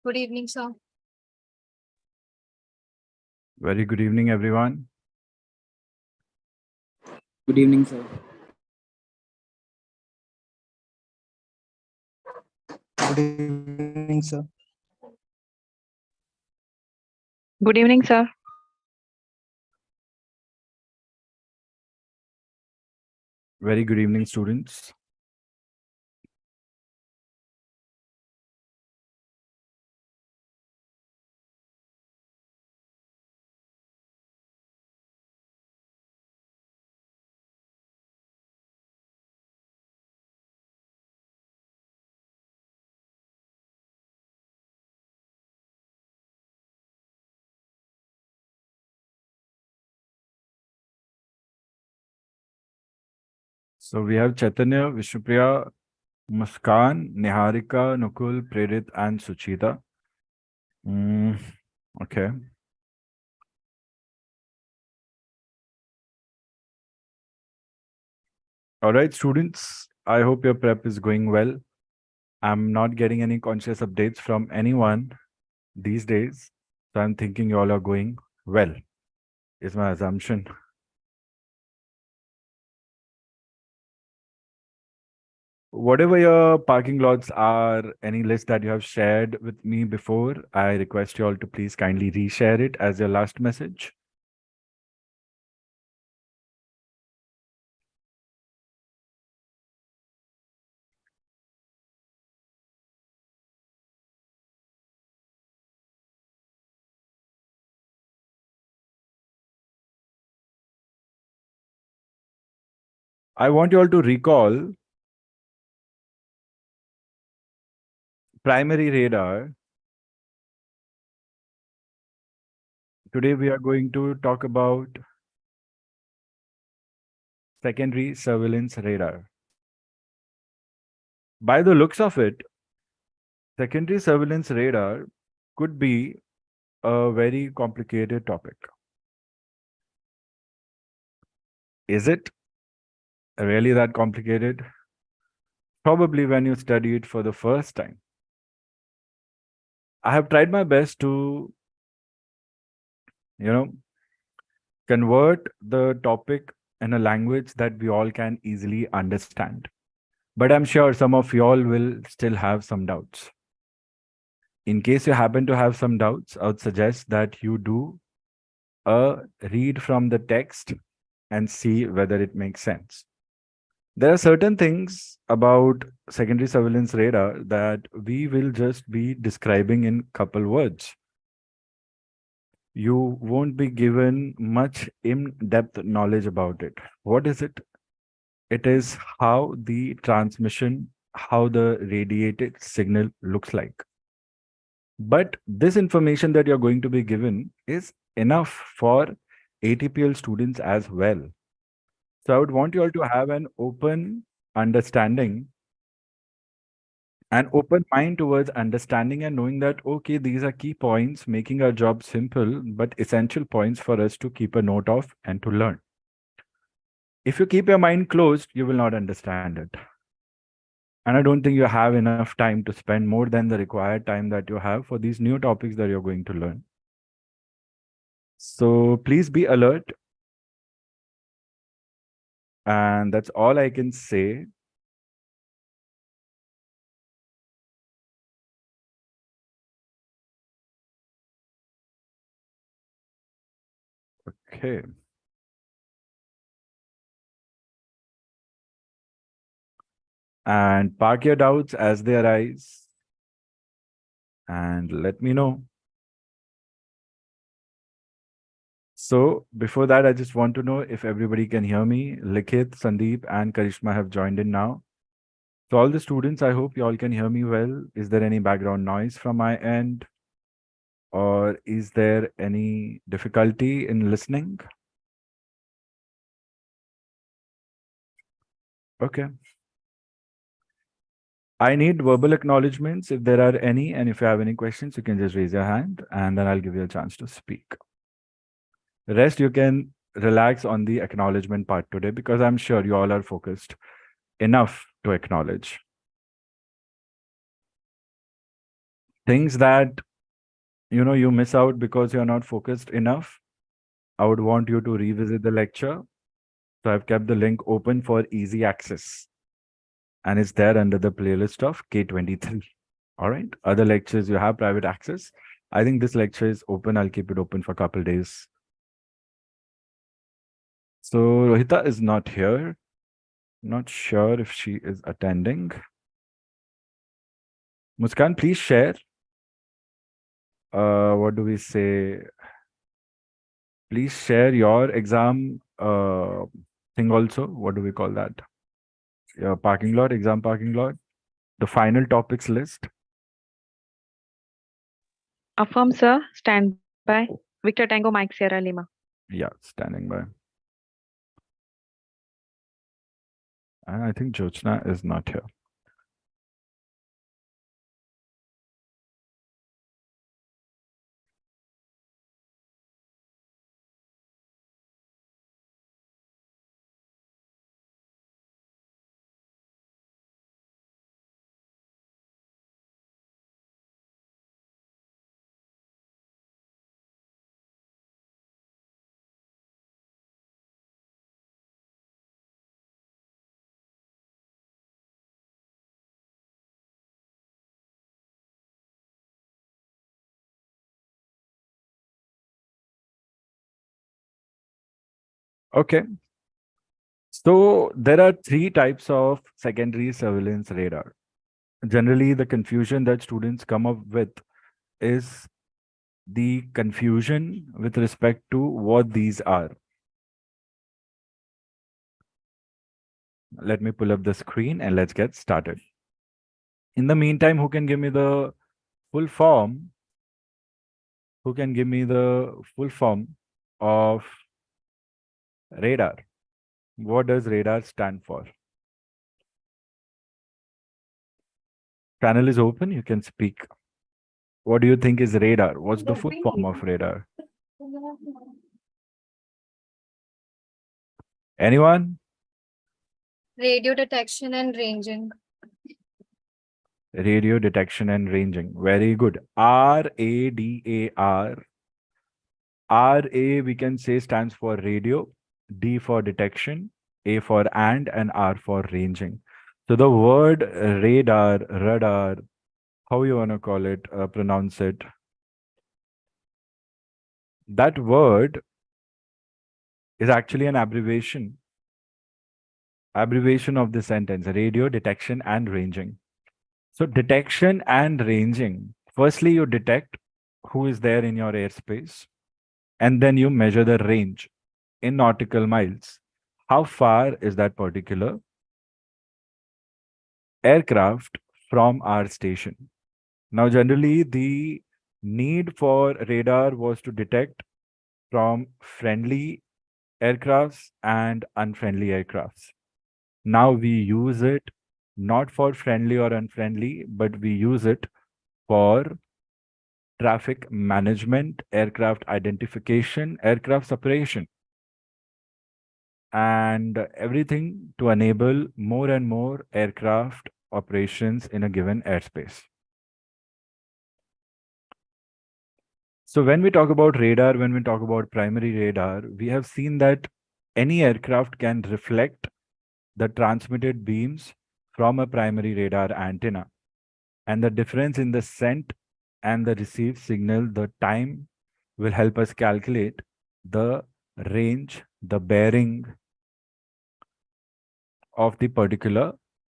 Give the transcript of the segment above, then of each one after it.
Good evening, sir. Very good evening, everyone. Good evening, sir. Good evening, sir. Good evening, sir. Very good evening, students. So we have Chaitanya, Vishnupriya, Muskan, Niharika, Nukul, Prerit, and Suchita. Okay. All right, students. I hope your prep is going well. I'm not getting any conscious updates from anyone these days. So I'm thinking you all are going well, is my assumption. Whatever your parking lots are, any list that you have shared with me before, I request you all to please kindly reshare it as your last message. I want you all to recall primary radar. Today we are going to talk about secondary surveillance radar. By the looks of it, secondary surveillance radar could be a very complicated topic. Is it really that complicated? Probably when you study it for the first time. I have tried my best to, convert the topic in a language that we all can easily understand. But I'm sure some of you all will still have some doubts. In case you happen to have some doubts, I would suggest that you do a read from the text and see whether it makes sense. There are certain things about secondary surveillance radar that we will just be describing in couple words. You won't be given much in-depth knowledge about it. What is it? It is how the transmission, how the radiated signal looks like. But this information that you're going to be given is enough for ATPL students as well. So I would want you all to have an open understanding, an open mind towards understanding and knowing that, okay, these are key points, making our job simple, but essential points for us to keep a note of and to learn. If you keep your mind closed, you will not understand it. And I don't think you have enough time to spend more than the required time that you have for these new topics that you're going to learn. So please be alert. And that's all I can say. Okay. And park your doubts as they arise. And let me know. So before that, I just want to know if everybody can hear me. Likhit, Sandeep, and Karishma have joined in now. So all the students, I hope you all can hear me well. Is there any background noise from my end? Or is there any difficulty in listening? Okay. I need verbal acknowledgements if there are any, and if you have any questions, you can just raise your hand and then I'll give you a chance to speak. The rest, you can relax on the acknowledgement part today because I'm sure you all are focused enough to acknowledge. things that you miss out because you're not focused enough, I would want you to revisit the lecture. So I've kept the link open for easy access, and it's there under the playlist of K23. All right. Other lectures you have private access. I think this lecture is open. I'll keep it open for a couple days. So Rohita is not here. Not sure if she is attending. Muskan, please share. What do we say? Please share your exam thing also. What do we call that? Your parking lot, exam parking lot. The final topics list. Affirm, sir. Stand by. Victor Tango, Mike Sierra Lima. Yeah, standing by. And I think Jyotsna is not here. Okay. So there are three types of secondary surveillance radar. Generally, the confusion that students come up with is the confusion with respect to what these are. Let me pull up the screen and let's get started. In the meantime, who can give me the full form? Who can give me the full form of radar? What does radar stand for? Panel is open. You can speak. What do you think is radar? What's the full form of radar? Anyone? Radio detection and ranging. Radio detection and ranging. Very good. RADAR. RA, we can say, stands for radio, D for detection, A for and R for ranging. So the word radar, how you want to call it, pronounce it. That word is actually an abbreviation of the sentence, radio detection and ranging. So detection and ranging. Firstly, you detect who is there in your airspace, and then you measure the range in nautical miles. How far is that particular aircraft from our station? Now, generally, the need for radar was to detect from friendly aircrafts and unfriendly aircrafts. Now we use it not for friendly or unfriendly, but we use it for traffic management, aircraft identification, aircraft separation, and everything to enable more and more aircraft operations in a given airspace. So when we talk about radar, when we talk about primary radar, we have seen that any aircraft can reflect the transmitted beams from a primary radar antenna. And the difference in the sent and the received signal, the time, will help us calculate the range, the bearing of the particular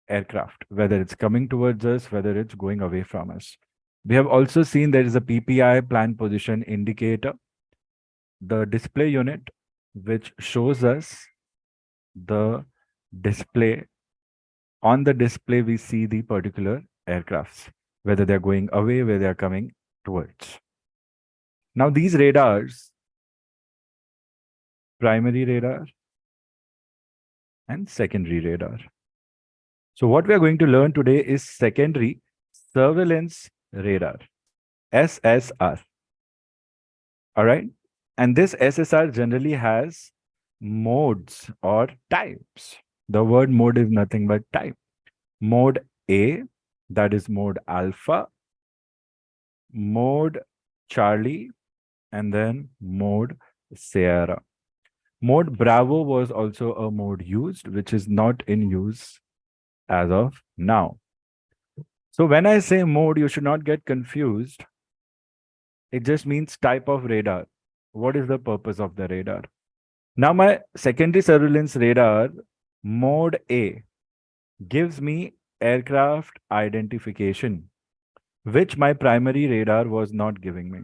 aircraft, whether it's coming towards us, whether it's going away from us. We have also seen there is a PPI, plan position indicator, the display unit, which shows us the display. On the display, we see the particular aircrafts, whether they're going away, whether they're coming towards. Now, these radars, primary radar and secondary radar. So what we are going to learn today is secondary surveillance radar, SSR. All right. And this SSR generally has modes or types. The word mode is nothing but type. Mode A, that is mode alpha. mode Charlie, and then mode Sierra. Mode Bravo was also a mode used, which is not in use as of now. So when I say mode, you should not get confused. It just means type of radar. What is the purpose of the radar? Now, my secondary surveillance radar, mode A, gives me aircraft identification, which my primary radar was not giving me.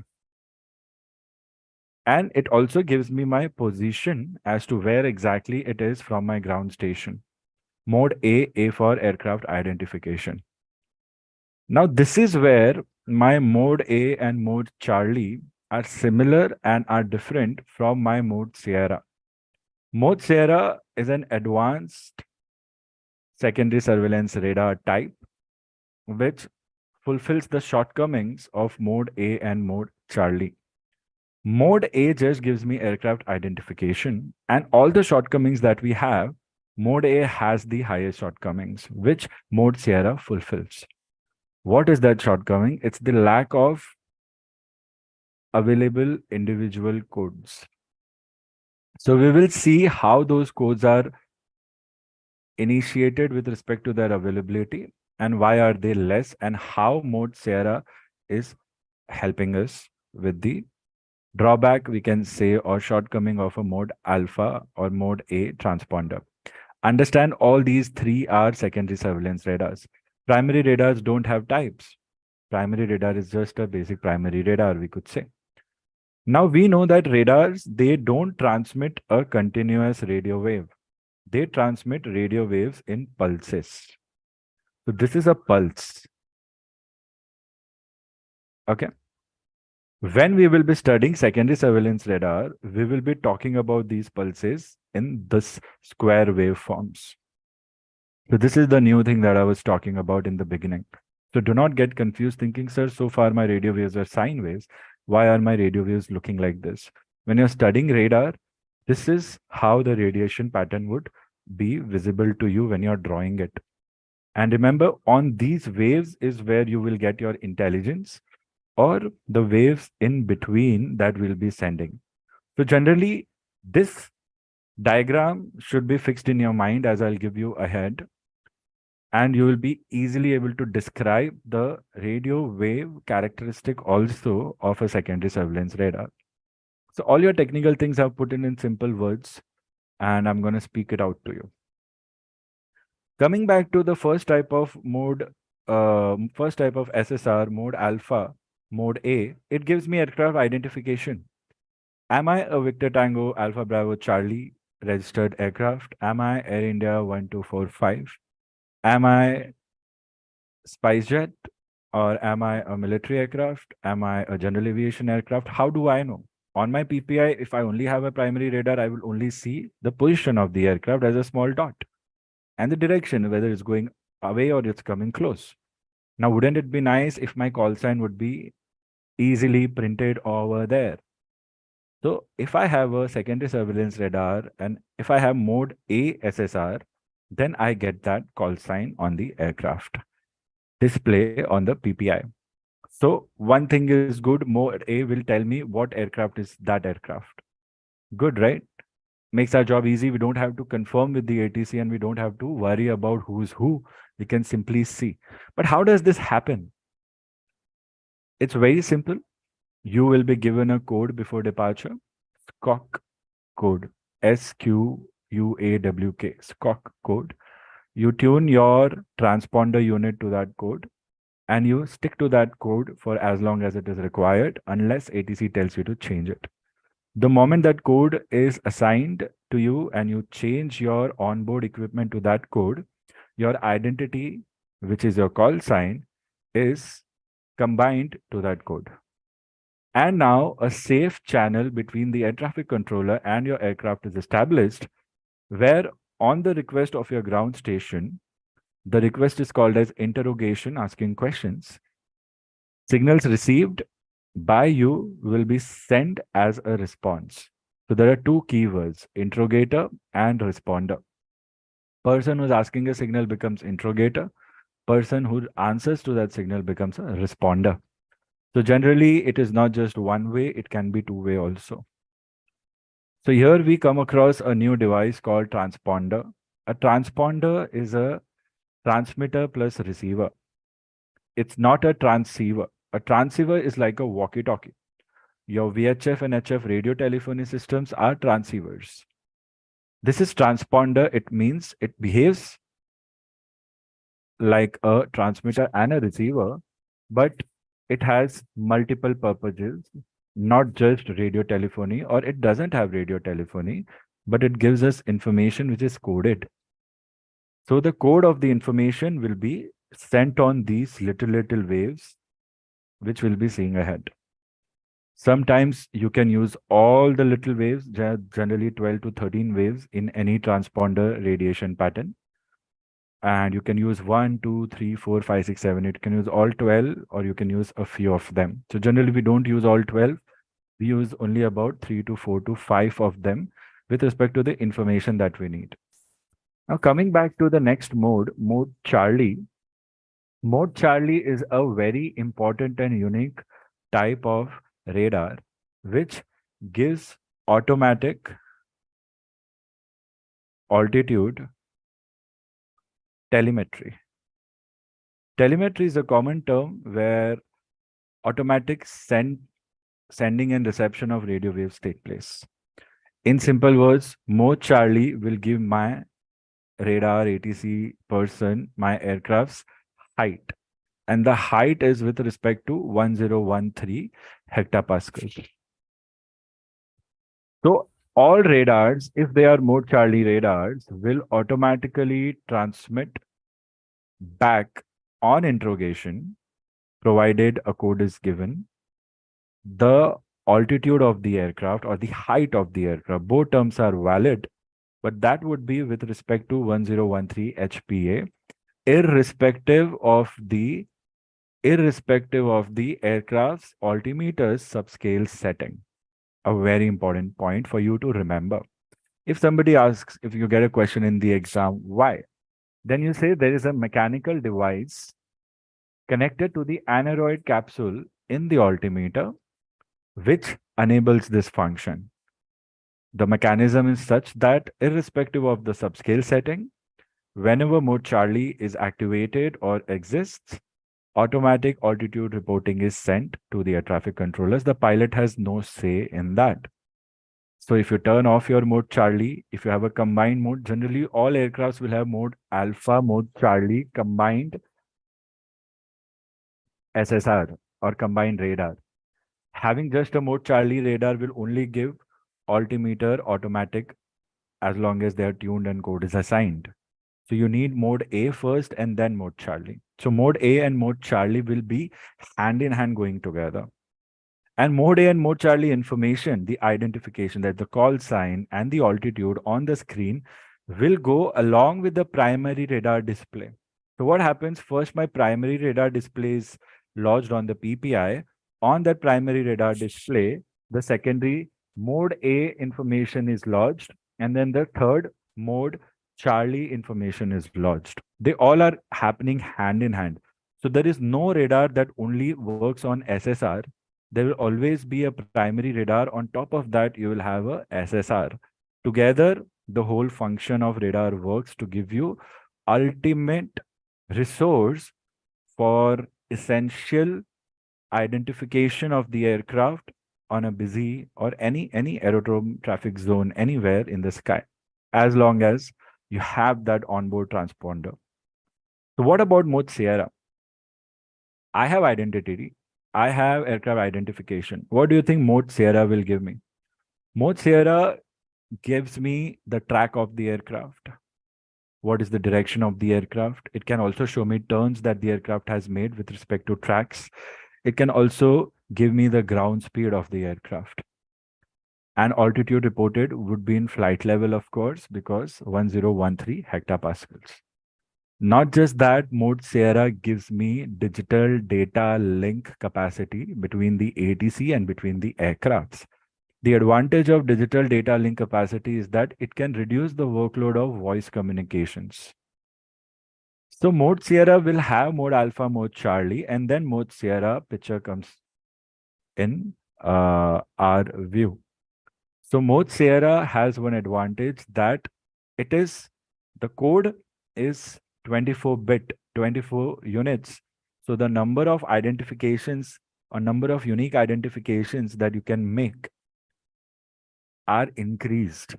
And it also gives me my position as to where exactly it is from my ground station. Mode A for aircraft identification. Now, this is where my mode A and mode Charlie are similar and are different from my mode Sierra. Mode Sierra is an advanced secondary surveillance radar type, which fulfills the shortcomings of mode A and mode Charlie. Mode A just gives me aircraft identification, and all the shortcomings that we have, mode A has the highest shortcomings, which mode Sierra fulfills. What is that shortcoming? It's the lack of available individual codes. So we will see how those codes are initiated with respect to their availability and why are they less, and how mode Sierra is helping us with the drawback, we can say, or shortcoming of a mode alpha or mode A transponder. Understand all these three are secondary surveillance radars. Primary radars don't have types. Primary radar is just a basic primary radar, we could say. Now we know that radars, they don't transmit a continuous radio wave. They transmit radio waves in pulses. So this is a pulse. Okay. When we will be studying secondary surveillance radar, we will be talking about these pulses in this square waveforms. So this is the new thing that I was talking about in the beginning. So do not get confused thinking, sir, so far my radio waves are sine waves. Why are my radio waves looking like this? When you're studying radar, this is how the radiation pattern would be visible to you when you're drawing it. And remember, on these waves is where you will get your intelligence, or the waves in between that we'll be sending. So generally, this diagram should be fixed in your mind as I'll give you ahead. And you will be easily able to describe the radio wave characteristic also of a secondary surveillance radar. So all your technical things I've put in simple words, and I'm going to speak it out to you. Coming back to the first type of mode, first type of SSR, mode alpha, mode A, it gives me aircraft identification. Am I a Victor Tango Alpha Bravo Charlie registered aircraft? Am I Air India 1245? Am I SpiceJet, or am I a military aircraft? Am I a general aviation aircraft? How do I know? On my PPI, if I only have a primary radar, I will only see the position of the aircraft as a small dot and the direction, whether it's going away or it's coming close. Now, wouldn't it be nice if my call sign would be easily printed over there? So if I have a secondary surveillance radar and if I have mode A SSR, then I get that call sign on the aircraft display on the PPI. So one thing is good, mode A will tell me what aircraft is that aircraft. Good, right? Makes our job easy. We don't have to confirm with the ATC and we don't have to worry about who's who. We can simply see. But how does this happen? It's very simple. You will be given a code before departure, SCOC code, SQUAWK, SCOC code. You tune your transponder unit to that code and you stick to that code for as long as it is required, unless ATC tells you to change it. The moment that code is assigned to you and you change your onboard equipment to that code, your identity, which is your call sign, is combined to that code. And now a safe channel between the air traffic controller and your aircraft is established, where on the request of your ground station, the request is called as interrogation, asking questions. Signals received by you will be sent as a response. So there are two keywords, interrogator and responder. Person who's asking a signal becomes interrogator. Person who answers to that signal becomes a responder. So generally, it is not just one way, it can be two-way also. So here we come across a new device called transponder. A transponder is a transmitter plus receiver. It's not a transceiver. A transceiver is like a walkie-talkie. Your VHF and HF radio telephony systems are transceivers. This is transponder. It means it behaves like a transmitter and a receiver, but it has multiple purposes, not just radio telephony, or it doesn't have radio telephony, but it gives us information which is coded. So the code of the information will be sent on these little waves, which we'll be seeing ahead. Sometimes you can use all the little waves, generally 12 to 13 waves in any transponder radiation pattern. And you can use 1, 2, 3, 4, 5, 6, 7. You can use all 12 or you can use a few of them. So generally we don't use all 12. We use only about 3 to 4 to 5 of them with respect to the information that we need. Now coming back to the next mode, mode Charlie. Mode Charlie is a very important and unique type of radar which gives automatic altitude telemetry. Telemetry is a common term where automatic sending and reception of radio waves take place. In simple words, Mode Charlie will give my radar ATC person my aircraft's height. And the height is with respect to 1013 hectopascals. So all radars, if they are Mode Charlie radars, will automatically transmit back on interrogation, provided a code is given, the altitude of the aircraft or the height of the aircraft. Both terms are valid, but that would be with respect to 1013 HPA, irrespective of the aircraft's altimeter's subscale setting. A very important point for you to remember. If somebody asks, if you get a question in the exam, why? Then you say there is a mechanical device connected to the aneroid capsule in the altimeter, which enables this function. The mechanism is such that irrespective of the subscale setting, whenever Mode Charlie is activated or exists, automatic altitude reporting is sent to the air traffic controllers. The pilot has no say in that. So if you turn off your Mode Charlie, if you have a combined mode, generally all aircrafts will have Mode Alpha, Mode Charlie, combined SSR or combined radar. Having just a Mode Charlie radar will only give altimeter automatic as long as they are tuned and code is assigned. So you need Mode A first and then Mode Charlie. So Mode A and Mode Charlie will be hand in hand going together. And Mode A and Mode Charlie information, the identification, that the call sign and the altitude on the screen will go along with the primary radar display. So what happens? First, my primary radar display is lodged on the PPI. On that primary radar display, the secondary Mode A information is lodged, and then the third Mode Charlie information is lodged. They all are happening hand in hand. So there is no radar that only works on SSR. There will always be a primary radar. On top of that, you will have a SSR. Together, the whole function of radar works to give you ultimate resource for essential identification of the aircraft on a busy or any aerodrome traffic zone anywhere in the sky, as long as you have that onboard transponder. So what about Mode Sierra? I have identity. I have aircraft identification. What do you think Mode Sierra will give me? Mode Sierra gives me the track of the aircraft. What is the direction of the aircraft? It can also show me turns that the aircraft has made with respect to tracks. It can also give me the ground speed of the aircraft. And altitude reported would be in flight level, of course, because 1013 hectopascals. Not just that, Mode Sierra gives me digital data link capacity between the ATC and between the aircrafts. The advantage of digital data link capacity is that it can reduce the workload of voice communications. So Mode Sierra will have Mode Alpha, Mode Charlie, and then Mode Sierra picture comes in our view. So Mode Sierra has one advantage that the code is 24-bit, 24 units. So the number of identifications or number of unique identifications that you can make are increased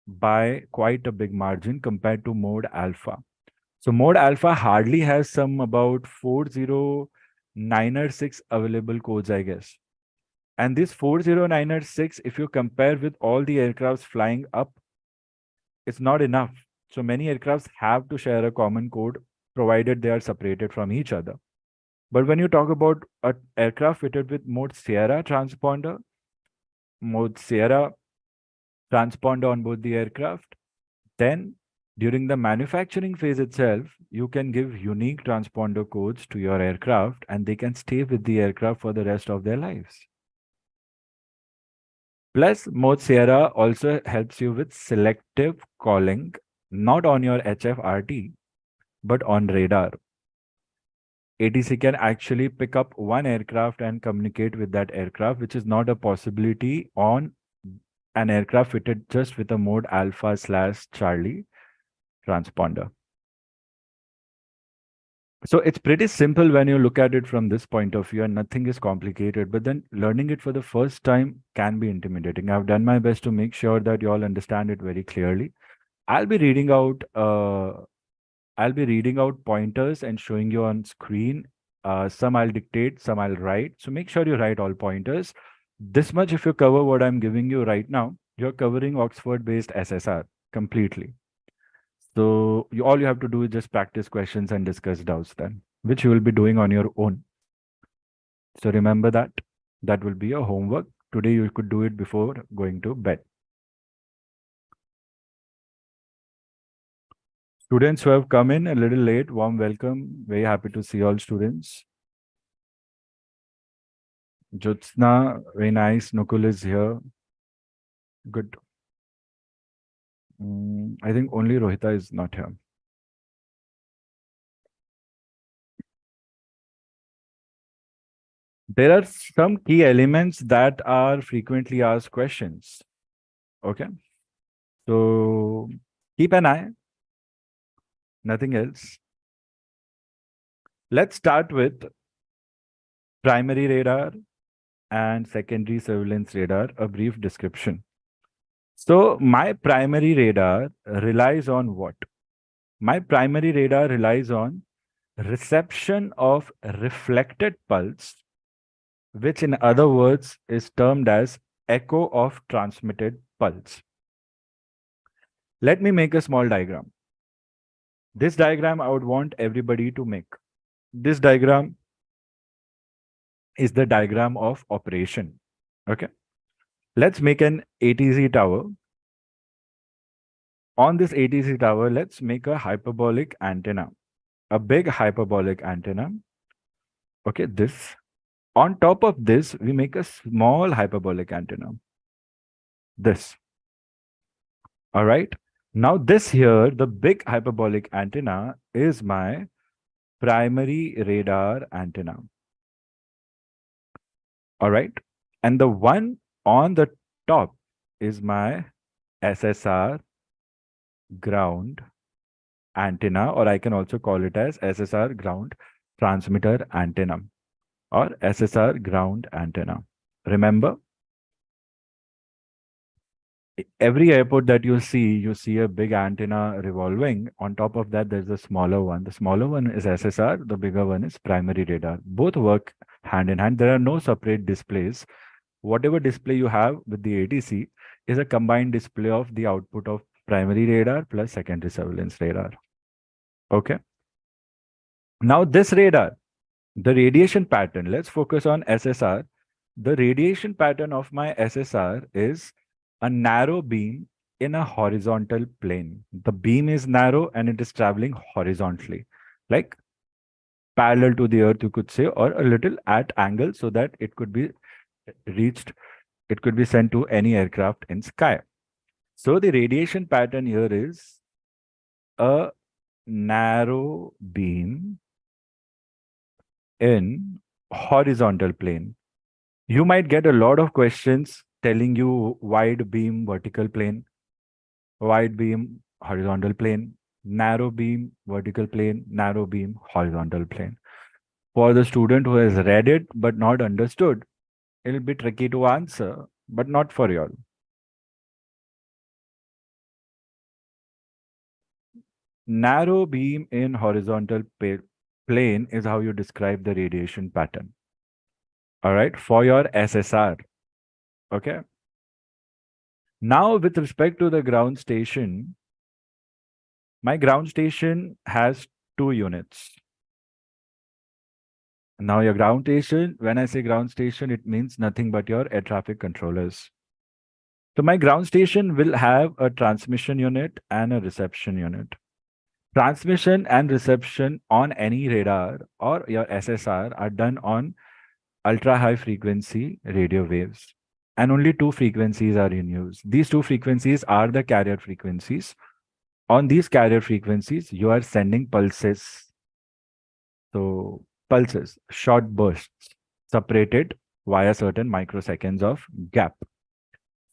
by quite a big margin compared to Mode Alpha. So Mode Alpha hardly has some about 409 or 6 available codes, I guess. And this 409 or 6, if you compare with all the aircrafts flying up, it's not enough. So many aircrafts have to share a common code provided they are separated from each other. But when you talk about an aircraft fitted with Mode Sierra transponder on board the aircraft, then during the manufacturing phase itself, you can give unique transponder codes to your aircraft and they can stay with the aircraft for the rest of their lives. Plus, Mode Sierra also helps you with selective calling, not on your HFRT, but on radar. ATC can actually pick up one aircraft and communicate with that aircraft, which is not a possibility on an aircraft fitted just with a Mode Alpha/Charlie transponder. So it's pretty simple when you look at it from this point of view and nothing is complicated, but then learning it for the first time can be intimidating. I've done my best to make sure that you all understand it very clearly. I'll be reading out pointers and showing you on screen. Some I'll dictate, some I'll write. So make sure you write all pointers. This much, if you cover what I'm giving you right now, you're covering Oxford-based SSR completely. So all you have to do is just practice questions and discuss doubts then, which you will be doing on your own. So remember that. That will be your homework. Today you could do it before going to bed. Students who have come in a little late, warm welcome. Very happy to see all students. Jyotsna, very nice. Nukul is here. Good. I think only Rohita is not here. There are some key elements that are frequently asked questions. Okay. So keep an eye. Nothing else. Let's start with primary radar and secondary surveillance radar, a brief description. So my primary radar relies on what? My primary radar relies on reception of reflected pulse, which in other words is termed as echo of transmitted pulse. Let me make a small diagram. This diagram I would want everybody to make. This diagram is the diagram of operation. Okay. Let's make an ATC tower. On this ATC tower, let's make a hyperbolic antenna, a big hyperbolic antenna. Okay, this. On top of this, we make a small hyperbolic antenna. This. All right. Now this here, the big hyperbolic antenna is my primary radar antenna. All right. And the one on the top is my SSR ground antenna, or I can also call it as SSR ground transmitter antenna or SSR ground antenna. Remember, every airport that you see a big antenna revolving. On top of that, there's a smaller one. The smaller one is SSR, the bigger one is primary radar. Both work hand in hand. There are no separate displays. Whatever display you have with the ATC is a combined display of the output of primary radar plus secondary surveillance radar. Okay. Now this radar, the radiation pattern, let's focus on SSR. The radiation pattern of my SSR is a narrow beam in a horizontal plane. The beam is narrow and it is traveling horizontally, like parallel to the earth, you could say, or a little at angle so that it could be reached, it could be sent to any aircraft in sky. So the radiation pattern here is a narrow beam in horizontal plane. You might get a lot of questions telling you wide beam vertical plane, wide beam horizontal plane, narrow beam vertical plane, narrow beam horizontal plane. For the student who has read it but not understood, it'll be tricky to answer, but not for you all. Narrow beam in horizontal plane is how you describe the radiation pattern. All right, for your SSR. Okay. Now, with respect to the ground station, my ground station has 2 units. Now, your ground station, when I say ground station, it means nothing but your air traffic controllers. So, my ground station will have a transmission unit and a reception unit. Transmission and reception on any radar or your SSR are done on ultra high frequency radio waves. And only 2 frequencies are in use. These 2 frequencies are the carrier frequencies. On these carrier frequencies, you are sending pulses. So, pulses, short bursts, separated via certain microseconds of gap.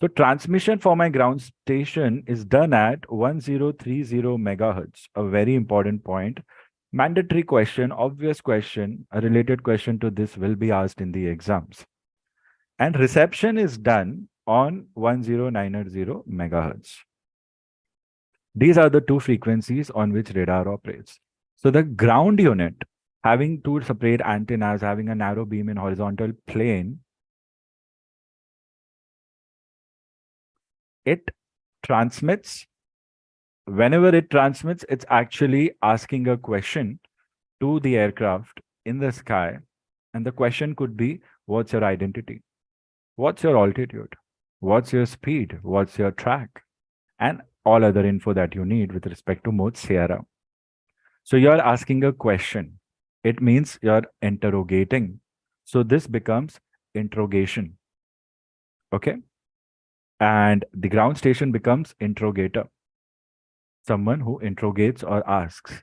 So, transmission for my ground station is done at 1030 megahertz, a very important point. Mandatory question, obvious question, a related question to this will be asked in the exams. And reception is done on 1090 megahertz. These are the 2 frequencies on which radar operates. So the ground unit, having 2 separate antennas, having a narrow beam in horizontal plane, it transmits. Whenever it transmits, it's actually asking a question to the aircraft in the sky. And the question could be, what's your identity? What's your altitude? What's your speed? What's your track? And all other info that you need with respect to Mode Sierra. So you're asking a question. It means you're interrogating. So this becomes interrogation. Okay. And the ground station becomes interrogator. Someone who interrogates or asks.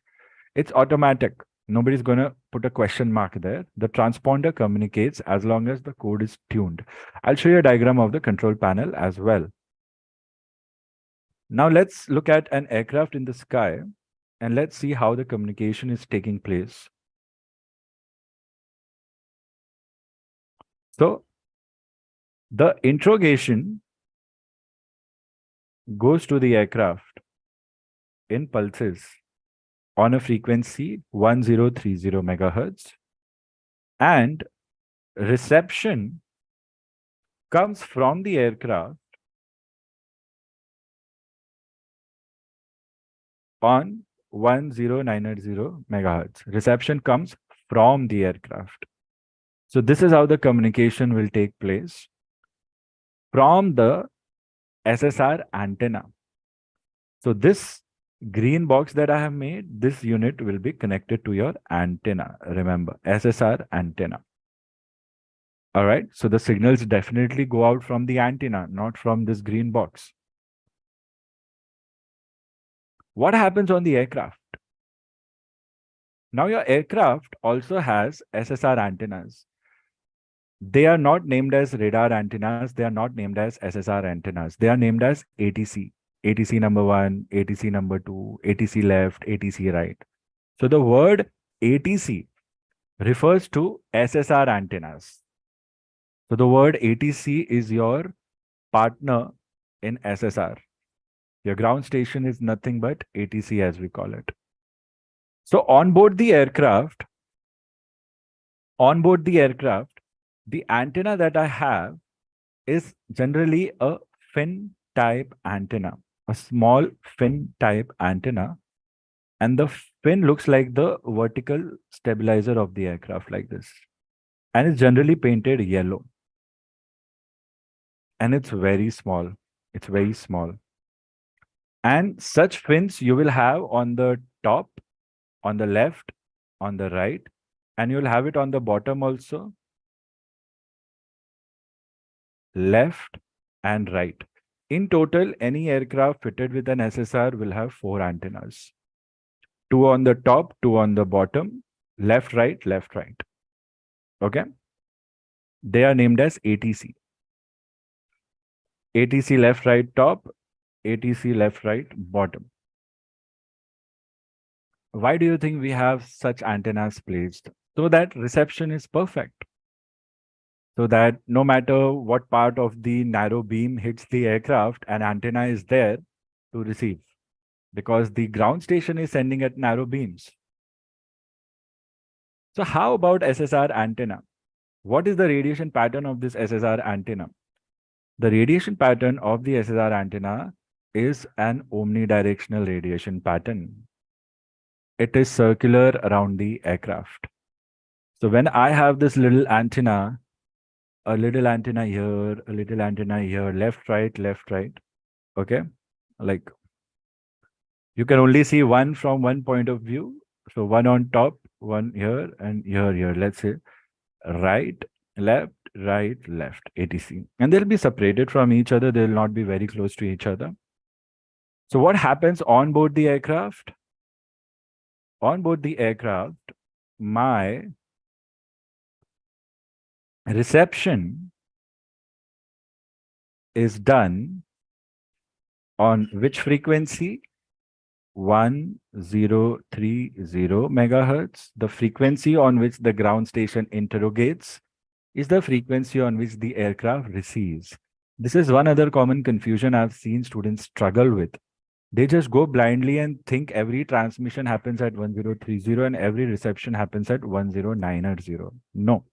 It's automatic. Nobody's going to put a question mark there. The transponder communicates as long as the code is tuned. I'll show you a diagram of the control panel as well. Now let's look at an aircraft in the sky and let's see how the communication is taking place. So the interrogation goes to the aircraft in pulses on a frequency 1030 megahertz, and reception comes from the aircraft on 1090 megahertz. Reception comes from the aircraft. So this is how the communication will take place from the SSR antenna. So this green box that I have made, this unit will be connected to your antenna. Remember, SSR antenna. All right. So the signals definitely go out from the antenna, not from this green box. What happens on the aircraft? Now your aircraft also has SSR antennas. They are not named as radar antennas. They are not named as SSR antennas. They are named as ATC. ATC number 1, ATC number 2, ATC left, ATC right. So the word ATC refers to SSR antennas. So the word ATC is your partner in SSR. Your ground station is nothing but ATC as we call it. So on board the aircraft, the antenna that I have is generally a fin type antenna, a small fin type antenna. And the fin looks like the vertical stabilizer of the aircraft like this. And it's generally painted yellow. And it's very small. It's very small. And such fins you will have on the top, on the left, on the right, and you'll have it on the bottom also, left and right. In total, any aircraft fitted with an SSR will have 4 antennas. 2 on the top, 2 on the bottom, left, right, left, right. Okay. They are named as ATC. ATC left, right, top, ATC left, right, bottom. Why do you think we have such antennas placed? So that reception is perfect. So that no matter what part of the narrow beam hits the aircraft, an antenna is there to receive, because the ground station is sending at narrow beams. So how about SSR antenna? What is the radiation pattern of this SSR antenna? The radiation pattern of the SSR antenna is an omnidirectional radiation pattern. It is circular around the aircraft. So when I have this little antenna, a little antenna here, a little antenna here, left, right, okay? Like you can only see one from one point of view. So one on top, one here, and here. Let's say right, left, right, left, ATC. And they'll be separated from each other. They'll not be very close to each other. So what happens on board the aircraft? On board the aircraft, my reception is done on which frequency? 1030 megahertz. The frequency on which the ground station interrogates is the frequency on which the aircraft receives. This is one other common confusion I've seen students struggle with. They just go blindly and think every transmission happens at 1030 and every reception happens at 1090. No.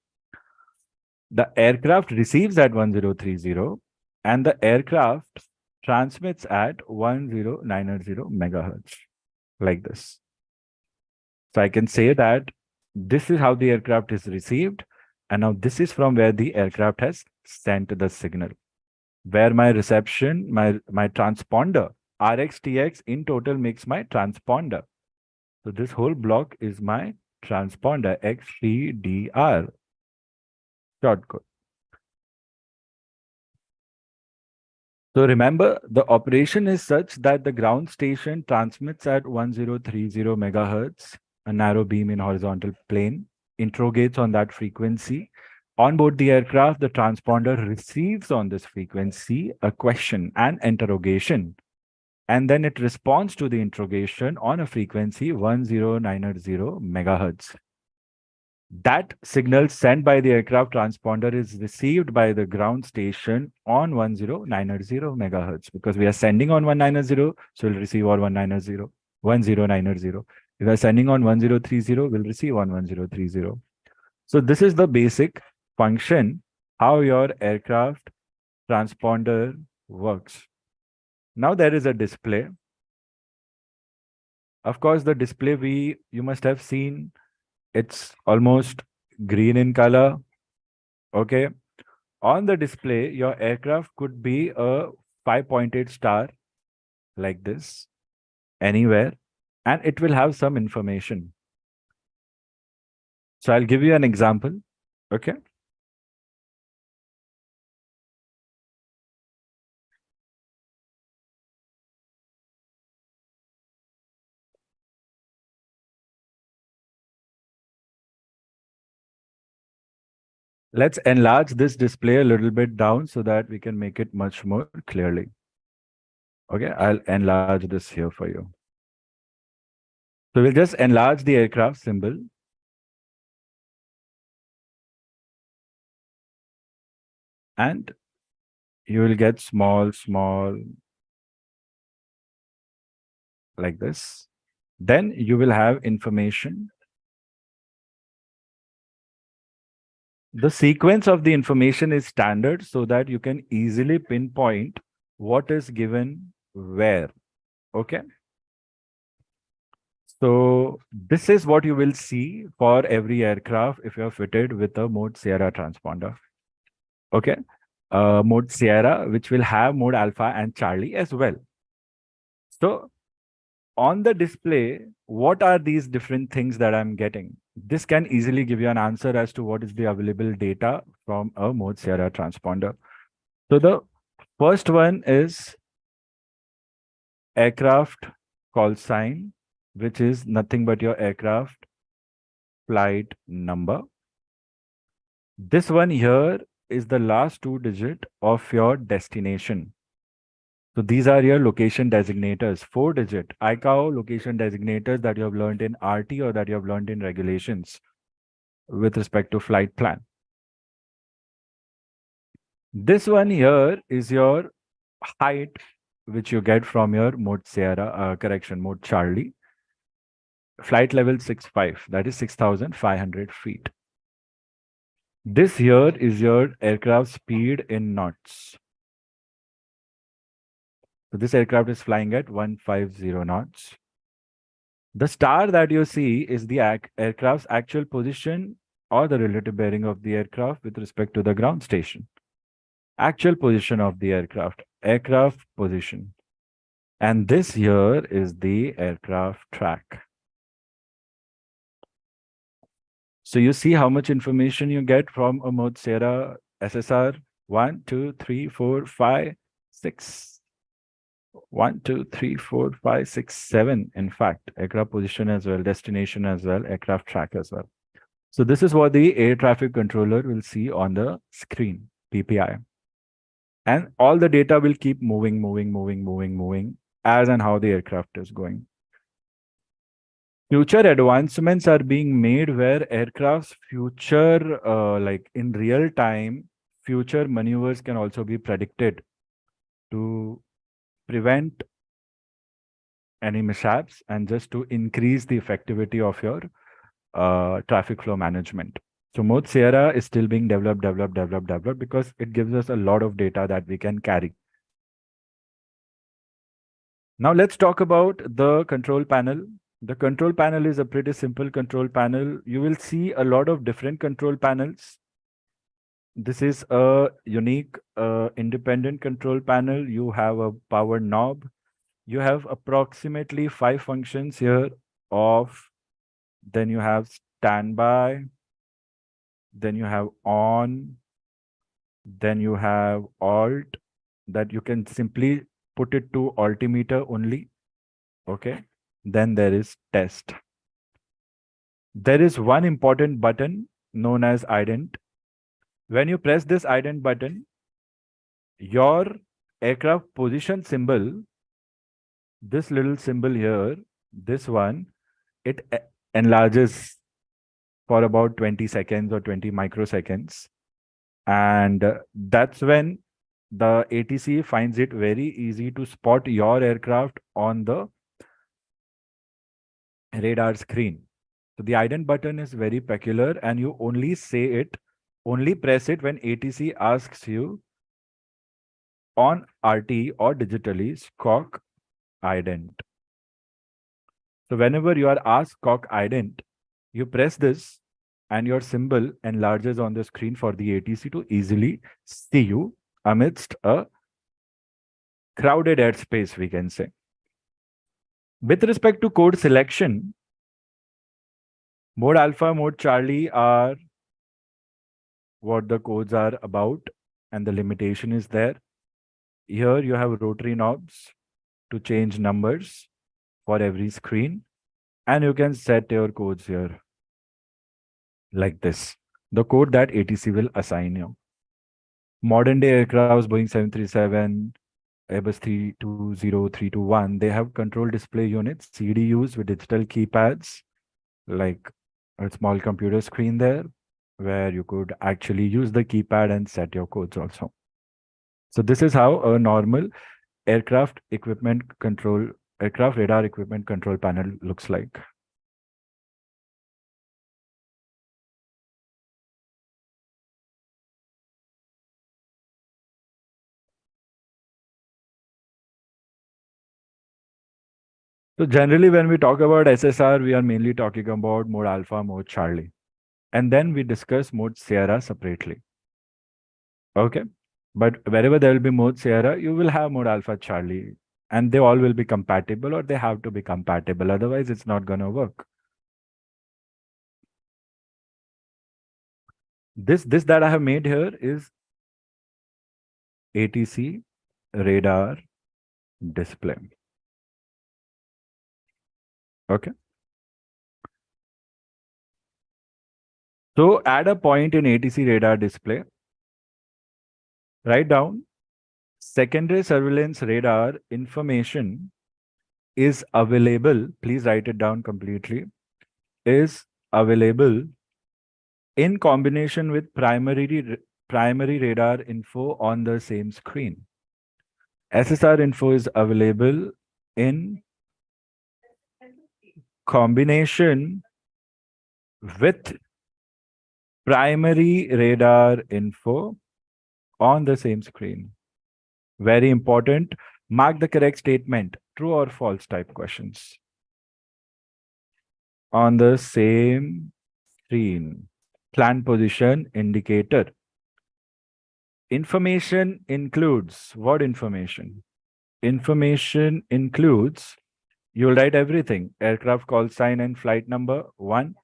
The aircraft receives at 1030 and the aircraft transmits at 1090 megahertz, like this. So I can say that this is how the aircraft is received, and now this is from where the aircraft has sent the signal, where my reception, my transponder, RX-TX in total makes my transponder. So this whole block is my transponder, XPDR, short code. So remember, the operation is such that the ground station transmits at 1030 megahertz, a narrow beam in horizontal plane, interrogates on that frequency. On board the aircraft, the transponder receives on this frequency a question, an interrogation, and then it responds to the interrogation on a frequency 1090 megahertz. That signal sent by the aircraft transponder is received by the ground station on 1090 megahertz, because we are sending on 190, so we'll receive on 190, 1090. If we are sending on 1030, we'll receive on 1030. So this is the basic function, how your aircraft transponder works. Now there is a display. Of course, the display you must have seen, it's almost green in color. Okay. On the display, your aircraft could be a 5-pointed star like this, anywhere, and it will have some information. So I'll give you an example. Okay. Let's enlarge this display a little bit down so that we can make it much more clearly. Okay, I'll enlarge this here for you. So we'll just enlarge the aircraft symbol. And you will get small, like this. Then you will have information. The sequence of the information is standard so that you can easily pinpoint what is given where. Okay. So this is what you will see for every aircraft if you're fitted with a mode Sierra transponder. Okay. Mode Sierra, which will have mode Alpha and Charlie as well. So on the display, what are these different things that I'm getting? This can easily give you an answer as to what is the available data from a mode Sierra transponder. So the first one is aircraft call sign, which is nothing but your aircraft flight number. This one here is the last 2 digit of your destination. So these are your location designators, 4 digit ICAO location designators that you have learned in RT or that you have learned in regulations with respect to flight plan. This one here is your height, which you get from your mode Sierra, mode Charlie. Flight level 65, that is 6,500 feet. This here is your aircraft speed in knots. So this aircraft is flying at 150 knots. The star that you see is the aircraft's actual position or the relative bearing of the aircraft with respect to the ground station. Actual position of the aircraft position. And this here is the aircraft track. So you see how much information you get from a mode Sierra SSR 1, 2, 3, 4, 5, 6. 1, 2, 3, 4, 5, 6, 7. In fact, aircraft position as well, destination as well, aircraft track as well. So this is what the air traffic controller will see on the screen, PPI. And all the data will keep moving as and how the aircraft is going. Future advancements are being made where aircraft's future, like in real time, future maneuvers can also be predicted to prevent any mishaps and just to increase the effectivity of your traffic flow management. So mode Sierra is still being developed because it gives us a lot of data that we can carry. Now let's talk about the control panel. The control panel is a pretty simple control panel. You will see a lot of different control panels. This is a unique independent control panel. You have a power knob. You have approximately 5 functions here of, then you have standby, then you have on, then you have alt, that you can simply put it to altimeter only. Okay. Then there is test. There is one important button known as ident. When you press this ident button, your aircraft position symbol, this little symbol here, this one, it enlarges for about 20 seconds or 20 microseconds. And that's when the ATC finds it very easy to spot your aircraft on the radar screen. So the ident button is very peculiar and you only only press it when ATC asks you on RT or digitally scock ident. So whenever you are asked scock ident, you press this and your symbol enlarges on the screen for the ATC to easily see you amidst a crowded airspace, we can say. With respect to code selection, mode alpha, mode Charlie are what the codes are about, and the limitation is there. Here you have rotary knobs to change numbers for every screen, and you can set your codes here like this, the code that ATC will assign you. Modern day aircrafts, Boeing 737, Airbus 320, 321, they have control display units, CDUs with digital keypads, like a small computer screen there, where you could actually use the keypad and set your codes also. So this is how a normal aircraft radar equipment control panel looks like. So generally, when we talk about SSR, we are mainly talking about mode alpha, mode Charlie. And then we discuss mode Sierra separately. Okay. But wherever there will be mode Sierra, you will have mode alpha Charlie. And they all will be compatible, or they have to be compatible. Otherwise, it's not going to work. This that I have made here is ATC radar display. Okay. So add a point in ATC radar display. Write down secondary surveillance radar information is available. Please write it down completely. Is available in combination with primary radar info on the same screen. SSR info is available in combination with primary radar info on the same screen. Very important. Mark the correct statement. True or false type questions. On the same screen. Plan position indicator. Information includes what information? Information includes, you'll write everything. Aircraft call sign and flight number 1.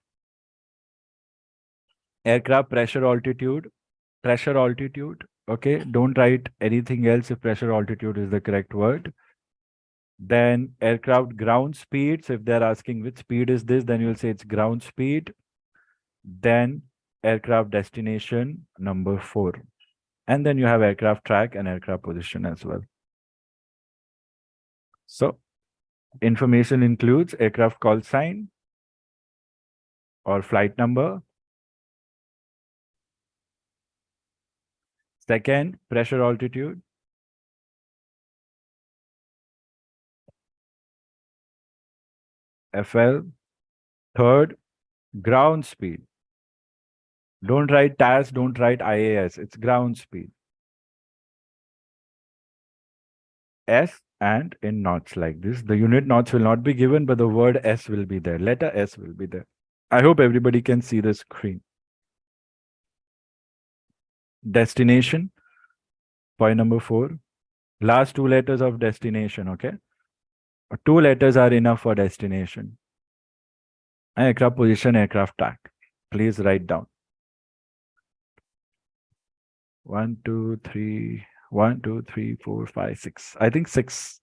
Aircraft pressure altitude. Pressure altitude. Okay, don't write anything else if pressure altitude is the correct word. Then aircraft ground speed. So if they're asking which speed is this, then you'll say it's ground speed. Then aircraft destination number 4. And then you have aircraft track and aircraft position as well. So information includes aircraft call sign or flight number. Second, pressure altitude. FL. Third, ground speed. Don't write TAS, don't write IAS. It's ground speed. S and in knots like this. The unit knots will not be given, but the word S will be there. Letter S will be there. I hope everybody can see the screen. Destination. Point number 4. Last 2 letters of destination, okay? 2 letters are enough for destination. Aircraft position, aircraft track. Please write down. 1, 2, 3, 1, 2, 3, 4, 5, 6. I think 6.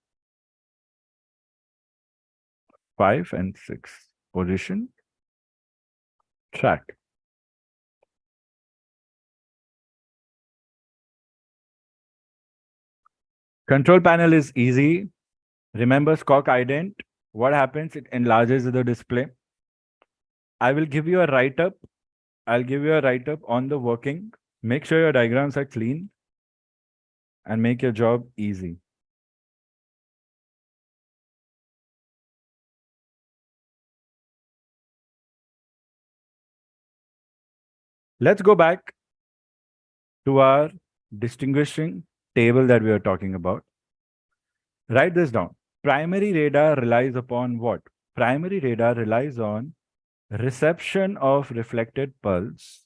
5 and 6. Position, track. Control panel is easy. Remember Scock ident. What happens? It enlarges the display. I will give you a write-up. I'll give you a write-up on the working. Make sure your diagrams are clean and make your job easy. Let's go back to our distinguishing table that we are talking about. Write this down. Primary radar relies upon what? Primary radar relies on reception of reflected pulse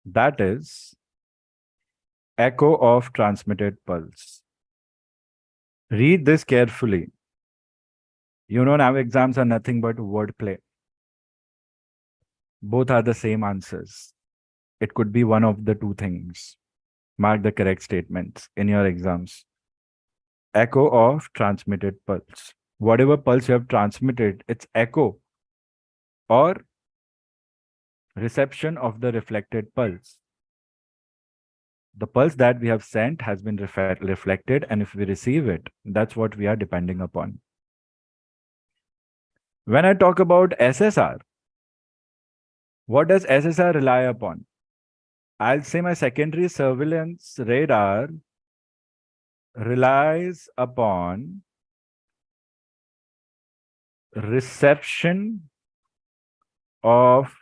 that is echo of transmitted pulse. Read this carefully. You know now exams are nothing but wordplay. Both are the same answers. It could be one of the 2 things. Mark the correct statements in your exams. Echo of transmitted pulse. Whatever pulse you have transmitted, it's echo or reception of the reflected pulse. The pulse that we have sent has been reflected, and if we receive it, that's what we are depending upon. When I talk about SSR, what does SSR rely upon? I'll say my secondary surveillance radar relies upon reception of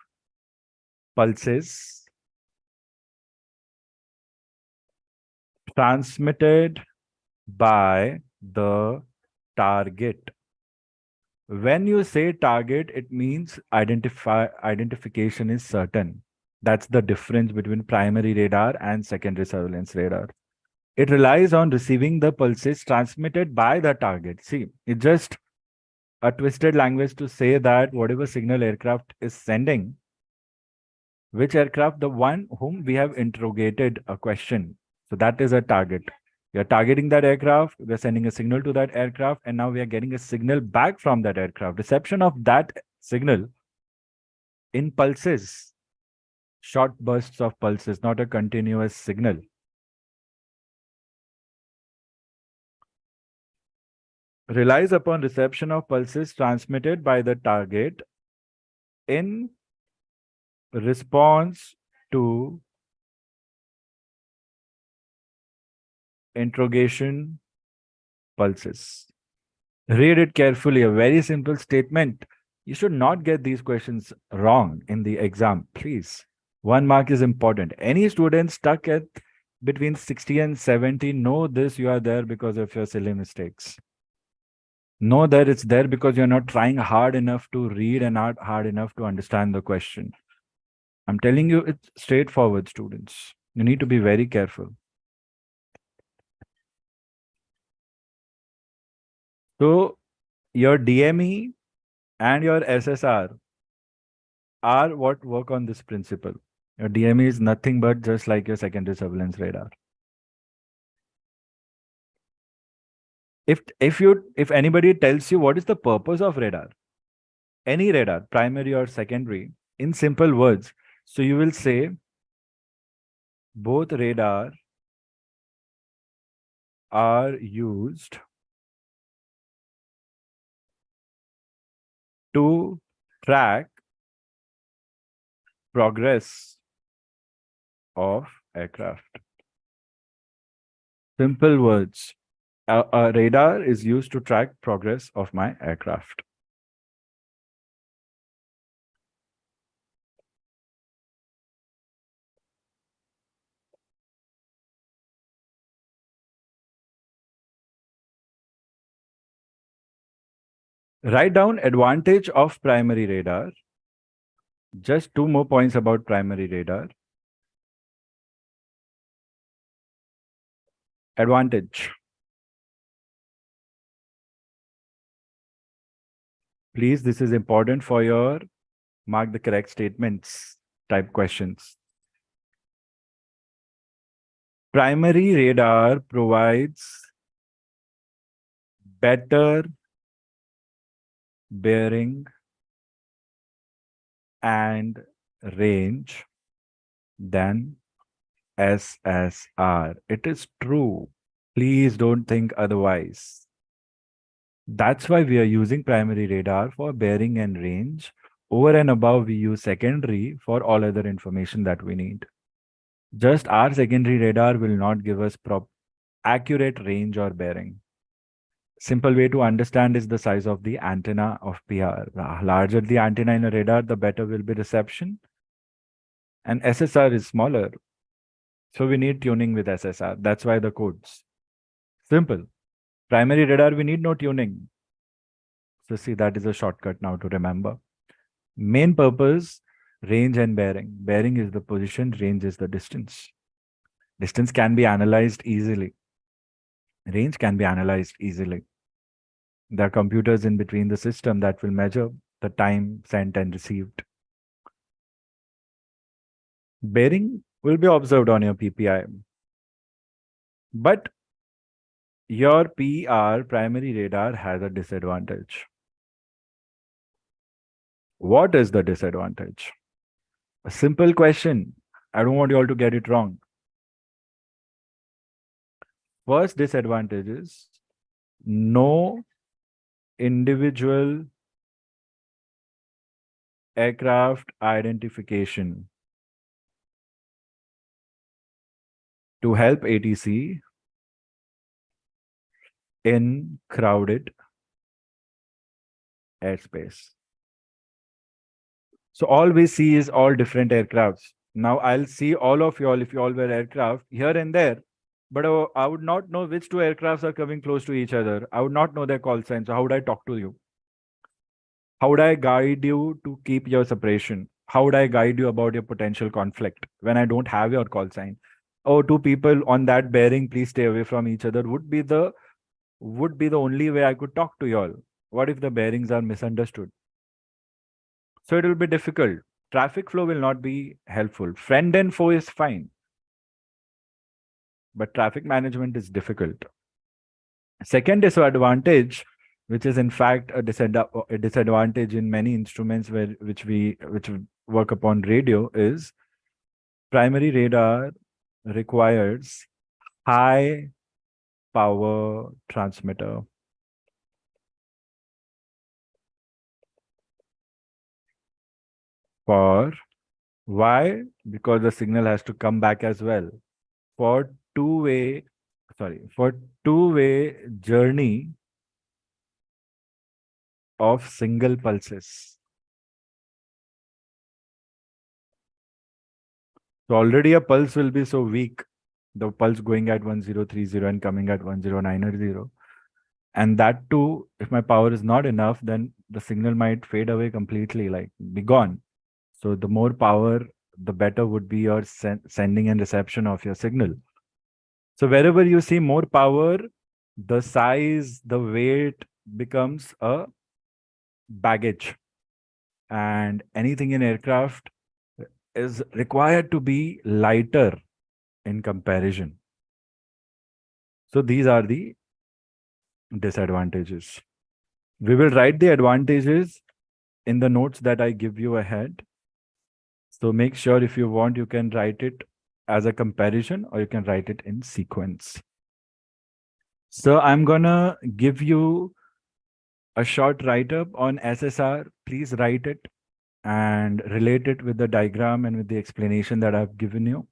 pulses transmitted by the target. When you say target, it means identification is certain. That's the difference between primary radar and secondary surveillance radar. It relies on receiving the pulses transmitted by the target. See, it's just a twisted language to say that whatever signal aircraft is sending, which aircraft? The one whom we have interrogated a question. So that is a target. We are targeting that aircraft, we're sending a signal to that aircraft, and now we are getting a signal back from that aircraft. Reception of that signal in pulses, short bursts of pulses, not a continuous signal. Relies upon reception of pulses transmitted by the target in response to interrogation pulses. Read it carefully, a very simple statement. You should not get these questions wrong in the exam, please. 1 mark is important. Any student stuck at between 60 and 70, know this, you are there because of your silly mistakes. Know that it's there because you're not trying hard enough to read and not hard enough to understand the question. I'm telling you, it's straightforward, students. You need to be very careful. So your DME and your SSR are what work on this principle. Your DME is nothing but just like your secondary surveillance radar. If anybody tells you what is the purpose of radar, any radar, primary or secondary, in simple words, so you will say both radar are used to track progress of aircraft. Simple words. A radar is used to track progress of my aircraft. Write down advantage of primary radar. Just 2 more points about primary radar. Advantage. Please, this is important for your mark the correct statements type questions. Primary radar provides better bearing and range than SSR. It is true. Please don't think otherwise. That's why we are using primary radar for bearing and range. Over and above, we use secondary for all other information that we need. Just our secondary radar will not give us accurate range or bearing. Simple way to understand is the size of the antenna of PR. The larger the antenna in a radar, the better will be reception. And SSR is smaller. So we need tuning with SSR. That's why the codes. Simple. Primary radar, we need no tuning. So see, that is a shortcut now to remember. Main purpose, range and bearing. Bearing is the position, range is the distance. Distance can be analyzed easily. Range can be analyzed easily. There are computers in between the system that will measure the time sent and received. Bearing will be observed on your PPI. But your PR, primary radar, has a disadvantage. What is the disadvantage? A simple question. I don't want you all to get it wrong. First disadvantage is no individual aircraft identification to help ATC in crowded airspace. So all we see is all different aircrafts. Now I'll see all of you all if you all were aircraft here and there, but I would not know which two aircrafts are coming close to each other. I would not know their call signs. So how would I talk to you? How would I guide you to keep your separation? How would I guide you about your potential conflict when I don't have your call sign? Oh, two people on that bearing, please stay away from each other would be the only way I could talk to you all. What if the bearings are misunderstood? So it will be difficult. Traffic flow will not be helpful. Friend and foe is fine. but traffic management is difficult. Second disadvantage, which is in fact a disadvantage in many instruments which work upon radio, is primary radar requires high power transmitter. For why? Because the signal has to come back as well. For two-way journey of single pulses. So already a pulse will be so weak, the pulse going at 1030 and coming at 1090. And that too, if my power is not enough, then the signal might fade away completely, like be gone. So the more power, the better would be your sending and reception of your signal. So wherever you see more power, the size, the weight becomes a baggage. And anything in aircraft is required to be lighter in comparison. So these are the disadvantages. We will write the advantages in the notes that I give you ahead. So make sure if you want, you can write it as a comparison or you can write it in sequence. So I'm gonna give you a short write-up on SSR. Please write it and relate it with the diagram and with the explanation that I've given you.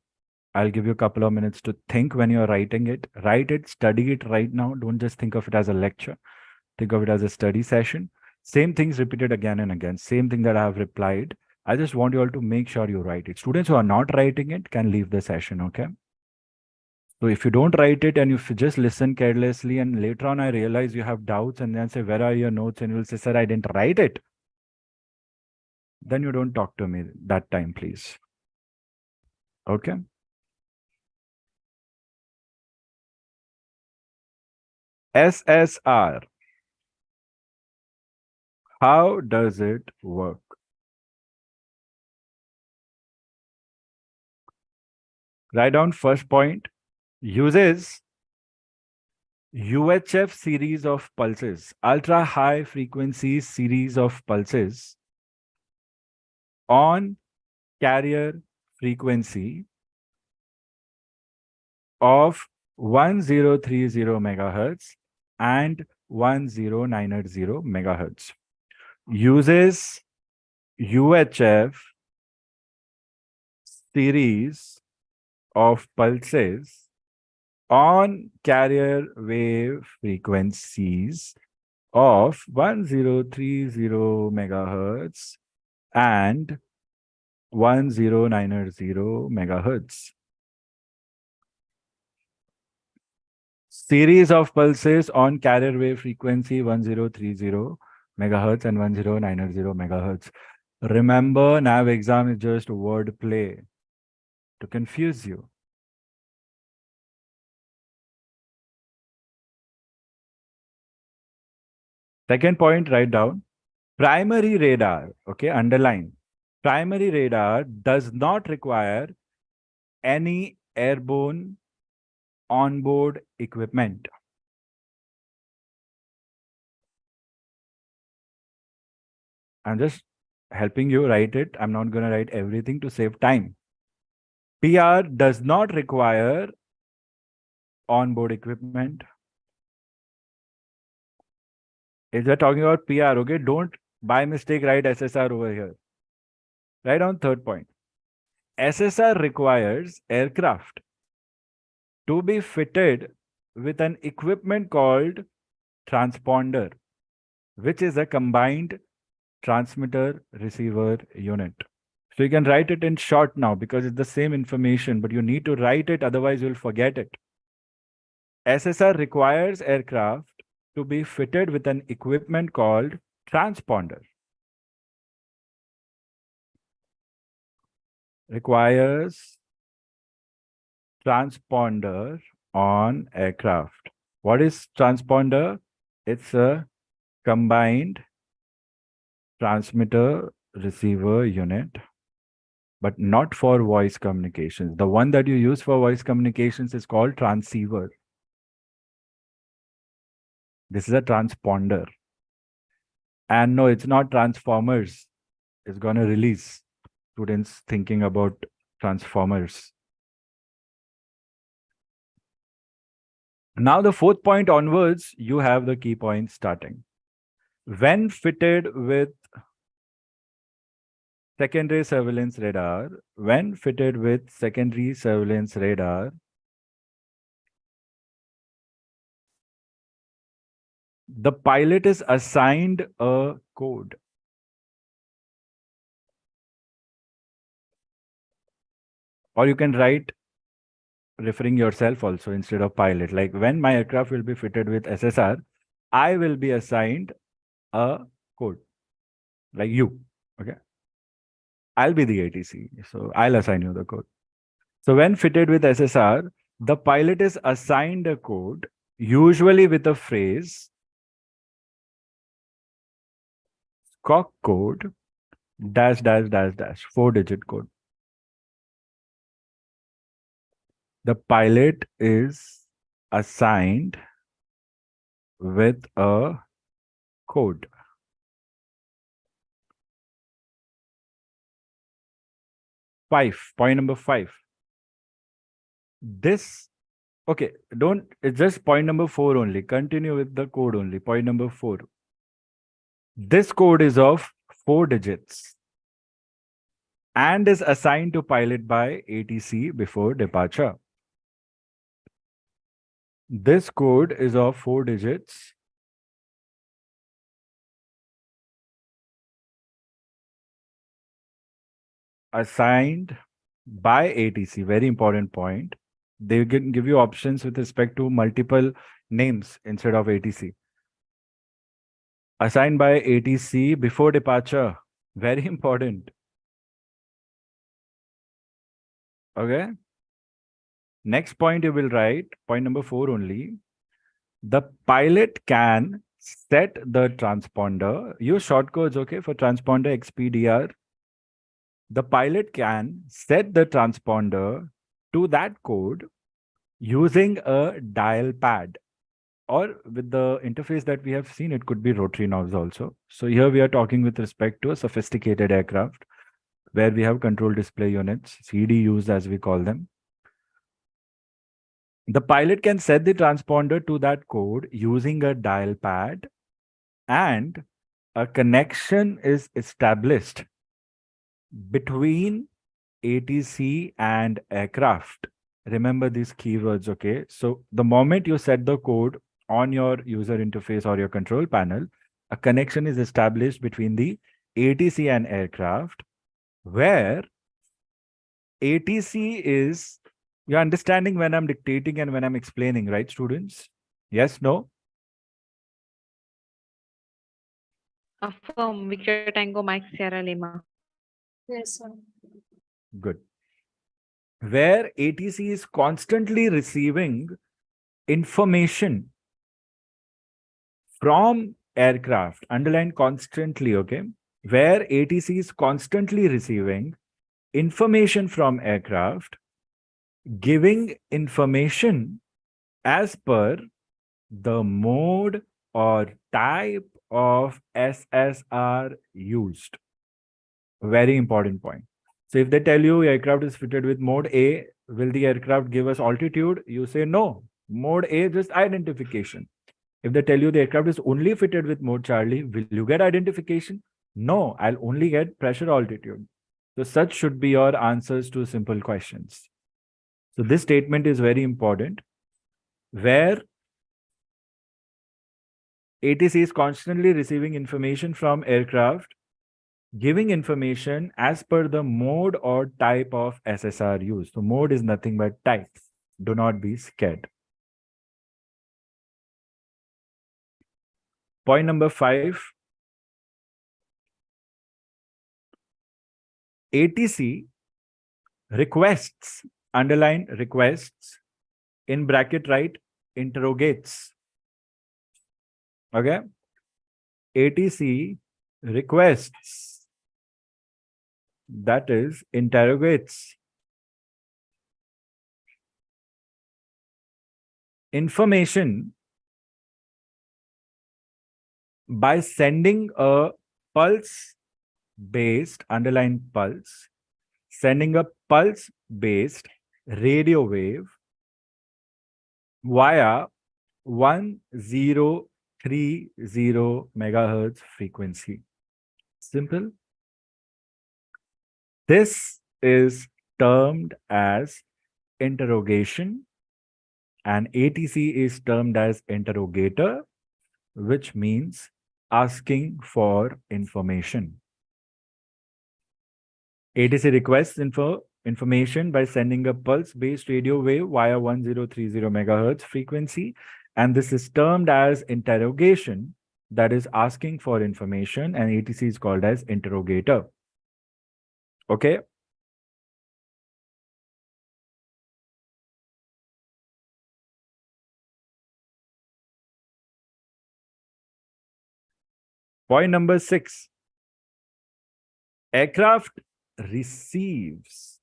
I'll give you a couple of minutes to think when you're writing it. Write it, study it right now. Don't just think of it as a lecture. Think of it as a study session. Same things repeated again and again. Same thing that I have replied. I just want you all to make sure you write it. Students who are not writing it can leave the session, okay? So if you don't write it and if you just listen carelessly and later on I realize you have doubts and then say, where are your notes? And you'll say, sir, I didn't write it. Then you don't talk to me that time, please. Okay? SSR. How does it work? Write down first point. Uses UHF series of pulses, ultra high frequency series of pulses on carrier frequency of 1030 megahertz and 1090 megahertz. Uses UHF series of pulses on carrier wave frequencies of 1030 megahertz and 1090 megahertz. Series of pulses on carrier wave frequency 1030 megahertz and 1090 megahertz. Remember, NAV exam is just word play to confuse you. Second point, write down. Primary radar, okay, underline. Primary radar does not require any airborne onboard equipment. I'm just helping you write it. I'm not going to write everything to save time. PR does not require onboard equipment. If you're talking about PR, okay, don't by mistake write SSR over here. Write down third point. SSR requires aircraft to be fitted with an equipment called transponder, which is a combined transmitter receiver unit. So you can write it in short now because it's the same information, but you need to write it, otherwise you'll forget it. SSR requires aircraft to be fitted with an equipment called transponder. Requires transponder on aircraft. What is transponder? It's a combined transmitter receiver unit. but not for voice communications. The one that you use for voice communications is called transceiver. This is a transponder. And no, it's not transformers. It's going to release students thinking about transformers. Now, the fourth point onwards, you have the key points starting. When fitted with secondary surveillance radar, the pilot is assigned a code. Or you can write referring yourself also instead of pilot. Like when my aircraft will be fitted with SSR, I will be assigned a code. Like you. Okay. I'll be the ATC. So I'll assign you the code. So when fitted with SSR, the pilot is assigned a code, usually with a phrase, cock code, dash, dash, dash, dash, 4-digit code. The pilot is assigned with a code. Point number 5. This, okay, it's just point number 4 only. Continue with the code only. Point number 4. This code is of 4 digits and is assigned to pilot by ATC before departure. This code is of 4 digits assigned by ATC. Very important point. They can give you options with respect to multiple names instead of ATC. Assigned by ATC before departure. Very important. Okay. Next point you will write, point number 4 only. The pilot can set the transponder. Use short codes, okay, for transponder XPDR. The pilot can set the transponder to that code using a dial pad, or with the interface that we have seen, it could be rotary knobs also. So here we are talking with respect to a sophisticated aircraft where we have control display units, CDUs as we call them. The pilot can set the transponder to that code using a dial pad, and a connection is established between ATC and aircraft. Remember these keywords, okay? So the moment you set the code on your user interface or your control panel, a connection is established between the ATC and aircraft, where ATC is, you're understanding when I'm dictating and when I'm explaining, right, students? Yes, no? Affirm. Victor Tango Mike Sierra Lima. Yes, sir. Good. Where ATC is constantly receiving information from aircraft, underline constantly, okay? Where ATC is constantly receiving information from aircraft, giving information as per the mode or type of SSR used. Very important point. So if they tell you aircraft is fitted with mode A, will the aircraft give us altitude? You say no. Mode A, just identification. If they tell you the aircraft is only fitted with mode Charlie, will you get identification? No, I'll only get pressure altitude. So such should be your answers to simple questions. So this statement is very important, where ATC is constantly receiving information from aircraft, giving information as per the mode or type of SSR used. So mode is nothing but type. Do not be scared. Point number 5. ATC requests, underline requests, in bracket write interrogates. Okay. ATC requests that is interrogates. Information by sending a pulse-based, underline pulse, sending a pulse-based radio wave via 1030 megahertz frequency. Simple. This is termed as interrogation, and ATC is termed as interrogator, which means asking for information. ATC requests information by sending a pulse-based radio wave via 1030 megahertz frequency, and this is termed as interrogation, that is asking for information, and ATC is called as interrogator. Okay. Point number 6. Aircraft receives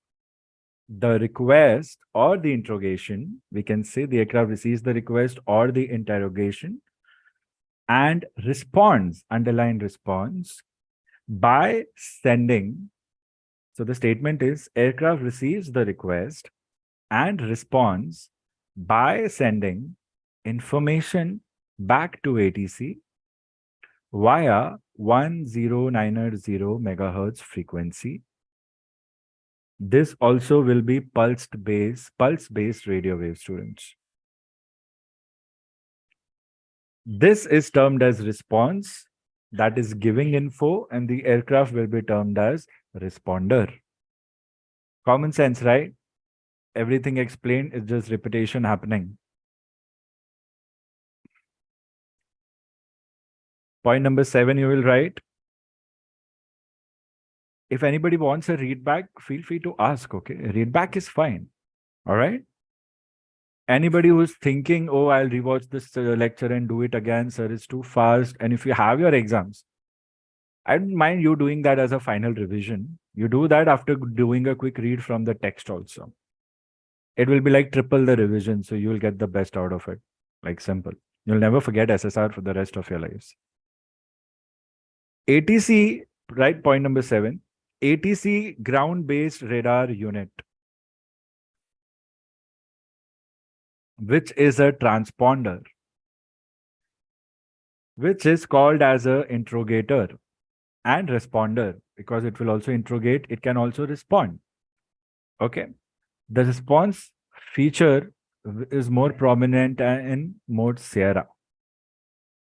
the request or the interrogation. We can say the aircraft receives the request or the interrogation and responds, underline response, by sending. So the statement is aircraft receives the request and responds by sending information back to ATC via 1090 megahertz frequency. This also will be pulse-based radio wave, students. This is termed as response, that is giving info, and the aircraft will be termed as responder. Common sense, right? Everything explained is just repetition happening. Point number 7, you will write. If anybody wants a read back, feel free to ask, okay? Read back is fine, all right? Anybody who's thinking, oh, I'll rewatch this lecture and do it again, sir, it's too fast. And if you have your exams, I don't mind you doing that as a final revision. You do that after doing a quick read from the text also. It will be like triple the revision, so you will get the best out of it. Like simple. You'll never forget SSR for the rest of your lives. ATC, right, point number 7. ATC ground-based radar unit, which is a transponder, which is called as a interrogator and responder, because it will also interrogate, it can also respond. Okay. The response feature is more prominent in mode Sierra.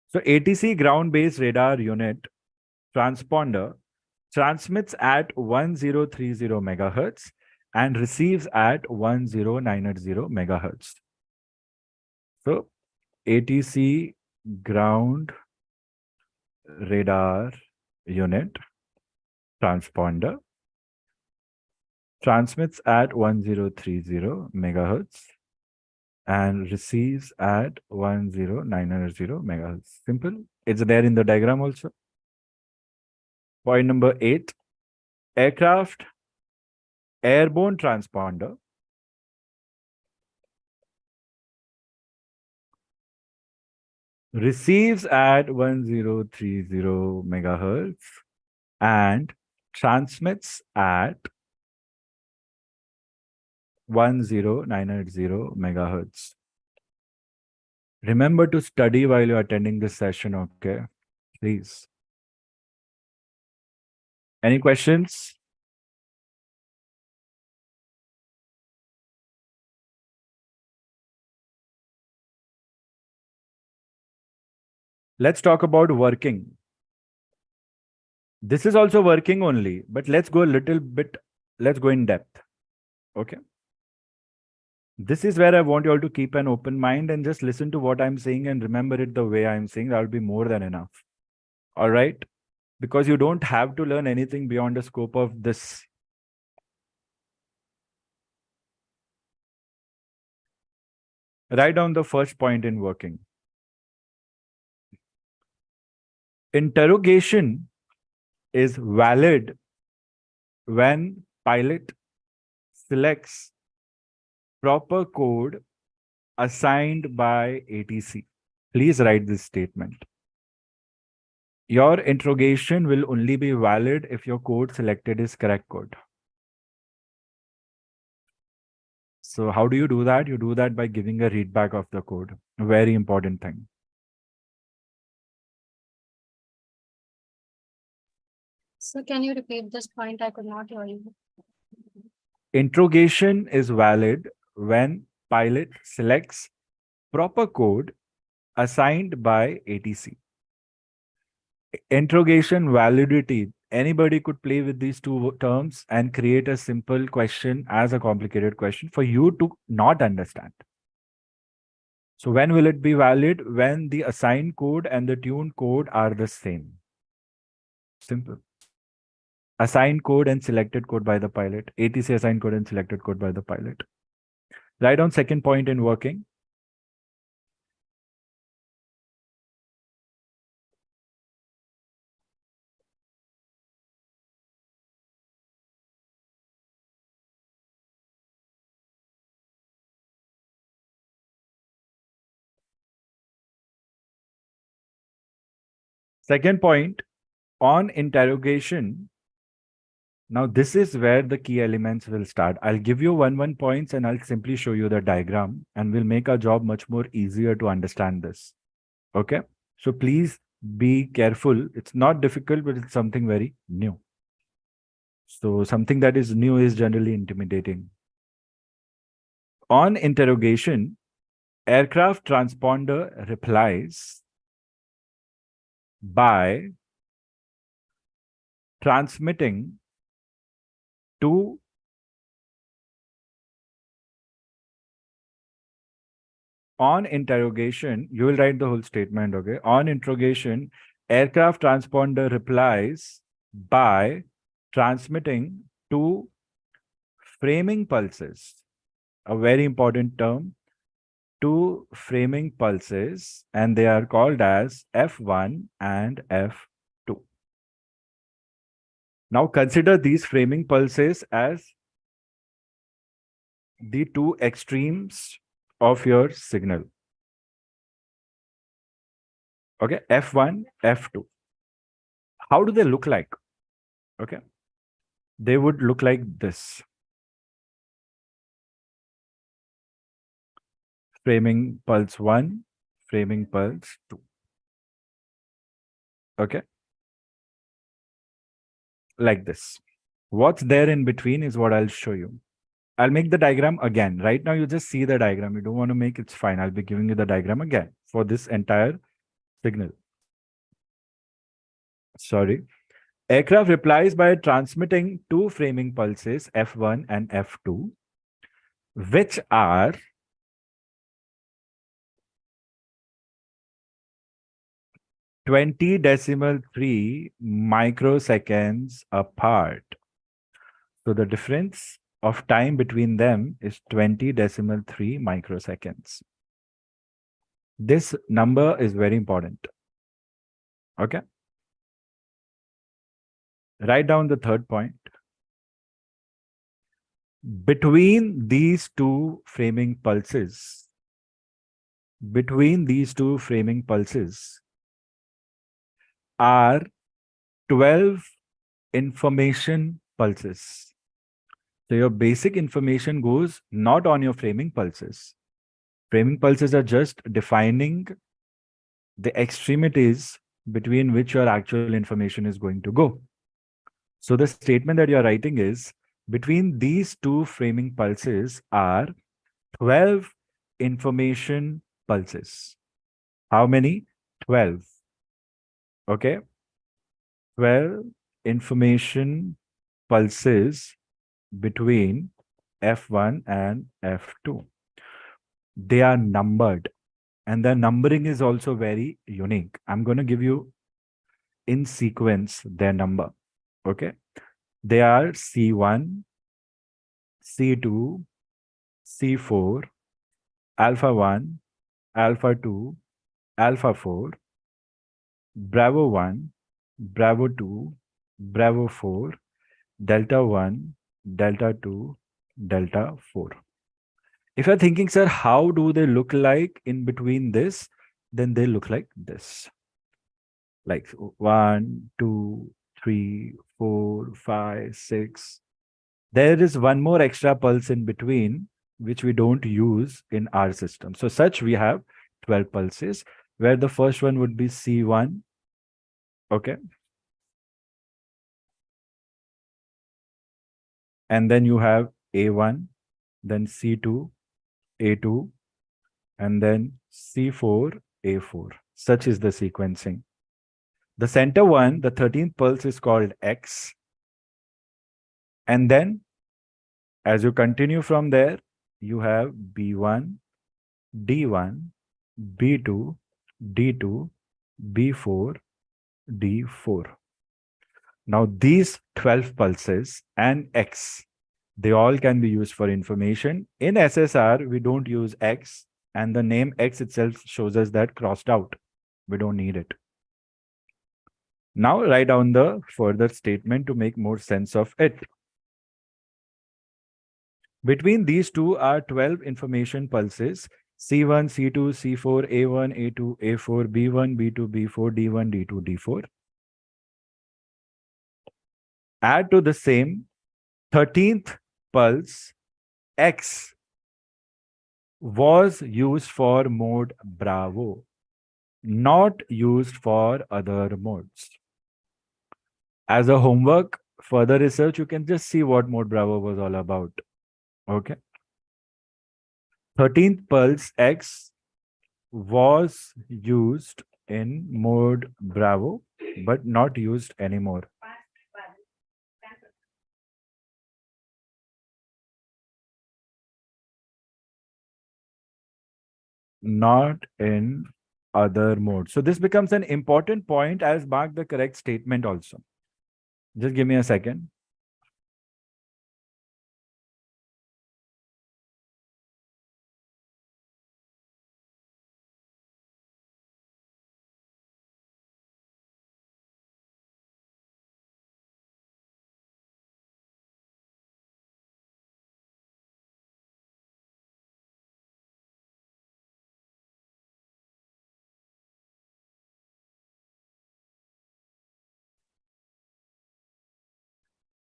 So ATC ground-based radar unit transponder transmits at 1030 megahertz and receives at 1090 megahertz. So ATC ground radar unit transponder transmits at 1030 megahertz and receives at 1090 megahertz. Simple. It's there in the diagram also. Point number 8, aircraft airborne transponder receives at 1030 megahertz and transmits at 1090 megahertz. Remember to study while you're attending this session, okay? Please. Any questions? Let's talk about working. This is also working only, but let's go a little bit, let's go in depth. Okay. This is where I want you all to keep an open mind and just listen to what I'm saying and remember it the way I'm saying. That will be more than enough. All right. Because you don't have to learn anything beyond the scope of this. Write down the first point in working. Interrogation is valid when pilot selects proper code assigned by ATC. Please write this statement. Your interrogation will only be valid if your code selected is correct code. So how do you do that? You do that by giving a readback of the code. A very important thing. So can you repeat this point? I could not hear you. Interrogation is valid when pilot selects proper code assigned by ATC. Interrogation validity. Anybody could play with these two terms and create a simple question as a complicated question for you to not understand. So when will it be valid? When the assigned code and the tuned code are the same. Simple. Assigned code and selected code by the pilot. ATC assigned code and selected code by the pilot. Write down second point in working. Second point, on interrogation. Now this is where the key elements will start. I'll give you one points and I'll simply show you the diagram and we'll make our job much more easier to understand this. Okay. So please be careful. It's not difficult, but it's something very new. So something that is new is generally intimidating. On interrogation, aircraft transponder replies by transmitting to on interrogation, you will write the whole statement, okay? On interrogation, aircraft transponder replies by transmitting two framing pulses, a very important term, two framing pulses, and they are called as F1 and F2. Now consider these framing pulses as the two extremes of your signal. Okay, F1, F2. How do they look like? Okay, they would look like this. Framing pulse 1, framing pulse 2. Okay, like this. What's there in between is what I'll show you. I'll make the diagram again. Right now, you just see the diagram. You don't want to make it's fine. I'll be giving you the diagram again for this entire signal. Sorry. Aircraft replies by transmitting two framing pulses, F1 and F2, which are (20.3 microseconds apart. So the difference of time between them is 20.3 microseconds. This number is very important. Okay. Write down the third point. Between these two framing pulses, are 12 information pulses. So your basic information goes not on your framing pulses. Framing pulses are just defining the extremities between which your actual information is going to go. So the statement that you're writing is, between these two framing pulses are 12 information pulses. How many? 12. Okay. 12 information pulses between F1 and F2. They are numbered and the numbering is also very unique. I'm going to give you in sequence their number. Okay. They are C1, C2, C4, Alpha 1, Alpha 2, Alpha 4, Bravo 1, Bravo 2, Bravo 4, delta 1, delta 2, delta 4. If you're thinking, sir, how do they look like in between this? Then they look like this. Like 1, 2, 3, 4, 5, 6. There is one more extra pulse in between, which we don't use in our system. So such we have 12 pulses, where the first one would be C1. Okay. And then you have A1, then C2, A2, and then C4, A4. Such is the sequencing. The center one, the 13th pulse, is called X. And then, as you continue from there, you have B1, D1, B2, D2, B4, D4. Now, these 12 pulses and X, they all can be used for information. In SSR, we don't use X, and the name X itself shows us that crossed out. We don't need it. Now, write down the further statement to make more sense of it. Between these two are 12 information pulses, C1, C2, C4, A1, A2, A4, B1, B2, B4, D1, D2, D4. Add to the same 13th pulse, X, was used for mode Bravo, not used for other modes. As a homework, further research, you can just see what mode Bravo was all about. Okay. 13th pulse X was used in mode Bravo, but not used anymore. Not in other modes. So this becomes an important point as mark the correct statement also. Just give me a second.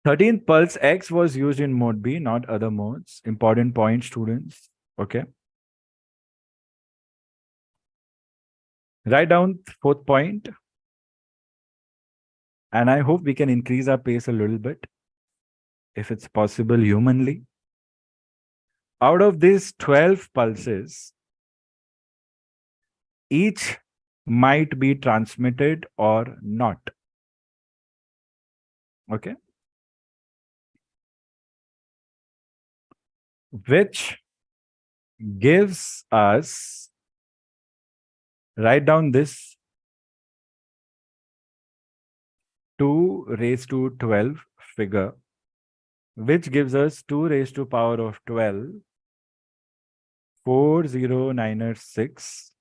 Thirteenth pulse X was used in mode B, not other modes. Important point, students. Okay. Write down fourth point. And I hope we can increase our pace a little bit, if it's possible humanly. Out of these 12 pulses, each might be transmitted or not. Okay. Which gives us, write down this 2 raised to 12 figure, which gives us 2 raised to power of 12, 4096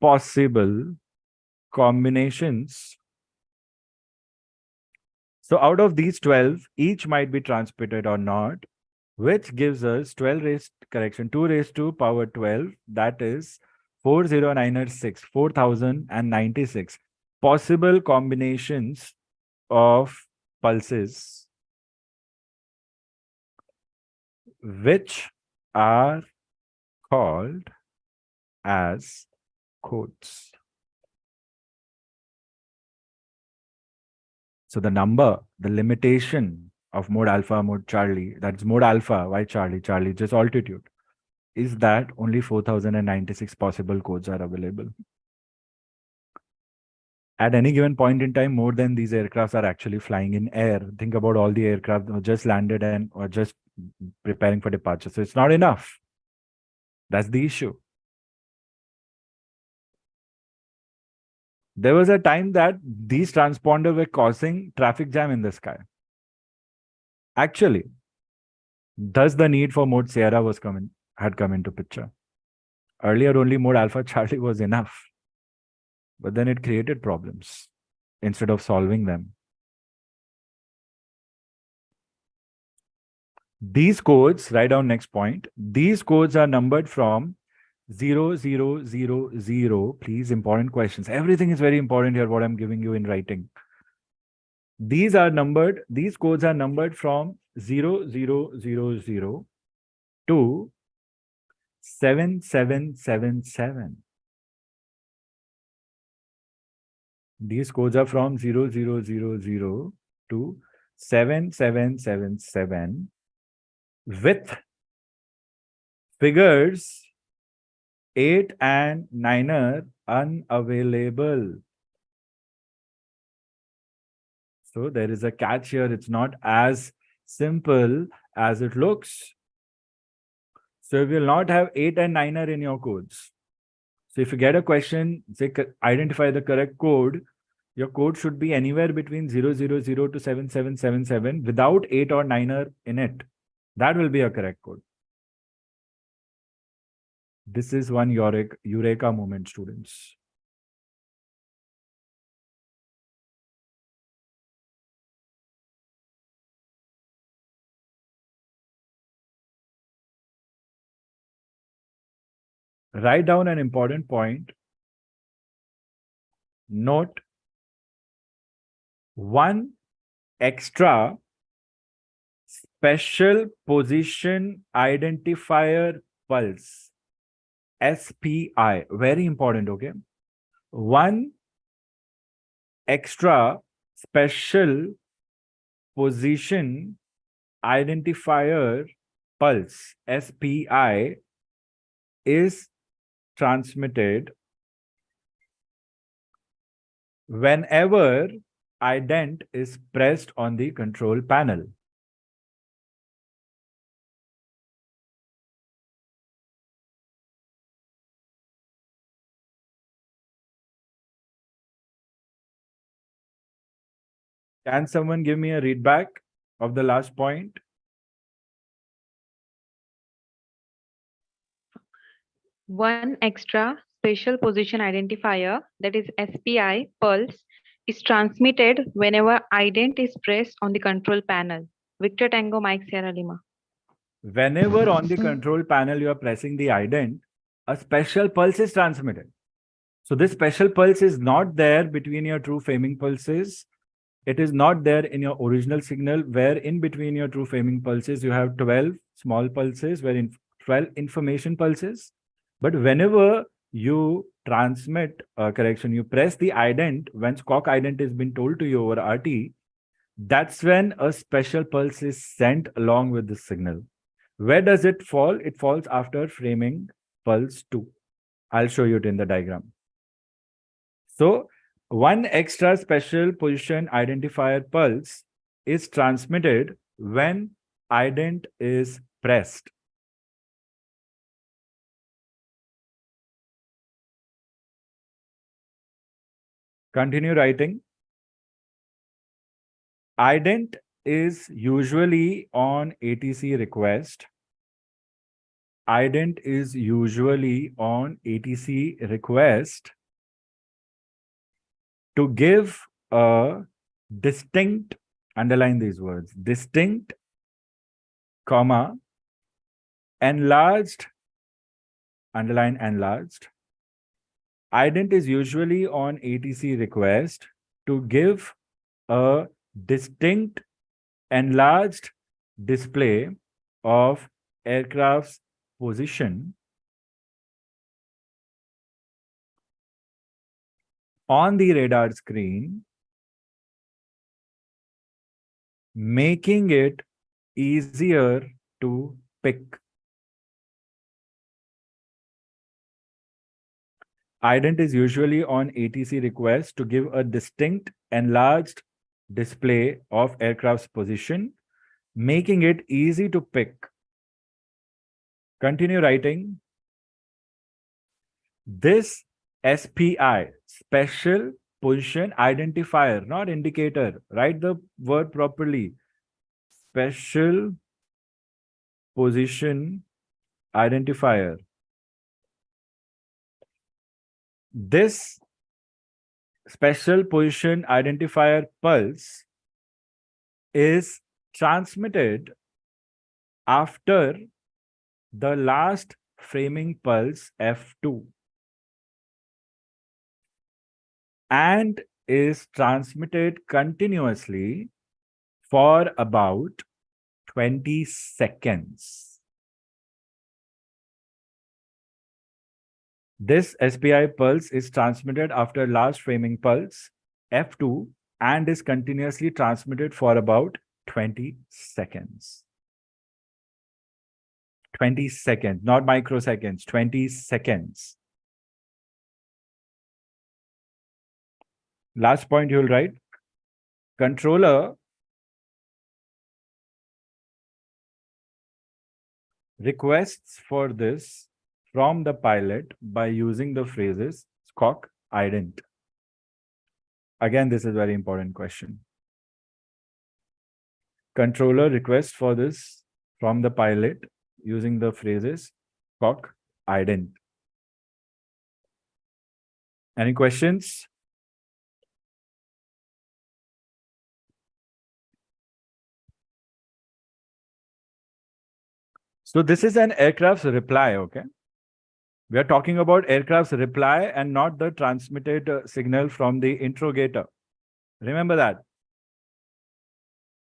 possible combinations. So out of these 12, each might be transmitted or not, which gives us 2 raised to power 12, that is 4096, 4096 possible combinations of pulses which are called as codes. So the number, the limitation of mode alpha, mode Charlie, that's mode alpha, why Charlie? Charlie just altitude, is that only 4096 possible codes are available. At any given point in time, more than these aircrafts are actually flying in air. Think about all the aircraft who just landed and are just preparing for departure. So it's not enough. That's the issue. There was a time that these transponders were causing traffic jam in the sky. Actually, thus the need for mode Sierra had come into picture. Earlier, only mode Alpha Charlie was enough. But then it created problems instead of solving them. These codes, write down next point. These codes are numbered from 0000. Please, important questions. Everything is very important here, what I'm giving you in writing. These codes are numbered from 0000 to 7777. These codes are from 0000 to 7777 with figures 8 and 9 are unavailable. So there is a catch here. It's not as simple as it looks. So you will not have 8 and 9 are in your codes. So if you get a question, say identify the correct code, your code should be anywhere between 000 to 7777 without 8 or 9 are in it. That will be a correct code. This is one eureka moment, students. Write down an important point. Note one extra special position identifier pulse, SPI. Very important, okay? One extra special position identifier pulse, SPI, is transmitted whenever ident is pressed on the control panel. Can someone give me a readback of the last point? One extra special position identifier, that is SPI pulse, is transmitted whenever ident is pressed on the control panel. Victor Tango Mike Sierra Lima. Whenever on the control panel you are pressing the ident, a special pulse is transmitted. So this special pulse is not there between your true framing pulses. It is not there in your original signal, where in between your true framing pulses, you have 12 small pulses, where 12 information pulses. But whenever you transmit you press the ident, when squawk ident has been told to you over RT, that's when a special pulse is sent along with the signal. Where does it fall? It falls after framing pulse 2. I'll show you it in the diagram. So one extra special position identifier pulse is transmitted when ident is pressed. Continue writing. Ident is usually on ATC request. Ident is usually on ATC request to give a distinct, underline these words, distinct, comma, enlarged, underline enlarged. Ident is usually on ATC request to give a distinct, enlarged display of aircraft's position on the radar screen, making it easier to pick. Ident is usually on ATC request to give a distinct, enlarged display of aircraft's position, making it easy to pick. Continue writing. This SPI, special position identifier, not indicator. Write the word properly. Special position identifier. This special position identifier pulse is transmitted after the last framing pulse F2 and is transmitted continuously for about 20 seconds. This SPI pulse is transmitted after last framing pulse F2 and is continuously transmitted for about 20 seconds. 20 seconds, not microseconds, 20 seconds. Last point you'll write. Controller requests for this from the pilot by using the phrases squawk ident. Again, this is a very important question. Controller requests for this from the pilot using the phrases squawk ident. Any questions? So this is an aircraft's reply, okay? We are talking about aircraft's reply and not the transmitted signal from the interrogator. Remember that.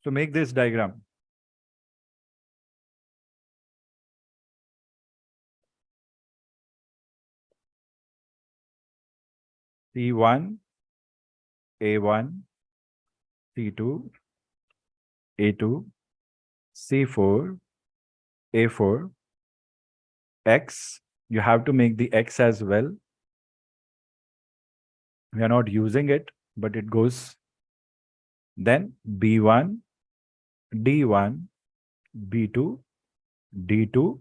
So make this diagram. C1, A1, C2, A2, C4, A4, X. You have to make the X as well. We are not using it, but it goes. Then B1, D1, B2, D2,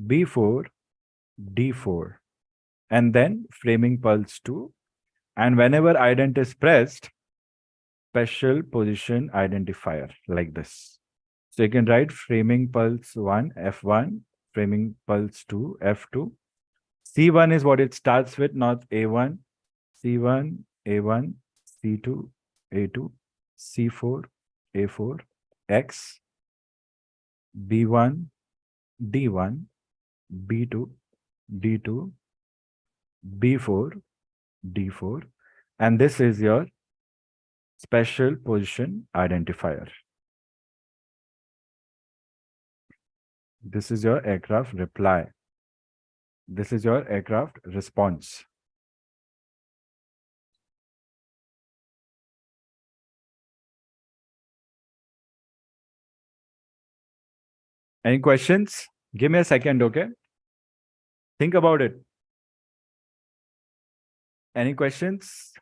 B4, D4. And then framing pulse 2. And whenever ident is pressed, special position identifier like this. So you can write framing pulse 1, F1, framing pulse 2, F2. C1 is what it starts with, not A1. C1, A1, C2, A2, C4, A4, X, B1, D1, B2, D2, B4, D4. And this is your special position identifier. This is your aircraft reply. This is your aircraft response. Any questions? Give me a second, okay? Think about it. Any questions?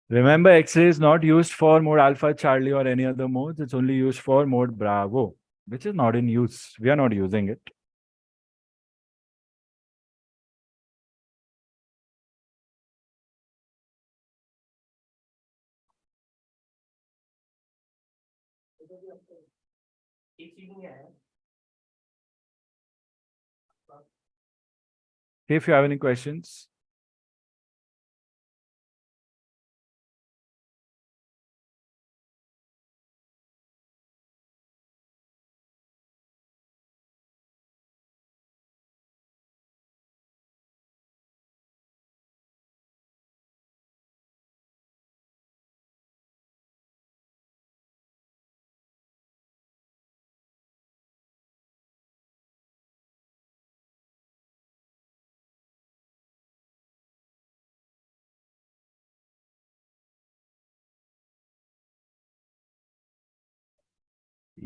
Remember, X-ray is not used for mode alpha, Charlie, or any other modes. It's only used for mode Bravo, which is not in use. We are not using it. If you have any questions.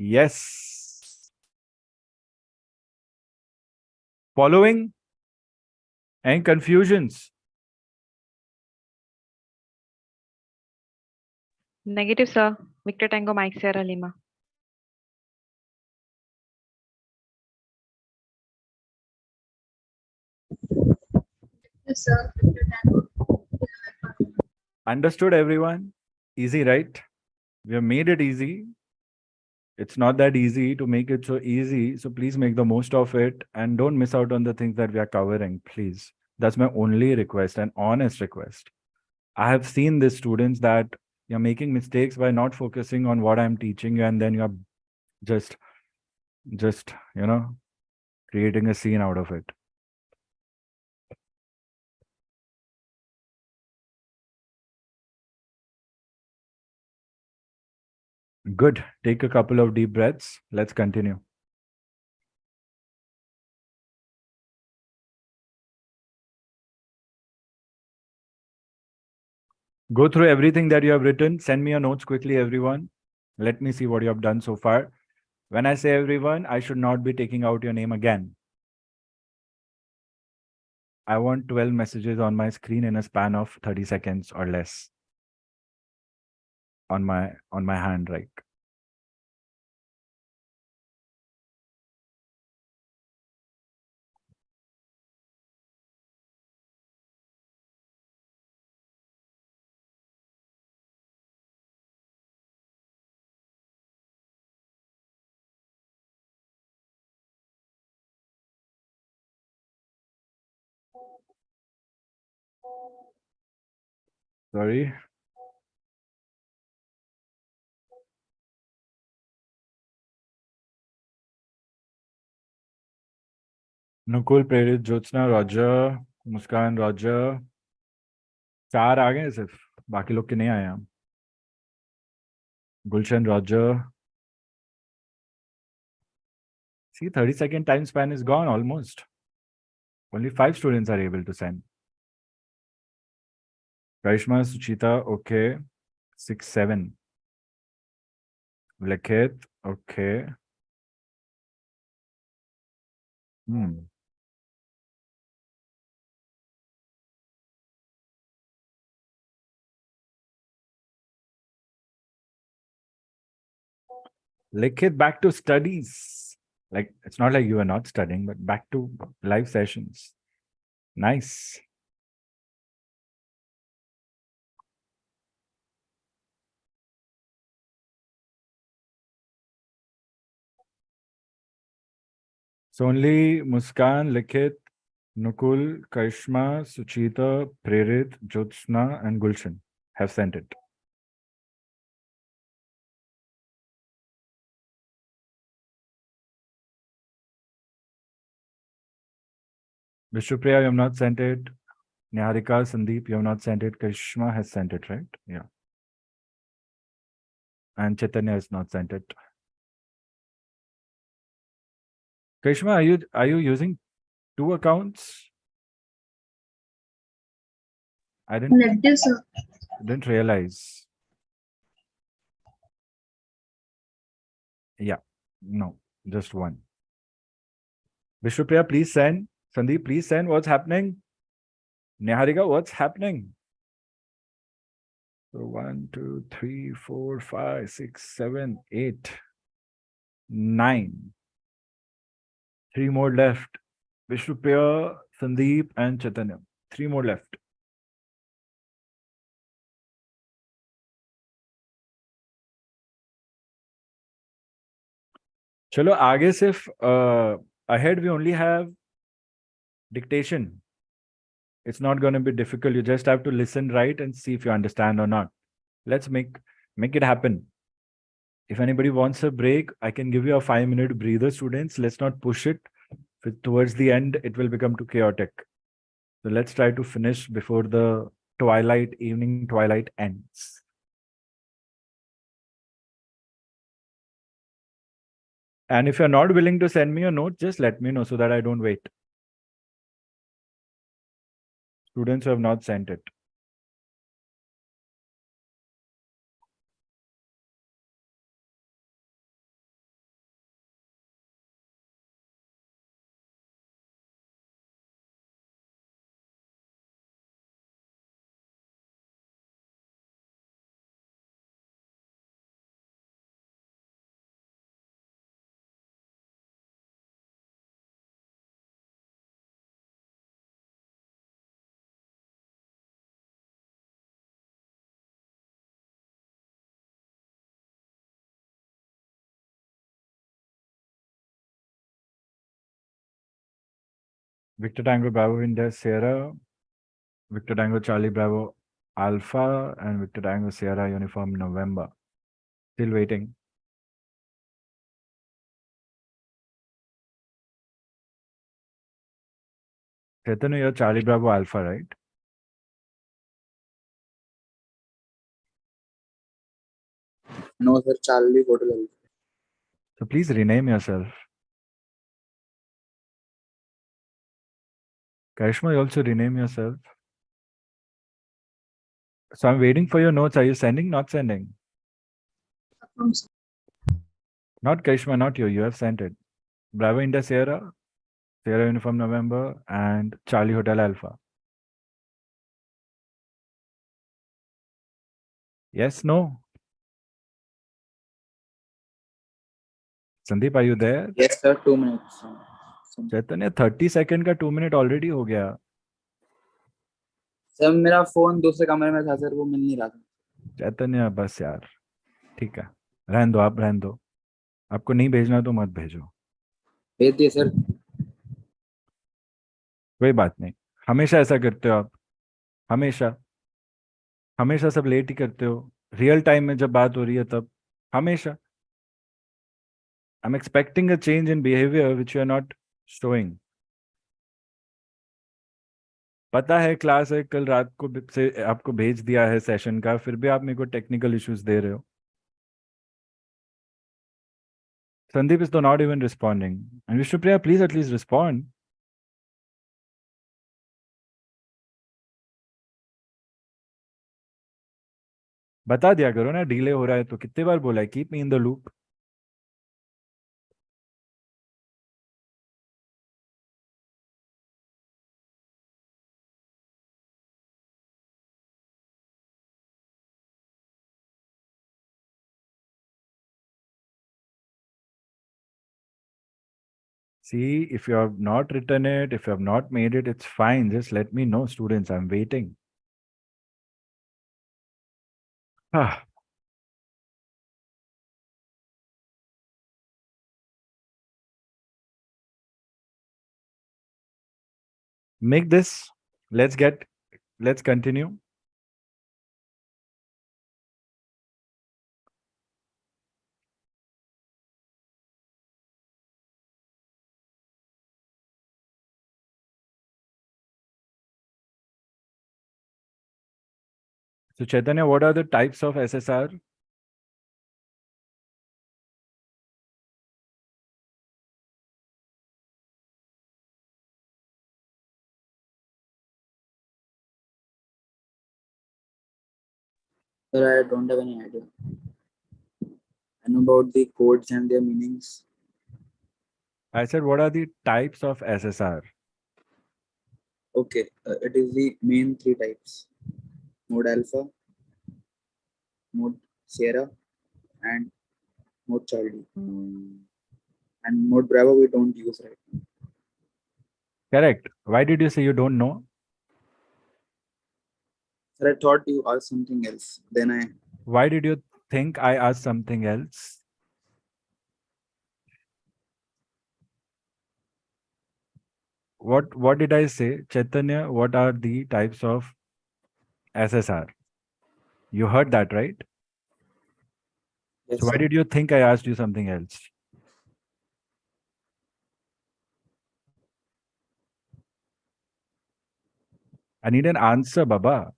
Yes. Following? Any confusions? Negative, sir. Victor Tango Mike Sierra Lima. Yes, sir. Understood, everyone? Easy, right? We have made it easy. It's not that easy to make it so easy. So please make the most of it and don't miss out on the things that we are covering, please. That's my only request, an honest request. I have seen these students that you're making mistakes by not focusing on what I'm teaching you, and then you're just, creating a scene out of it. Good. Take a couple of deep breaths. Let's continue. Go through everything that you have written. Send me your notes quickly, everyone. Let me see what you have done so far. When I say everyone, I should not be taking out your name again. I want 12 messages on my screen in a span of 30 seconds or less on my hand, right? Sorry. Nukul, Prerit, Jyotsna, Roger, Muskan, Roger. 4 आ गए सिर्फ, बाकी लोग के नहीं आए हम. Gulshan, Roger. See, 30-second time span is gone almost. Only 5 students are able to send. Karishma, Suchita, okay. 6, 7. Lekhet, okay. Lekhet, back to studies. Like, it's not like you are not studying, but back to live sessions. Nice. So only Muskan, Lekhet, Nukul, Karishma, Suchita, Prerit, Jyotsna, and Gulshan have sent it. Vishnupriya, you have not sent it. Niharika, Sandeep, you have not sent it. Karishma has sent it, right? Yeah. And Chaitanya has not sent it. Karishma, are you using 2 accounts? I didn't realize. Yeah, no, just 1. Vishnupriya, please send. Sandeep, please send. What's happening? Niharika, what's happening? So 1, 2, 3, 4, 5, 6, 7, 8, 9. 3 more left. Vishnupriya, Sandeep, and Chaitanya. 3 more left. Chalo, आगे सिर्फ ahead we only have dictation. It's not going to be difficult. You just have to listen right and see if you understand or not. Let's make it happen. If anybody wants a break, I can give you a 5-minute breather, students. Let's not push it. Towards the end, it will become too chaotic. So let's try to finish before the evening twilight ends. And if you're not willing to send me a note, just let me know so that I don't wait. Students who have not sent it. Victor Tango Bravo India Sierra, Victor Tango Charlie Bravo Alpha, and Victor Tango Sierra Uniform November. Still waiting. Chaitanya, you're Charlie Bravo Alpha, right? No, sir. Charlie Hotel. So please rename yourself. Karishma, you also rename yourself. So I'm waiting for your notes. Are you sending? Not sending? Not Karishma, not you. You have sent it. Bravo India Sierra, Sierra Uniform November, and Charlie Hotel Alpha. Yes, no? Sandeep, are you there? Yes, sir. 2 minutes. Chaitanya, 30 second का 2 minute already हो गया. Sir मेरा phone दूसरे कमरे में था sir, वो मिल नहीं रहा था. चैतन्य बस यार, ठीक है, रहने दो, आप रहने दो. आपको नहीं भेजना तो मत भेजो. भेज दिए सर. कोई बात नहीं, हमेशा ऐसा करते हो आप. हमेशा हमेशा सब लेट ही करते हो. रियल टाइम में जब बात हो रही है तब हमेशा. I am expecting a change in behaviour which you are not showing. पता है क्लास है, कल रात को से आपको भेज दिया है सेशन का, फिर भी आप मेरे को टेक्निकल इश्यूज दे रहे हो. Sandeep is not even responding. And Vishnupriya, please at least respond. बता दिया करो ना, डिले हो रहा है तो. कितने बार बोला है, keep me in the loop. See, if you have not written it, if you have not made it, it's fine. Just let me know, students. I'm waiting. Ah. Make this. Let's continue. So Chaitanya, what are the types of SSR? Sir, I don't have any idea. I know about the codes and their meanings. I said, what are the types of SSR? Okay, it is the main 3 types: mode alpha, mode Sierra, and mode Charlie. And mode Bravo we don't use right now. Correct. Why did you say you don't know? Sir, I thought you asked something else. Then I. Why did you think I asked something else? What did I say? Chaitanya, what are the types of SSR? You heard that, right? Yes, So why sir. did you think I asked you something else? I need an answer, Baba.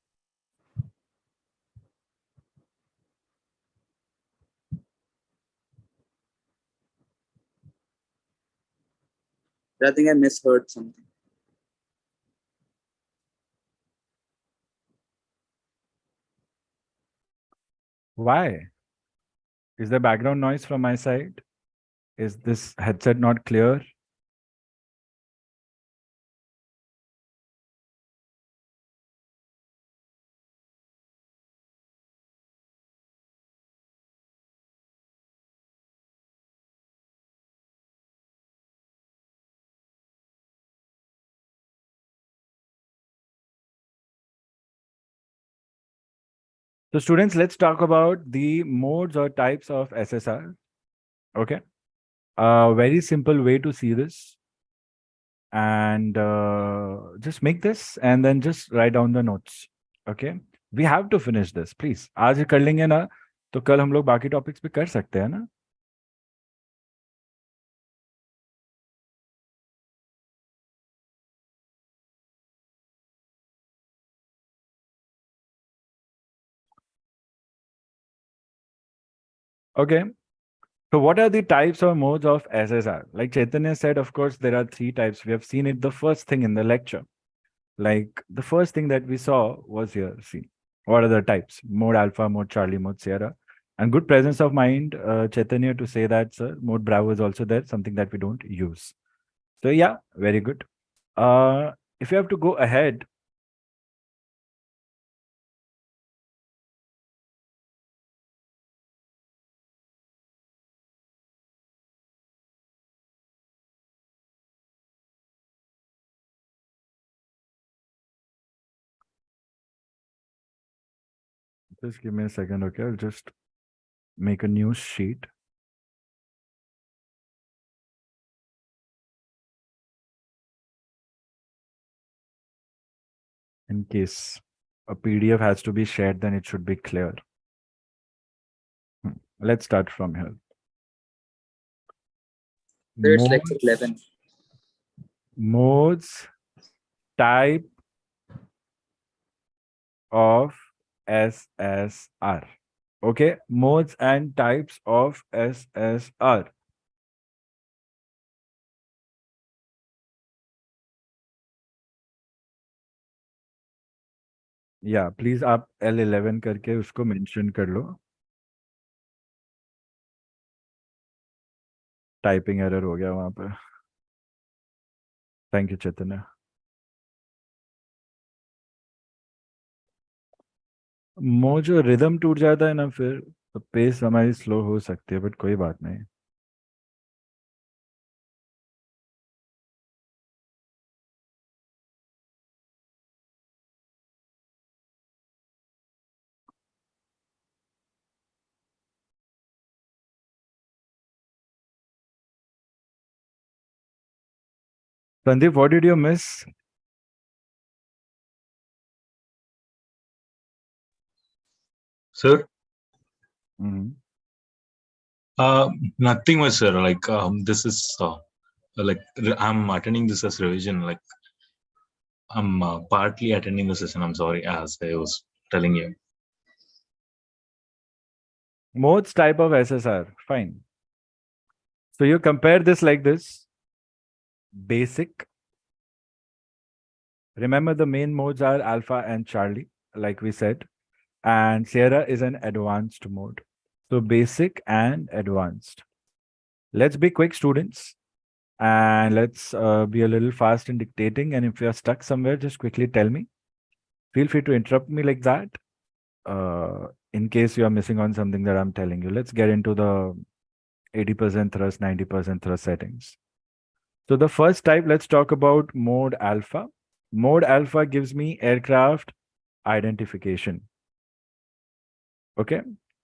I think I misheard something. Why? Is there background noise from my side? Is this headset not clear? So students, let's talk about the modes or types of SSR. Okay. A very simple way to see this. and just make this and then just write down the notes. Okay, we have to finish this, please. आज ये कर लेंगे ना तो कल हम लोग बाकी टॉपिक्स पे कर सकते हैं ना. Okay. So what are the types or modes of SSR? Like Chaitanya said, of course, there are 3 types. We have seen it the first thing in the lecture. Like the first thing that we saw was here. See, what are the types? Mode alpha, mode Charlie, mode Sierra. And good presence of mind, Chaitanya, to say that, sir, mode Bravo is also there, something that we don't use. So yeah, very good. If you have to go ahead, just give me a second, okay? I'll just make a new sheet. In case a PDF has to be shared, then it should be clear. Let's start from here. Sir, it's lecture 11. Modes, type of SSR. Okay, modes and types of SSR. या please आप L11 करके उसको mention कर लो. Typing error हो गया वहां पर. Thank you चैतन्य. जो रिदम टूट जाता है ना फिर तो पेस हमारी स्लो हो सकती है, बट कोई बात नहीं. Sandeep, what did you miss? Sir, Mhm. nothing much, sir. Like this is like I'm attending this as revision. Like I'm partly attending the session. I'm sorry, as I was telling you. Modes type of SSR. Fine. So you compare this like this. Basic. Remember the main modes are Alpha and Charlie, like we said. And Sierra is an advanced mode. So basic and advanced. Let's be quick, students. And let's be a little fast in dictating. And if you're stuck somewhere, just quickly tell me. Feel free to interrupt me like that. In case you are missing on something that I'm telling you. Let's get into the 80% thrust, 90% thrust settings. So the first type, let's talk about mode alpha. Mode alpha gives me aircraft identification. Okay.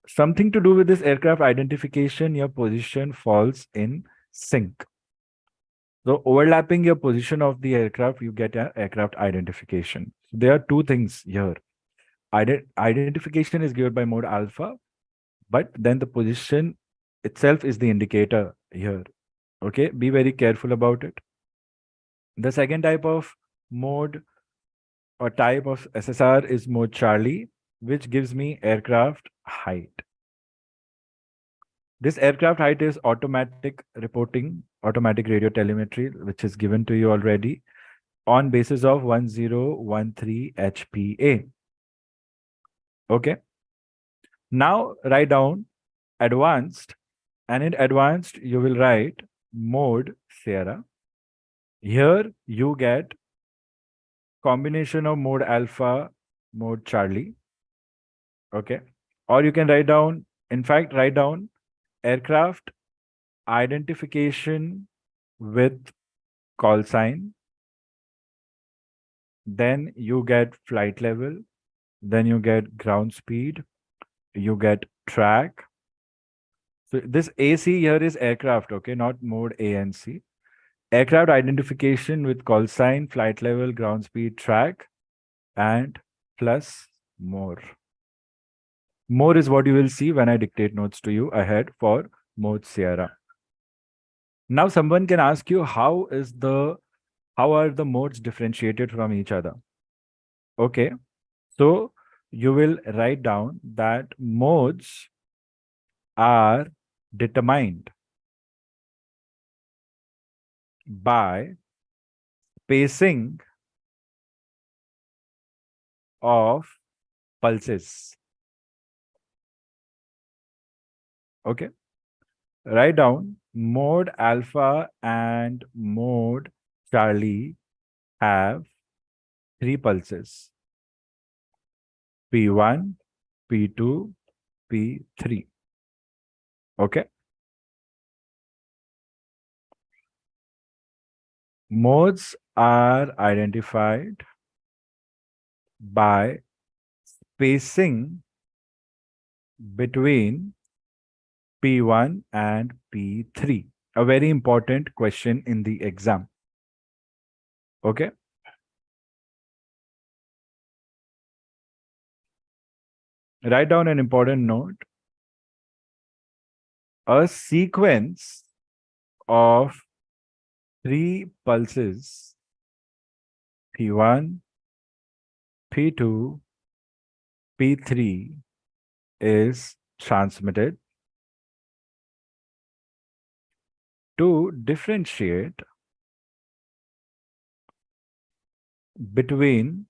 Something to do with this aircraft identification, your position falls in sync. So overlapping your position of the aircraft, you get an aircraft identification. So there are 2 things here. Identification is given by mode alpha, but then the position itself is the indicator here. Okay, be very careful about it. The second type of mode or type of SSR is mode Charlie, which gives me aircraft height. This aircraft height is automatic reporting, automatic radio telemetry, which is given to you already on basis of 1013 HPA. Okay. Now write down advanced, and in advanced you will write mode Sierra. Here you get combination of mode alpha, mode Charlie. Okay. Or you can write down, in fact, write down aircraft identification with call sign. Then you get flight level. Then you get ground speed. You get track. So this AC here is aircraft, okay, not mode A and C. aircraft identification with call sign, flight level, ground speed, track, and plus more. More is what you will see when I dictate notes to you ahead for mode Sierra. Now someone can ask you how are the modes differentiated from each other? Okay, so you will write down that modes are determined by spacing of pulses. Okay, write down mode alpha and mode Charlie have 3 pulses: P1, P2, P3. Okay. Modes are identified by spacing between P1 and P3. A very important question in the exam. Okay. Write down an important note. A sequence of 3 pulses, P1, P2, P3, is transmitted to differentiate between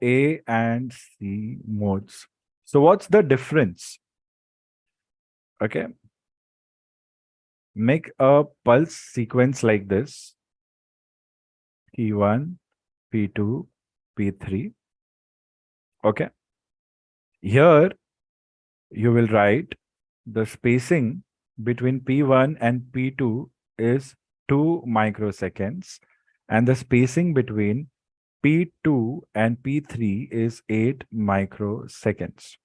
A and C modes. So what's the difference? Okay. Make a pulse sequence like this: P1, P2, P3. Okay. Here you will write the spacing between P1 and P2 is 2 microseconds, and the spacing between P2 and P3 is 8 microseconds.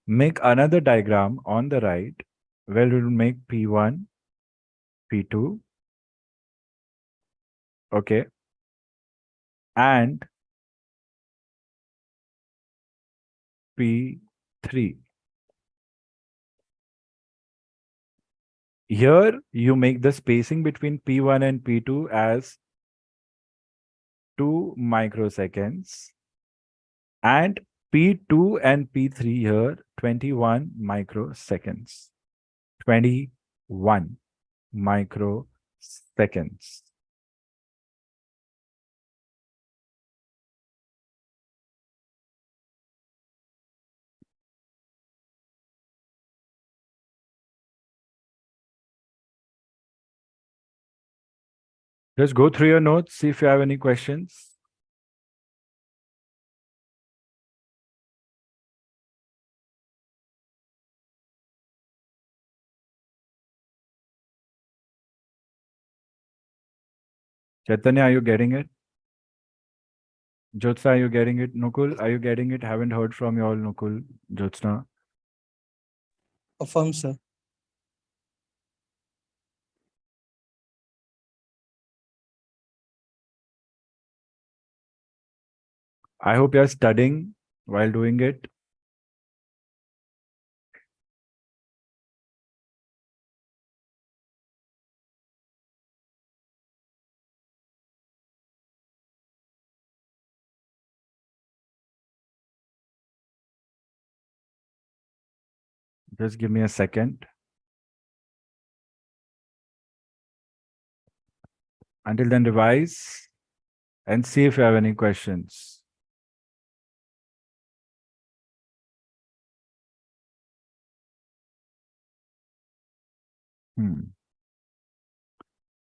Make another diagram on the right where we will make P1, P2, okay, and P3. Here you make the spacing between P1 and P2 as 2 microseconds, and P2 and P3 here 21 microseconds. 21 microseconds. Just go through your notes, see if you have any questions. Chaitanya, are you getting it? Jyotsna, are you getting it? Nukul, are you getting it? Haven't heard from you all, Nukul, Jyotsna. Affirm, sir. I hope you're studying while doing it. Just give me a second. Until then, revise and see if you have any questions.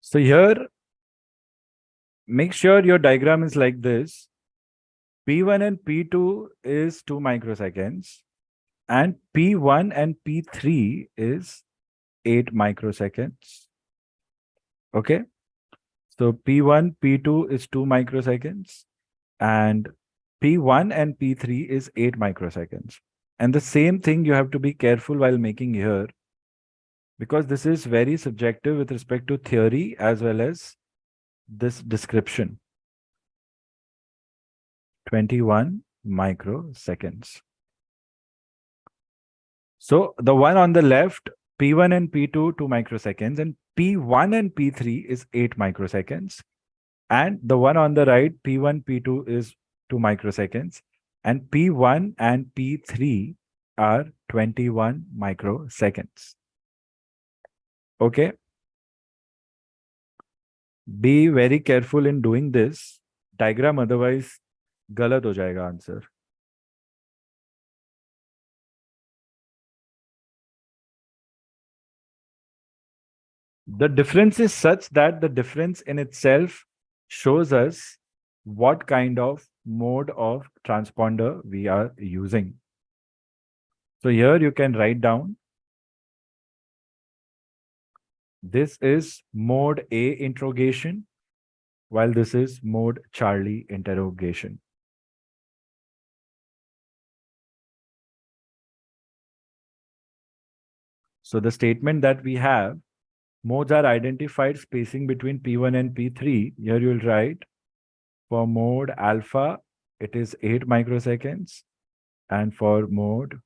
So here, make sure your diagram is like this. P1 and P2 is 2 microseconds, and P1 and P3 is 8 microseconds. Okay. So P1, P2 is 2 microseconds, and P1 and P3 is 8 microseconds. And the same thing you have to be careful while making here. because this is very subjective with respect to theory as well as this description. 21 microseconds. So the one on the left, P1 and P2, 2 microseconds, and P1 and P3 is 8 microseconds. And the one on the right, P1, P2 is 2 microseconds. And P1 and P3 are 21 microseconds. Okay. Be very careful in doing this. Diagram otherwise galat ho jayega answer. The difference is such that the difference in itself shows us what kind of mode of transponder we are using. So here you can write down, this is mode A interrogation, while this is mode Charlie interrogation. So the statement that we have, modes are identified spacing between P1 and P3. Here you'll write, for mode alpha, it is 8 microseconds. And for mode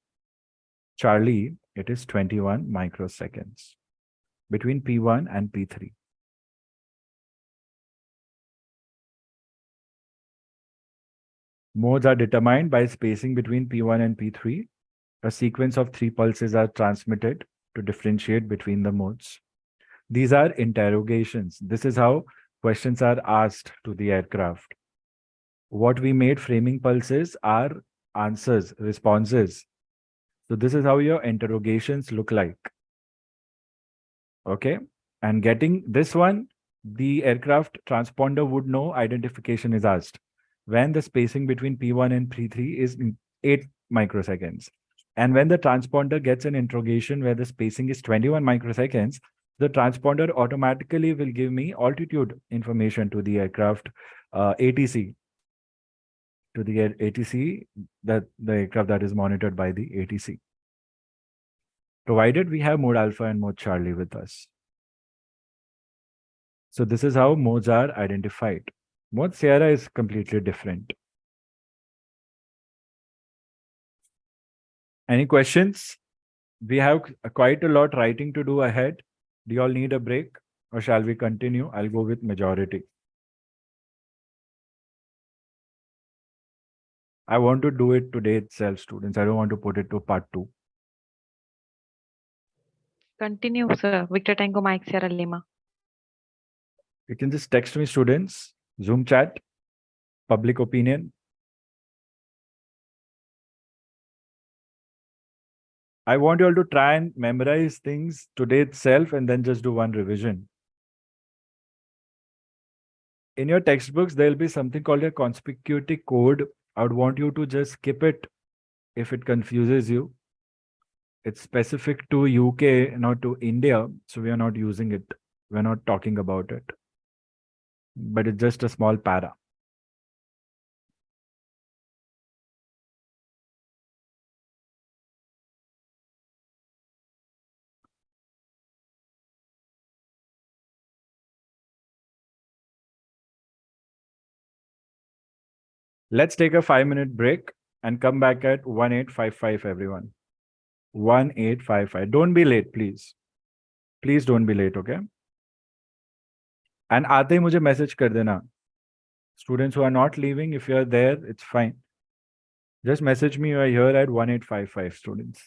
Charlie, it is 21 microseconds between P1 and P3. Modes are determined by spacing between P1 and P3. A sequence of 3 pulses are transmitted to differentiate between the modes. These are interrogations. This is how questions are asked to the aircraft. What we made framing pulses are answers, responses. So this is how your interrogations look like. Okay. And getting this one, the aircraft transponder would know identification is asked when the spacing between P1 and P3 is 8 microseconds. And when the transponder gets an interrogation where the spacing is 21 microseconds, the transponder automatically will give me altitude information to the aircraft ATC. To the ATC, that the aircraft that is monitored by the ATC. Provided we have mode alpha and mode Charlie with us. So this is how modes are identified. Mode Sierra is completely different. Any questions? We have quite a lot writing to do ahead. Do you all need a break or shall we continue? I'll go with majority. I want to do it today itself, students. I don't want to put it to part 2. Continue, sir. Victor Tango Mike Sierra Lima. You can just text me, students, Zoom chat, public opinion. I want you all to try and memorize things today itself and then just do one revision. In your textbooks, there'll be something called a conspicuity code. I would want you to just skip it if it confuses you. It's specific to UK, not to India. So we are not using it. We're not talking about it. But it's just a small para. Let's take a 5-minute break and come back at 1855, everyone. 1855. Don't be late, please. Please don't be late, okay? And आते ही मुझे message कर देना. Students who are not leaving, if you are there, it's fine. Just message me, you are here at 1855, students.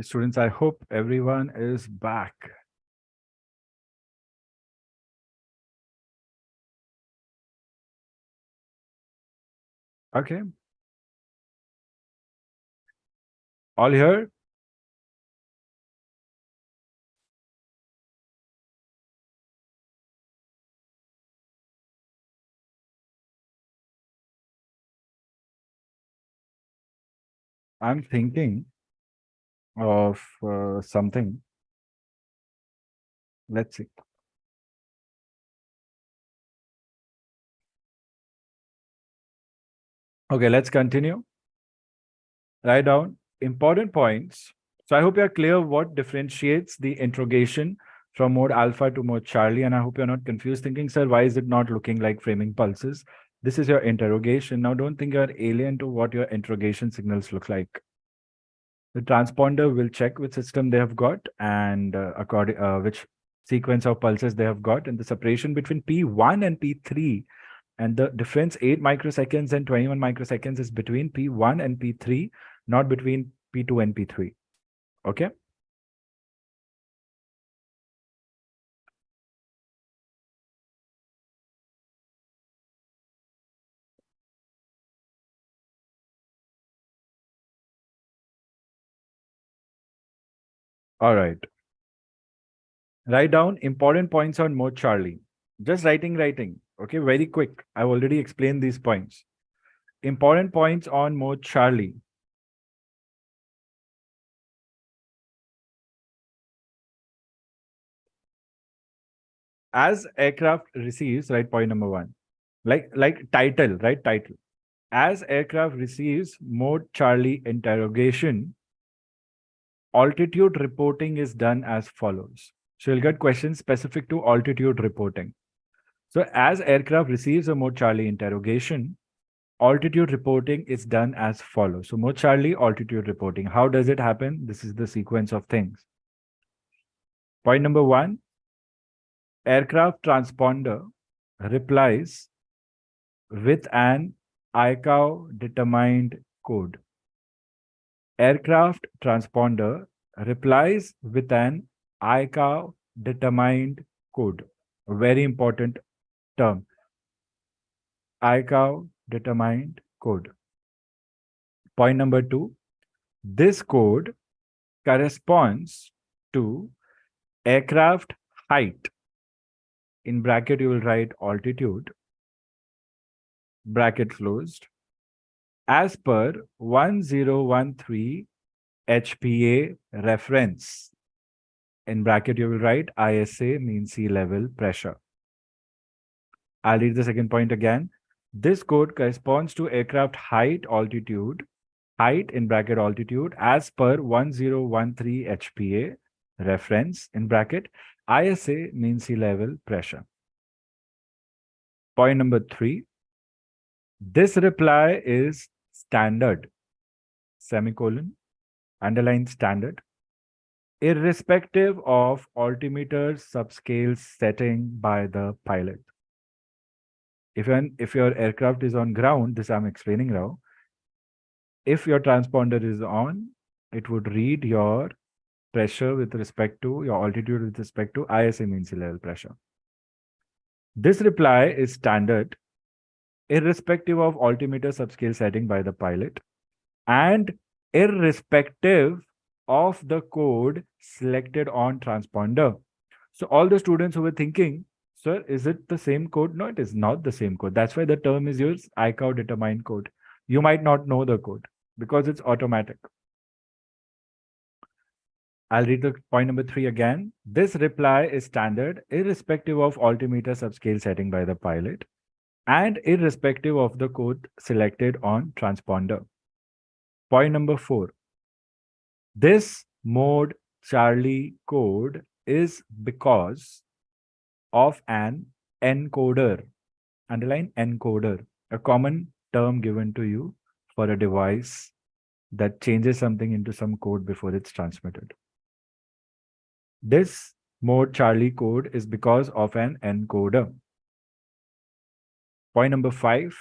Students, I hope everyone is back. Okay. All here? I'm thinking of something. Let's see. Okay, let's continue. Write down important points. So I hope you're clear what differentiates the interrogation from mode alpha to mode Charlie. And I hope you're not confused thinking, sir, why is it not looking like framing pulses? This is your interrogation. Now don't think you're alien to what your interrogation signals look like. The transponder will check which system they have got and which sequence of pulses they have got, and the separation between P1 and P3 and the difference 8 microseconds and 21 microseconds is between P1 and P3, not between P2 and P3. Okay. All right. Write down important points on mode Charlie. Just writing. Okay, very quick. I've already explained these points. Important points on mode Charlie. As aircraft receives, right, point number 1. Like title, right? Title. As aircraft receives mode Charlie interrogation, altitude reporting is done as follows. So you'll get questions specific to altitude reporting. So as aircraft receives a mode Charlie interrogation, altitude reporting is done as follows. So mode Charlie, altitude reporting. How does it happen? This is the sequence of things. Point number 1, aircraft transponder replies with an ICAO determined code. Aircraft transponder replies with an ICAO determined code. A very important term. ICAO determined code. Point number 2, this code corresponds to aircraft height. In bracket, you will write altitude, bracket closed, as per 1013 HPA reference. In bracket, you will write ISA, mean sea level pressure. I'll read the second point again. This code corresponds to aircraft height, altitude, height in bracket altitude, as per 1013 HPA reference, in bracket ISA, mean sea level pressure. Point number 3, this reply is standard, semicolon, underline standard, irrespective of altimeter subscale setting by the pilot. If your aircraft is on ground, this I'm explaining now, if your transponder is on, it would read your pressure with respect to your altitude with respect to ISA, mean sea level pressure. This reply is standard, irrespective of altimeter subscale setting by the pilot and irrespective of the code selected on transponder. So all the students who were thinking, sir, is it the same code? No, it is not the same code. That's why the term is used ICAO determined code. You might not know the code because it's automatic. I'll read the point number 3 again. This reply is standard, irrespective of altimeter subscale setting by the pilot and irrespective of the code selected on transponder. Point number 4. This mode Charlie code is because of an encoder. Underline encoder, a common term given to you for a device that changes something into some code before it's transmitted. This mode Charlie code is because of an encoder. Point number 5.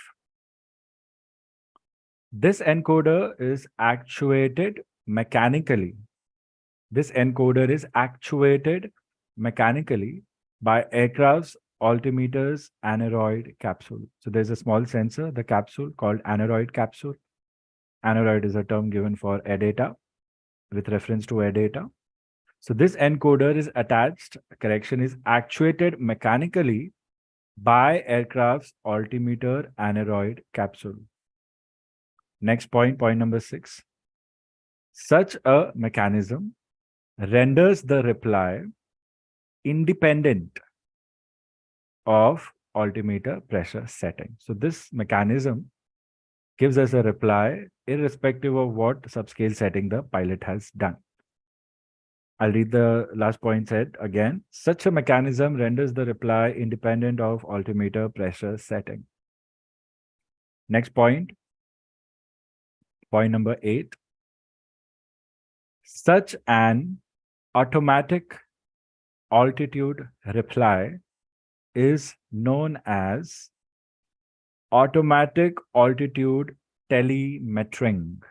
This encoder is actuated mechanically This encoder is actuated mechanically by aircraft's altimeter's aneroid capsule. So there's a small sensor, the capsule called aneroid capsule. Aneroid is a term given for air data with reference to air data. So this encoder is actuated mechanically by aircraft's altimeter aneroid capsule. Next point, point number 6. Such a mechanism renders the reply independent of altimeter pressure setting. So this mechanism gives us a reply irrespective of what subscale setting the pilot has done. I'll read the last point said again. Such a mechanism renders the reply independent of altimeter pressure setting. Next point, point number 8. Such an automatic altitude reply is known as automatic altitude telemetering.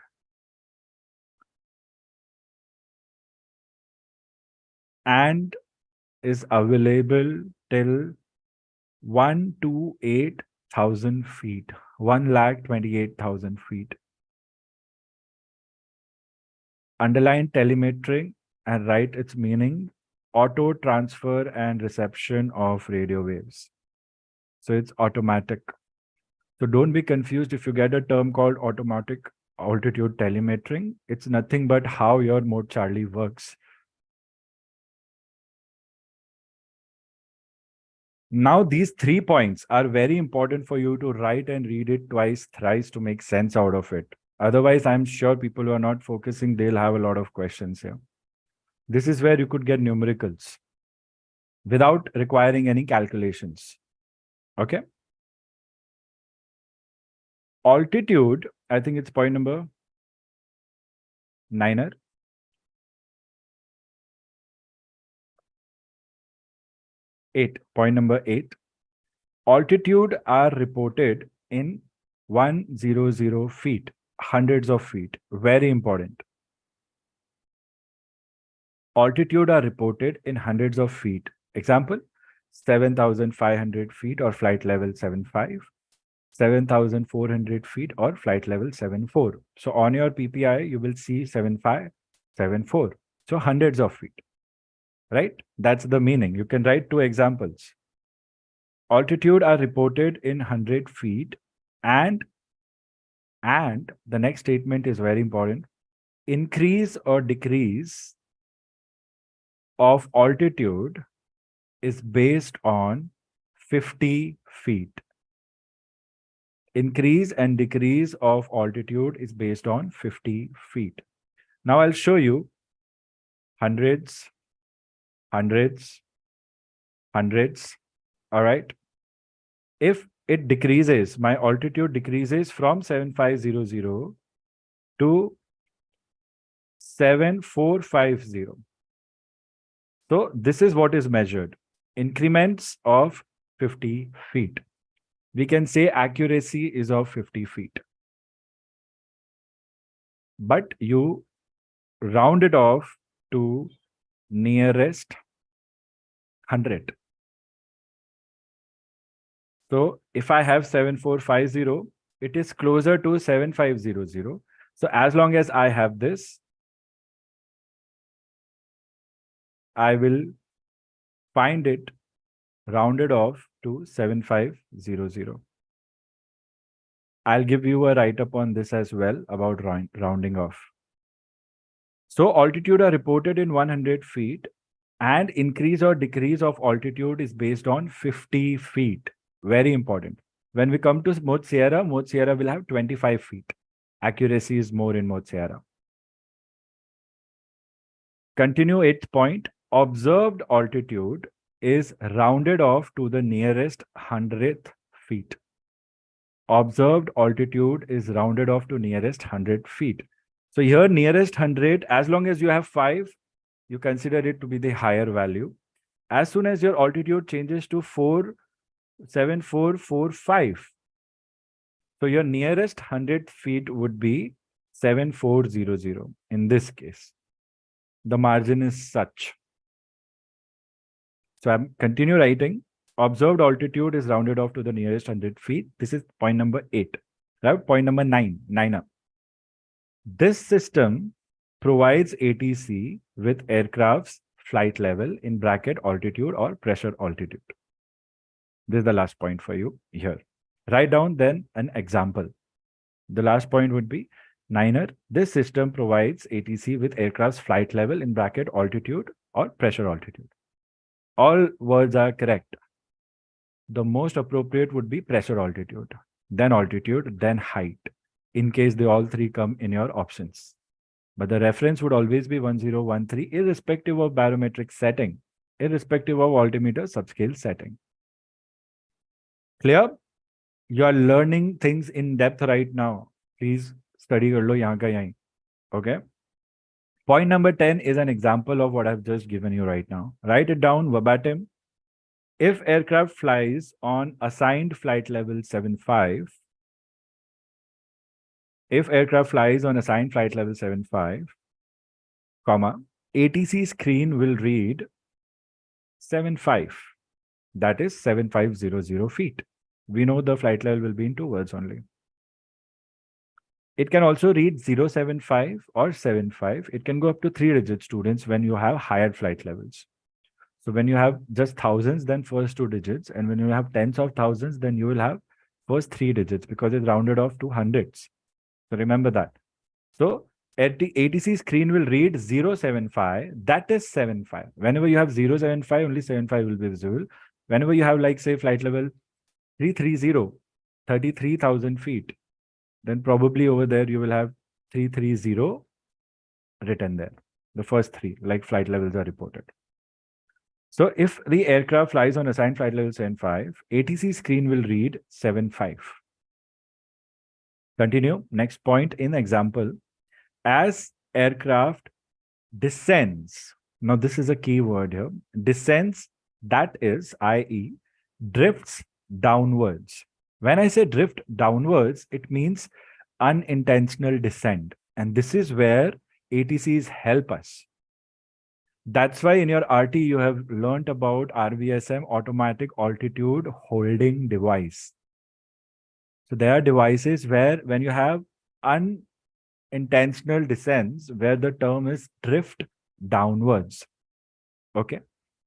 And is available till 128,000 feet, 128,000 feet. Underline telemetering and write its meaning: auto transfer and reception of radio waves. So it's automatic. So don't be confused if you get a term called automatic altitude telemetering. It's nothing but how your mode Charlie works. Now, these 3 points are very important for you to write and read it twice, thrice to make sense out of it. Otherwise, I'm sure people who are not focusing, they'll have a lot of questions here. This is where you could get numericals without requiring any calculations. Okay. Altitude, I think it's point number 9. Point number 8. Altitude are reported in 100 feet, hundreds of feet. Very important. Altitude are reported in hundreds of feet. Example, 7,500 feet or flight level 75, 7,400 feet or flight level 74. So on your PPI, you will see 75, 74. So hundreds of feet, right? That's the meaning. You can write 2 examples. Altitude are reported in 100 feet and the next statement is very important. Increase or decrease of altitude is based on 50 feet. Increase and decrease of altitude is based on 50 feet. Now I'll show you hundreds, hundreds, hundreds. All right. If it decreases, my altitude decreases from 7500 to 7450. So this is what is measured. Increments of 50 feet. We can say accuracy is of 50 feet. But you round it off to nearest 100. So if I have 7450, it is closer to 7500. So as long as I have this, I will find it rounded off to 7500. I'll give you a write-up on this as well about rounding off. So altitude are reported in 100 feet and increase or decrease of altitude is based on 50 feet. Very important. When we come to Mode Sierra will have 25 feet. Accuracy is more in Mode Sierra. Continue 8th point. Observed altitude is rounded off to the nearest 100th feet. Observed altitude is rounded off to nearest 100 feet. So here nearest 100, as long as you have 5, you consider it to be the higher value. As soon as your altitude changes to 7445, so your nearest 100 feet would be 7400 in this case. the margin is such. So I'm continue writing. Observed altitude is rounded off to the nearest 100 feet. This is point number 8. Right? Point number 9. 9 up. This system provides ATC with aircraft's flight level in bracket altitude or pressure altitude. This is the last point for you here. Write down then an example. The last point would be 9er. This system provides ATC with aircraft's flight level in bracket altitude or pressure altitude. All words are correct. The most appropriate would be pressure altitude, then height, in case they all three come in your options. But the reference would always be 1013, irrespective of barometric setting, irrespective of altimeter subscale setting. Clear? You are learning things in depth right now. Please study kar lo yahan ka yahin. Okay? Point number 10 is an example of what I've just given you right now. Write it down verbatim. If aircraft flies on assigned flight level 75, comma, ATC screen will read 75. That is 7500 feet. We know the flight level will be in 2 words only. It can also read 075 or 75. It can go up to 3 digits, students, when you have higher flight levels. So when you have just thousands, then first 2 digits. And when you have tens of thousands, then you will have first 3 digits because it's rounded off to hundreds. So remember that. So at the ATC screen will read 075. That is 75. Whenever you have 075, only 75 will be visible. Whenever you have, like, say, flight level 330, 33,000 feet, then probably over there you will have 330 written there. The first 3, like, flight levels are reported. So if the aircraft flies on assigned flight level 75, ATC screen will read 75. Continue. Next point in example. As aircraft descends, now this is a key word here, descends, that is, i.e., drifts downwards. When I say drift downwards, it means unintentional descent. And this is where ATCs help us. That's why in your RT, you have learnt about RVSM, automatic altitude holding device. So there are devices where when you have unintentional descents, where the term is drift downwards. Okay.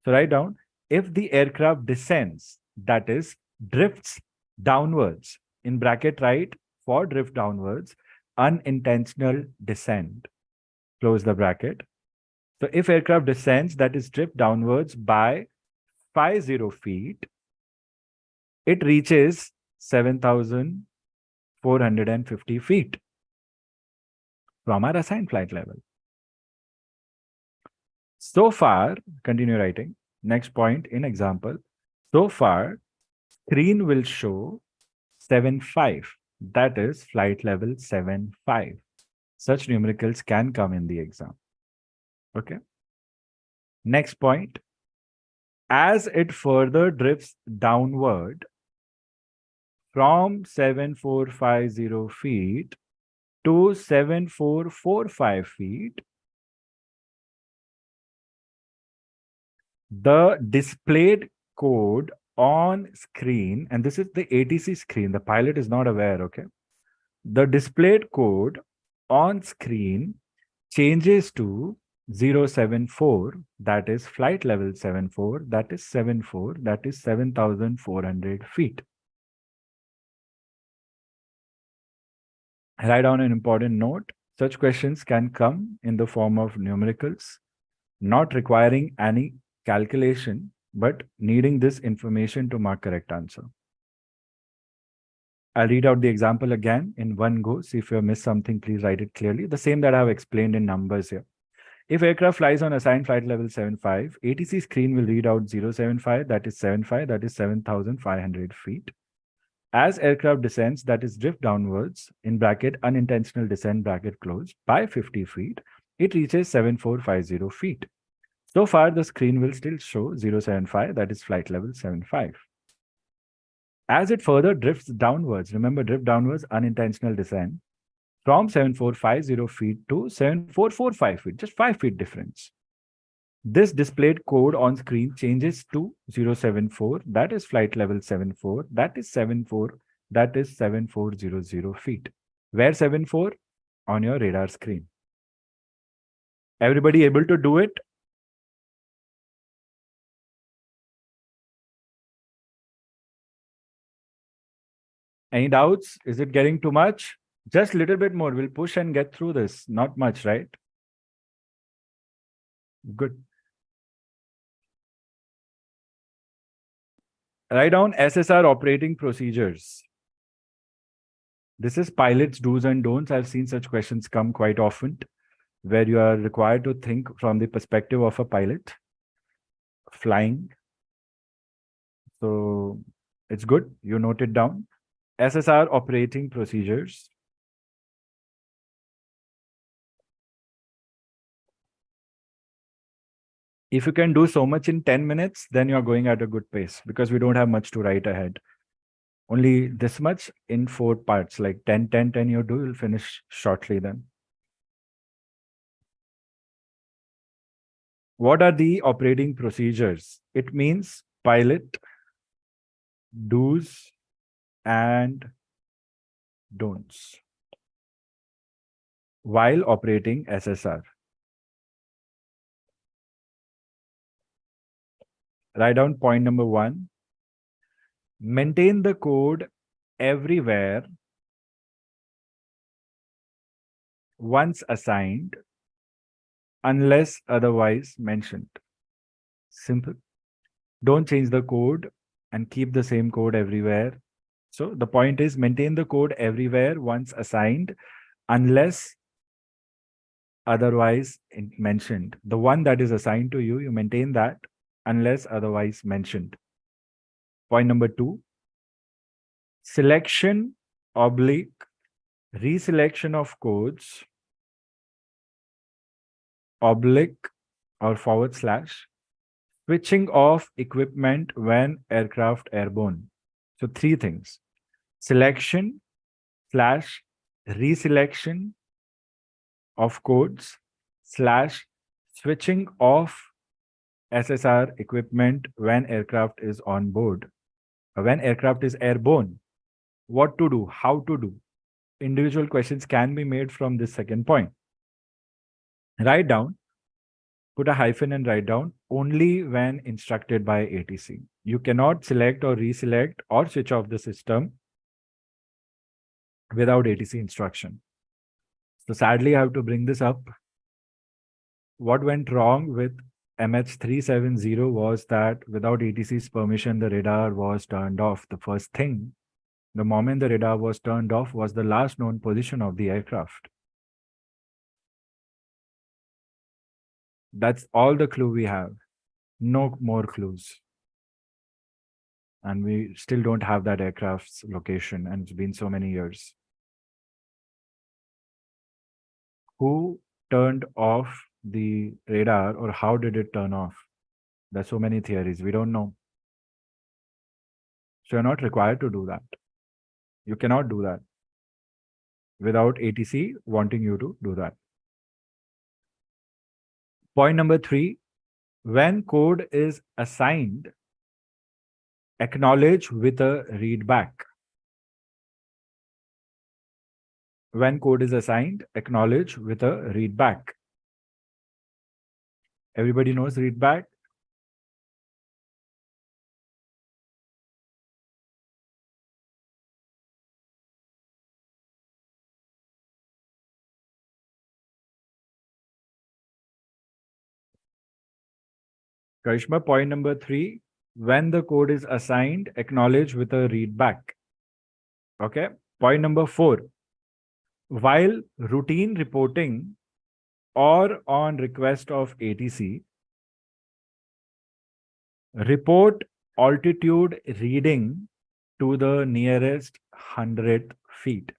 So write down, if the aircraft descends, that is, drifts downwards, in bracket, write for drift downwards, unintentional descent, close the bracket. So if aircraft descends, that is drift downwards by 50 feet, it reaches 7,450 feet from our assigned flight level. So far, continue writing. Next point in example. So far, screen will show 75. That is flight level 75. Such numericals can come in the exam. Okay. Next point. As it further drifts downward from 7450 feet to 7445 feet, the displayed code on screen, and this is the ATC screen, the pilot is not aware, okay? The displayed code on screen changes to 074, that is flight level 74, that is 74, that is 7,400 feet. Write down an important note. Such questions can come in the form of numericals, not requiring any calculation, but needing this information to mark correct answer. I'll read out the example again in one go. See if you have missed something, please write it clearly. The same that I have explained in numbers here. If aircraft flies on assigned flight level 75, ATC screen will read out 075, that is 75, that is 7,500 feet. As aircraft descends, that is drift downwards, in bracket unintentional descent bracket close, by 50 feet, it reaches 7,450 feet. So far, the screen will still show 075, that is flight level 75. As it further drifts downwards, remember drift downwards, unintentional descent, from 7450 feet to 7445 feet, just 5 feet difference. This displayed code on screen changes to 074, that is flight level 74, that is 74, that is 7400 feet. Where 74? On your radar screen. Everybody able to do it? Any doubts? Is it getting too much? Just a little bit more. We'll push and get through this. Not much, right? Good. Write down SSR operating procedures. This is pilot's do's and don'ts. I've seen such questions come quite often, where you are required to think from the perspective of a pilot flying. So it's good. You note it down. SSR operating procedures. If you can do so much in 10 minutes, then you're going at a good pace because we don't have much to write ahead. Only this much in 4 parts, like 10, 10, 10 you do, you'll finish shortly then. What are the operating procedures? It means pilot do's and don'ts while operating SSR. Write down point number 1. Maintain the code everywhere once assigned unless otherwise mentioned. Simple. Don't change the code and keep the same code everywhere. So the point is maintain the code everywhere once assigned unless otherwise mentioned. The one that is assigned to you, you maintain that unless otherwise mentioned. Point number 2, selection / reselection of codes / or / switching off equipment when aircraft airborne. So 3 things: selection / reselection of codes / switching off SSR equipment when aircraft is on board. When aircraft is airborne, what to do, how to do. Individual questions can be made from this second point. Write down, put a hyphen and write down only when instructed by ATC. You cannot select or reselect or switch off the system without ATC instruction. So sadly, I have to bring this up. What went wrong with MH370 was that without ATC's permission, the radar was turned off. The first thing, the moment the radar was turned off, was the last known position of the aircraft. That's all the clue we have. No more clues. And we still don't have that aircraft's location, and it's been so many years. Who turned off the radar, or how did it turn off? There's so many theories. We don't know. So you're not required to do that. You cannot do that without ATC wanting you to do that. Point number 3, when code is assigned, acknowledge with a readback. When code is assigned, acknowledge with a readback. Everybody knows readback? Karishma, point number 3, when the code is assigned, acknowledge with a readback. Okay. Point number 4, while routine reporting or on request of ATC, report altitude reading to the nearest 100 feet.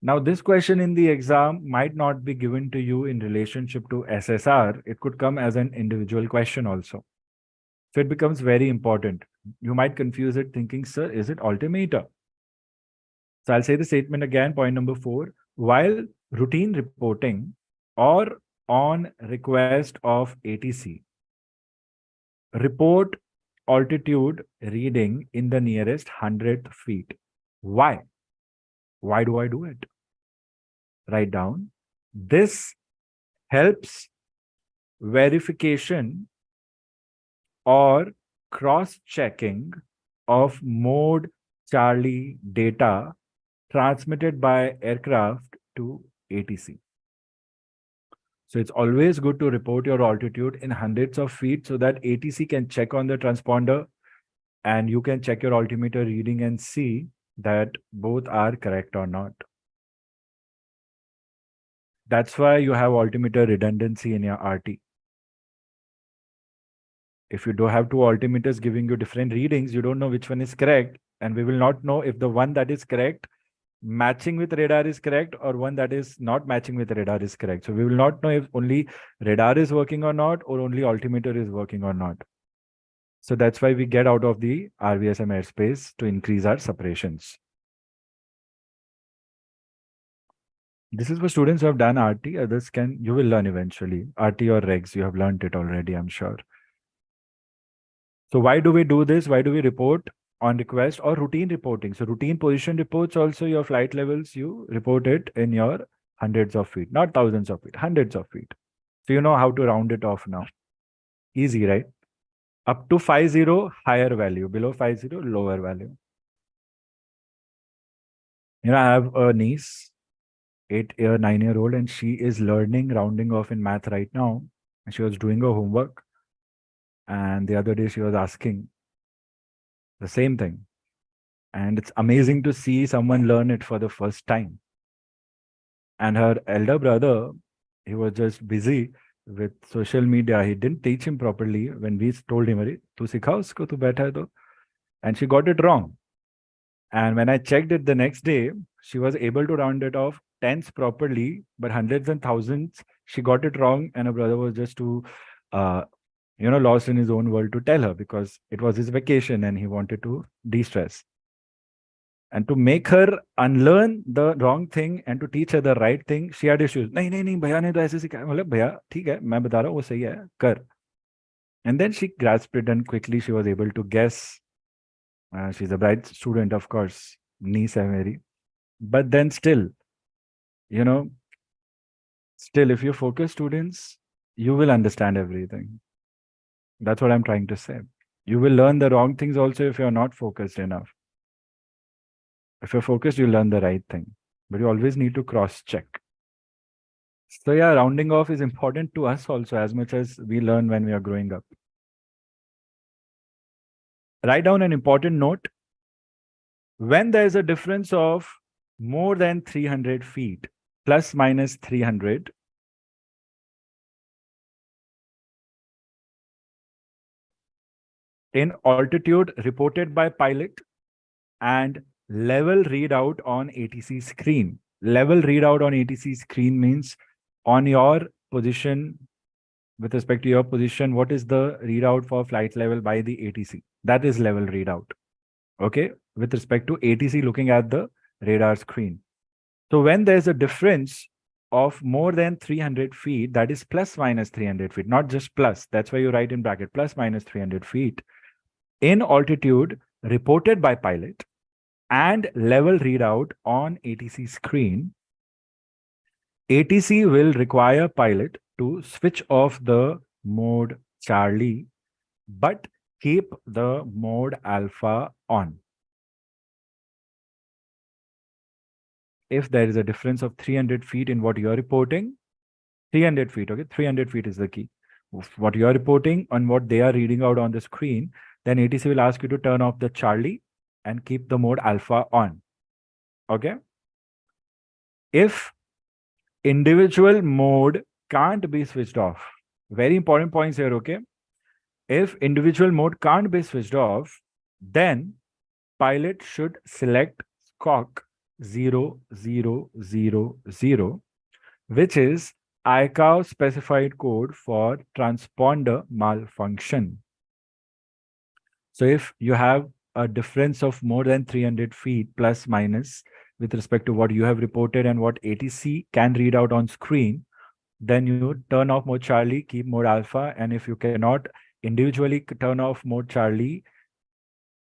Now, this question in the exam might not be given to you in relationship to SSR. It could come as an individual question also. So it becomes very important. You might confuse it thinking, sir, is it altimeter? So I'll say the statement again, point number 4. While routine reporting or on request of ATC, report altitude reading in the nearest 100 feet. Why? Why do I do it? Write down. This helps verification or cross-checking of mode Charlie data transmitted by aircraft to ATC. So it's always good to report your altitude in hundreds of feet so that ATC can check on the transponder and you can check your altimeter reading and see that both are correct or not. That's why you have altimeter redundancy in your RT. If you don't have two altimeters giving you different readings, you don't know which one is correct. And we will not know if the one that is correct matching with radar is correct or one that is not matching with radar is correct. So we will not know if only radar is working or not or only altimeter is working or not. So that's why we get out of the RVSM airspace to increase our separations. This is for students who have done RT. Others you will learn eventually. RT or regs, you have learned it already, I'm sure. So why do we do this? Why do we report on request or routine reporting? So routine position reports also your flight levels, you report it in your hundreds of feet, not thousands of feet, hundreds of feet. So you know how to round it off now. Easy, right? Up to 50, higher value. Below 50, lower value. You know, I have a niece, 9-year-old, and she is learning rounding off in math right now. And she was doing her homework. And the other day she was asking the same thing. And it's amazing to see someone learn it for the first time. And her elder brother, he was just busy with social media. He didn't teach him properly when we told him, "Tu sikha usko, tu baitha hai to." And she got it wrong. And when I checked it the next day, she was able to round it off tens properly, but hundreds and thousands, she got it wrong. And her brother was just too, lost in his own world to tell her because it was his vacation and he wanted to de-stress. And to make her unlearn the wrong thing and to teach her the right thing, she had issues. नहीं भैया ने तो ऐसे सिखाया. मतलब भैया ठीक है, मैं बता रहा हूँ वो सही है, कर. And then she grasped it and quickly she was able to guess. She's a bright student, of course, niece hai meri. But then still, if you focus students, you will understand everything. That's what I'm trying to say. You will learn the wrong things also if you're not focused enough. If you're focused, you learn the right thing. But you always need to cross-check. So yeah, rounding off is important to us also as much as we learn when we are growing up. Write down an important note. When there is a difference of more than 300 feet, plus minus 300, in altitude reported by pilot and level readout on ATC screen. Level readout on ATC screen means on your position, with respect to your position, what is the readout for flight level by the ATC? That is level readout. Okay, with respect to ATC looking at the radar screen. So when there's a difference of more than 300 feet, that is plus minus 300 feet, not just plus. That's why you write in bracket plus minus 300 feet. In altitude reported by pilot and level readout on ATC screen, ATC will require pilot to switch off the mode Charlie, but keep the mode alpha on. If there is a difference of 300 feet in what you're reporting, 300 feet, okay, 300 feet is the key. What you're reporting on what they are reading out on the screen, then ATC will ask you to turn off the Charlie and keep the mode alpha on. Okay. If individual mode can't be switched off, very important points here, okay? If individual mode can't be switched off, then pilot should select SCOC 0000, which is iCATS specified code for transponder malfunction. So if you have a difference of more than 300 feet plus minus, with respect to what you have reported and what ATC can read out on screen, then you turn off mode Charlie, keep mode alpha. And if you cannot individually turn off mode Charlie,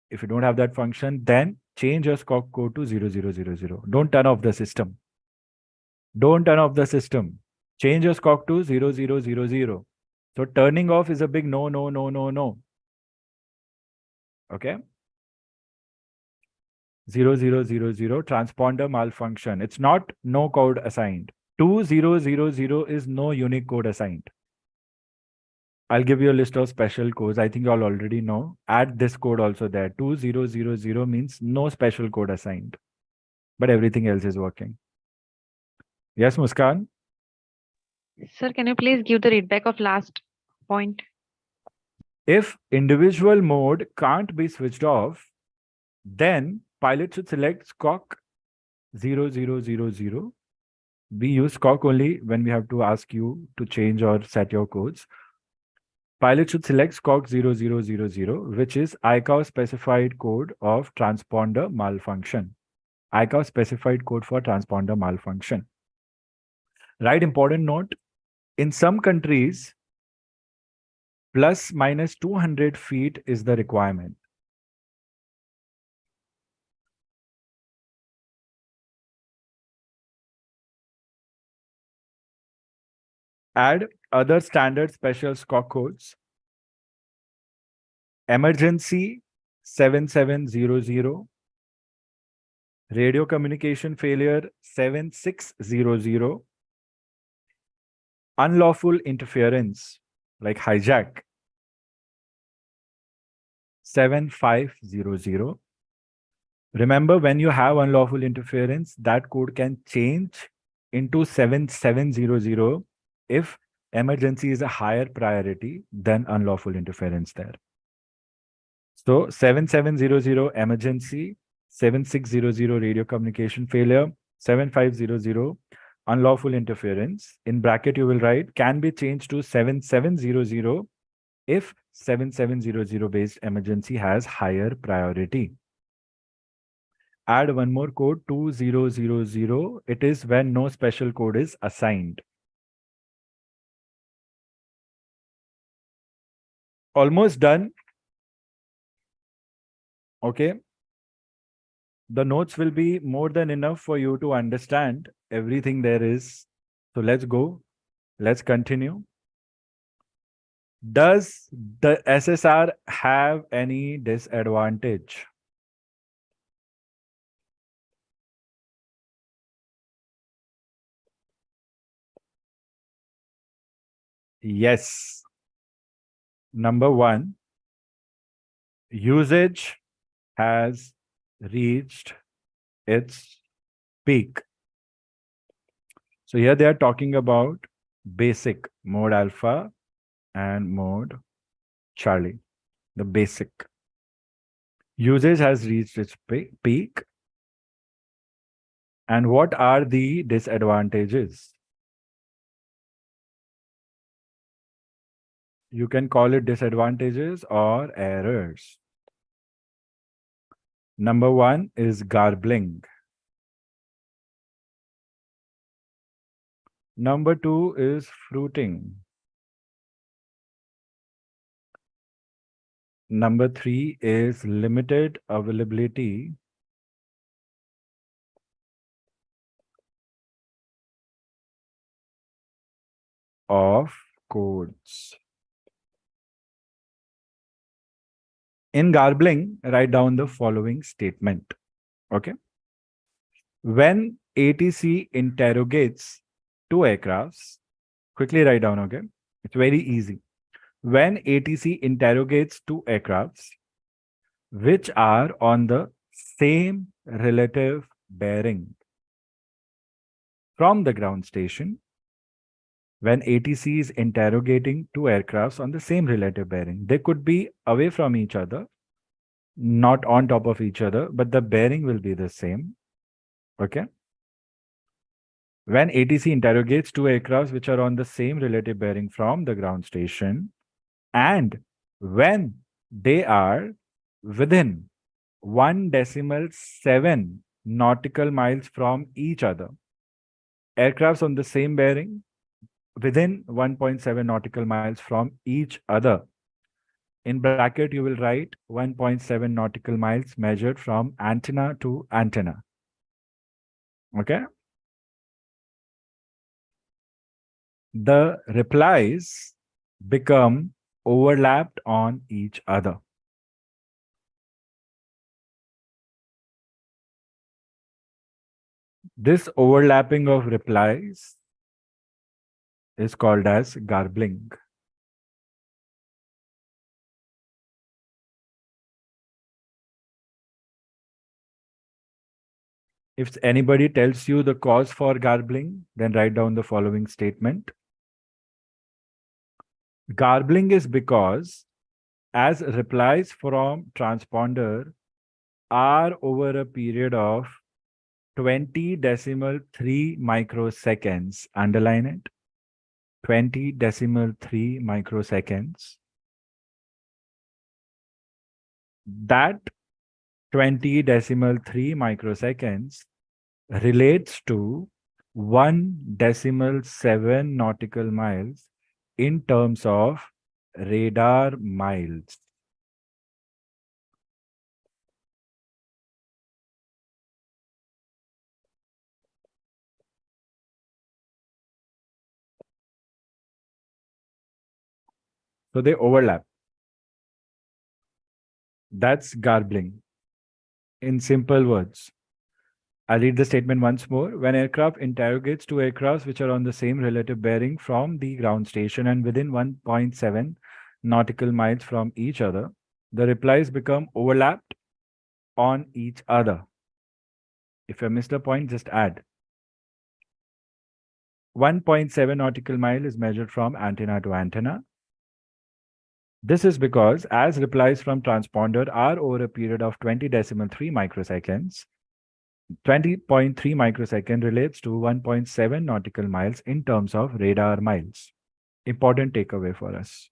if you don't have that function, then change your SCOC code to 0000. Don't turn off the system. Don't turn off the system. Change your SCOC to 0000. So turning off is a big no, no, no, no, no. Okay. 0000 transponder malfunction. It's not no code assigned. 2000 is no unique code assigned. I'll give you a list of special codes. I think you all already know. Add this code also there. 2000 means no special code assigned, but everything else is working. Yes, Muskan? Sir, can you please give the readback of last point? If individual mode can't be switched off, then pilot should select SCOC 0000. We use SCOC only when we have to ask you to change or set your codes. Pilot should select SCOC 0000, which is iCATS specified code of transponder malfunction. iCATS specified code for transponder malfunction. Right, important note, in some countries, plus minus 200 feet is the requirement. Add other standard special SCOC codes. Emergency 7700. Radio communication failure 7600. Unlawful interference like hijack 7500. Remember, when you have unlawful interference, that code can change into 7700 if emergency is a higher priority than unlawful interference there. So 7700 emergency, 7600 radio communication failure, 7500 unlawful interference. In bracket, you will write can be changed to 7700 if 7700 based emergency has higher priority. Add one more code 2000. It is when no special code is assigned. Almost done. Okay. The notes will be more than enough for you to understand everything there is. So let's go. Let's continue. Does the SSR have any disadvantage? Yes. Number one, usage has reached its peak. So here they are talking about basic mode alpha and mode Charlie, the basic. Usage has reached its peak. And what are the disadvantages? You can call it disadvantages or errors. Number one is garbling. Number two is fruiting. Number three is limited availability of codes. In garbling, write down the following statement. Okay. When ATC interrogates two aircrafts, quickly write down, okay? It's very easy. When ATC interrogates two aircrafts which are on the same relative bearing from the ground station, when ATC is interrogating two aircrafts on the same relative bearing, they could be away from each other, not on top of each other, but the bearing will be the same. Okay. When ATC interrogates two aircrafts which are on the same relative bearing from the ground station, and when they are within 1.7 nautical miles from each other. Aircrafts on the same bearing within 1.7 nautical miles from each other. In bracket, you will write 1.7 nautical miles measured from antenna to antenna. Okay. The replies become overlapped on each other. This overlapping of replies is called as garbling. If anybody tells you the cause for garbling, then write down the following statement. Garbling is because as replies from transponder are over a period of 20.3 microseconds, underline it, 20.3 microseconds. That 20.3 microseconds relates to 1.7 nautical miles in terms of radar miles. So they overlap. That's garbling. In simple words, I'll read the statement once more. When aircraft interrogates two aircrafts which are on the same relative bearing from the ground station and within 1.7 nautical miles from each other, the replies become overlapped on each other. If I missed a point, just add. 1.7 nautical mile is measured from antenna to antenna. This is because as replies from transponder are over a period of 20.3 microseconds, 20.3 microsecond relates to 1.7 nautical miles in terms of radar miles. Important takeaway for us.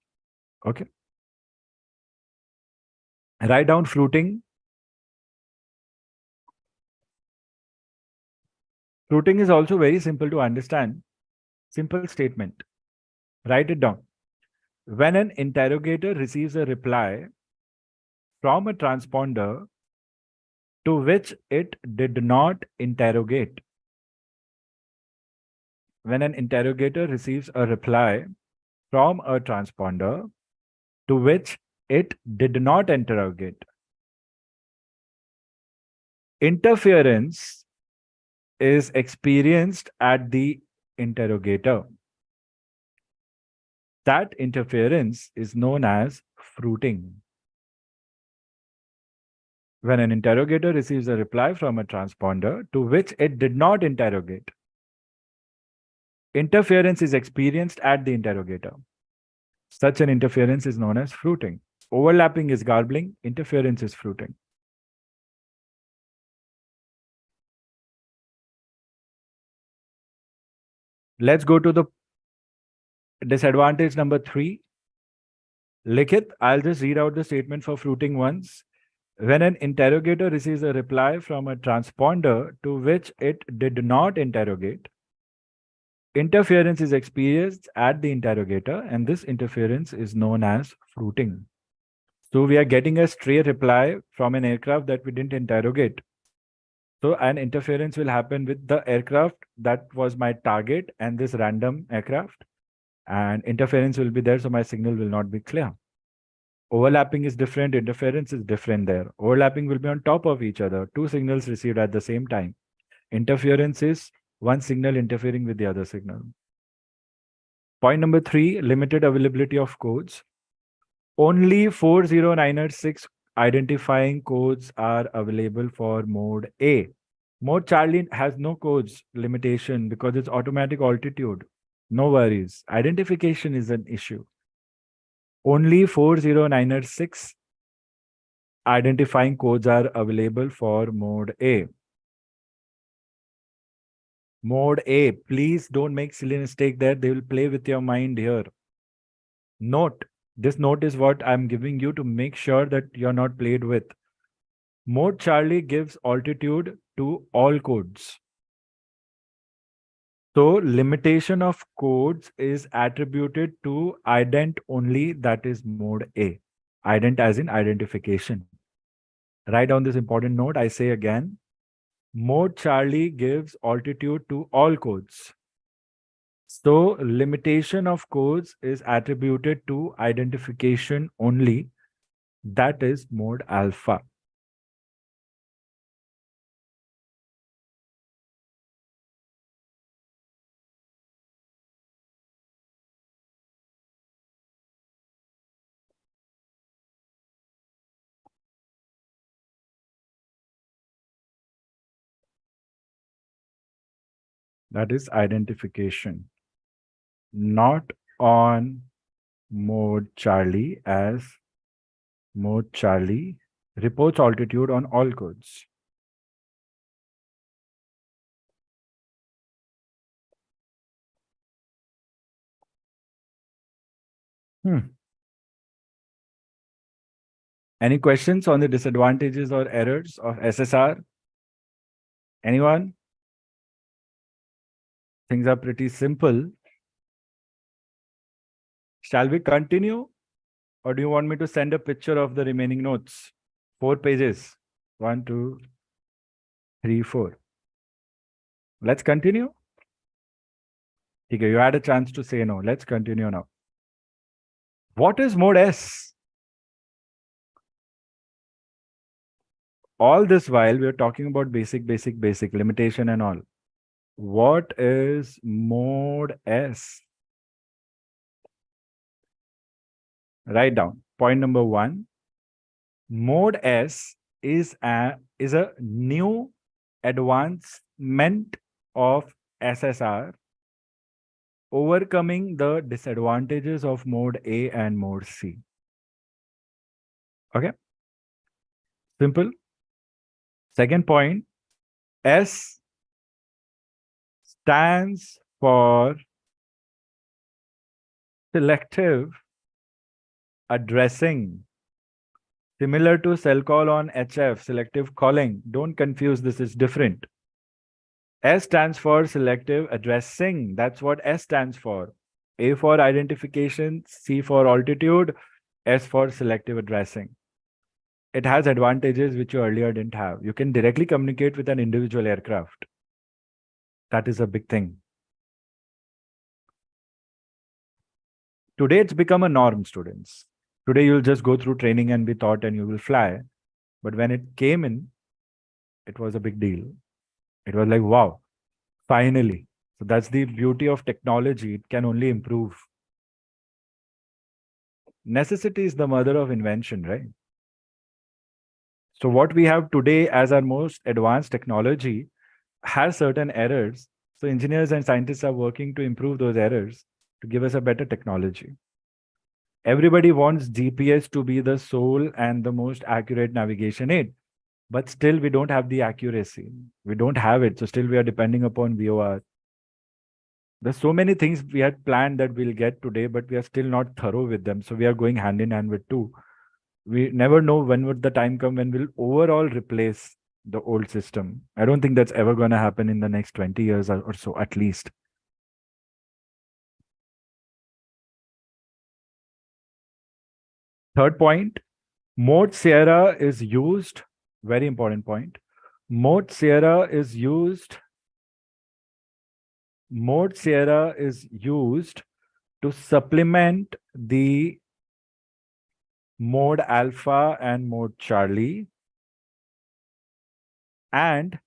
Okay. Write down fruiting. Fruiting is also very simple to understand. Simple statement. Write it down. When an interrogator receives a reply from a transponder to which it did not interrogate. When an interrogator receives a reply from a transponder to which it did not interrogate. Interference is experienced at the interrogator. That interference is known as fruiting. When an interrogator receives a reply from a transponder to which it did not interrogate, interference is experienced at the interrogator. Such an interference is known as fruiting. Overlapping is garbling, interference is fruiting. Let's go to the disadvantage number 3. Likhit, I'll just read out the statement for fruiting once. When an interrogator receives a reply from a transponder to which it did not interrogate, interference is experienced at the interrogator, and this interference is known as fruiting. So we are getting a stray reply from an aircraft that we didn't interrogate. So an interference will happen with the aircraft that was my target and this random aircraft, and interference will be there, so my signal will not be clear. Overlapping is different, interference is different there. Overlapping will be on top of each other, two signals received at the same time. Interference is one signal interfering with the other signal. Point number 3, limited availability of codes. Only 40906 identifying codes are available for mode A. Mode Charlie has no codes limitation because it's automatic altitude. No worries. Identification is an issue. Only 40906 identifying codes are available for mode A. Mode A, please don't make silly mistake there. They will play with your mind here. Note, this note is what I'm giving you to make sure that you're not played with. Mode Charlie gives altitude to all codes. So limitation of codes is attributed to ident only, that is mode A. Ident as in identification. Write down this important note. I say again, mode Charlie gives altitude to all codes. So limitation of codes is attributed to identification only, that is mode alpha. That is identification, not on mode Charlie, as mode Charlie reports altitude on all codes. Any questions on the disadvantages or errors of SSR? Anyone? Things are pretty simple. Shall we continue? Or do you want me to send a picture of the remaining notes? 4 pages. 1, 2, 3, 4. Let's continue. Okay, you had a chance to say no. Let's continue now. What is mode S? All this while we are talking about basic limitation and all. What is mode S? Write down. Point number 1. Mode S is a new advancement of SSR, overcoming the disadvantages of mode A and mode C. Okay. Simple. Second point, S stands for selective addressing. Similar to cell call on HF, selective calling. Don't confuse this, is different. S stands for selective addressing. That's what S stands for. A for identification, C for altitude, S for selective addressing. It has advantages which you earlier didn't have. You can directly communicate with an individual aircraft. That is a big thing. Today, it's become a norm, students. Today, you'll just go through training and be taught and you will fly. But when it came in, it was a big deal. It was like, wow, finally. So that's the beauty of technology. It can only improve. Necessity is the mother of invention, right? So what we have today as our most advanced technology has certain errors. So engineers and scientists are working to improve those errors to give us a better technology. Everybody wants GPS to be the sole and the most accurate navigation aid, but still we don't have the accuracy. We don't have it. So still we are depending upon VOR. There's so many things we had planned that we'll get today, but we are still not thorough with them. So we are going hand in hand with two. We never know when would the time come when we'll overall replace the old system. I don't think that's ever going to happen in the next 20 years or so, at least. Third point, Mode Sierra is used, very important point. Mode Sierra is used to supplement the mode alpha and mode Charlie, and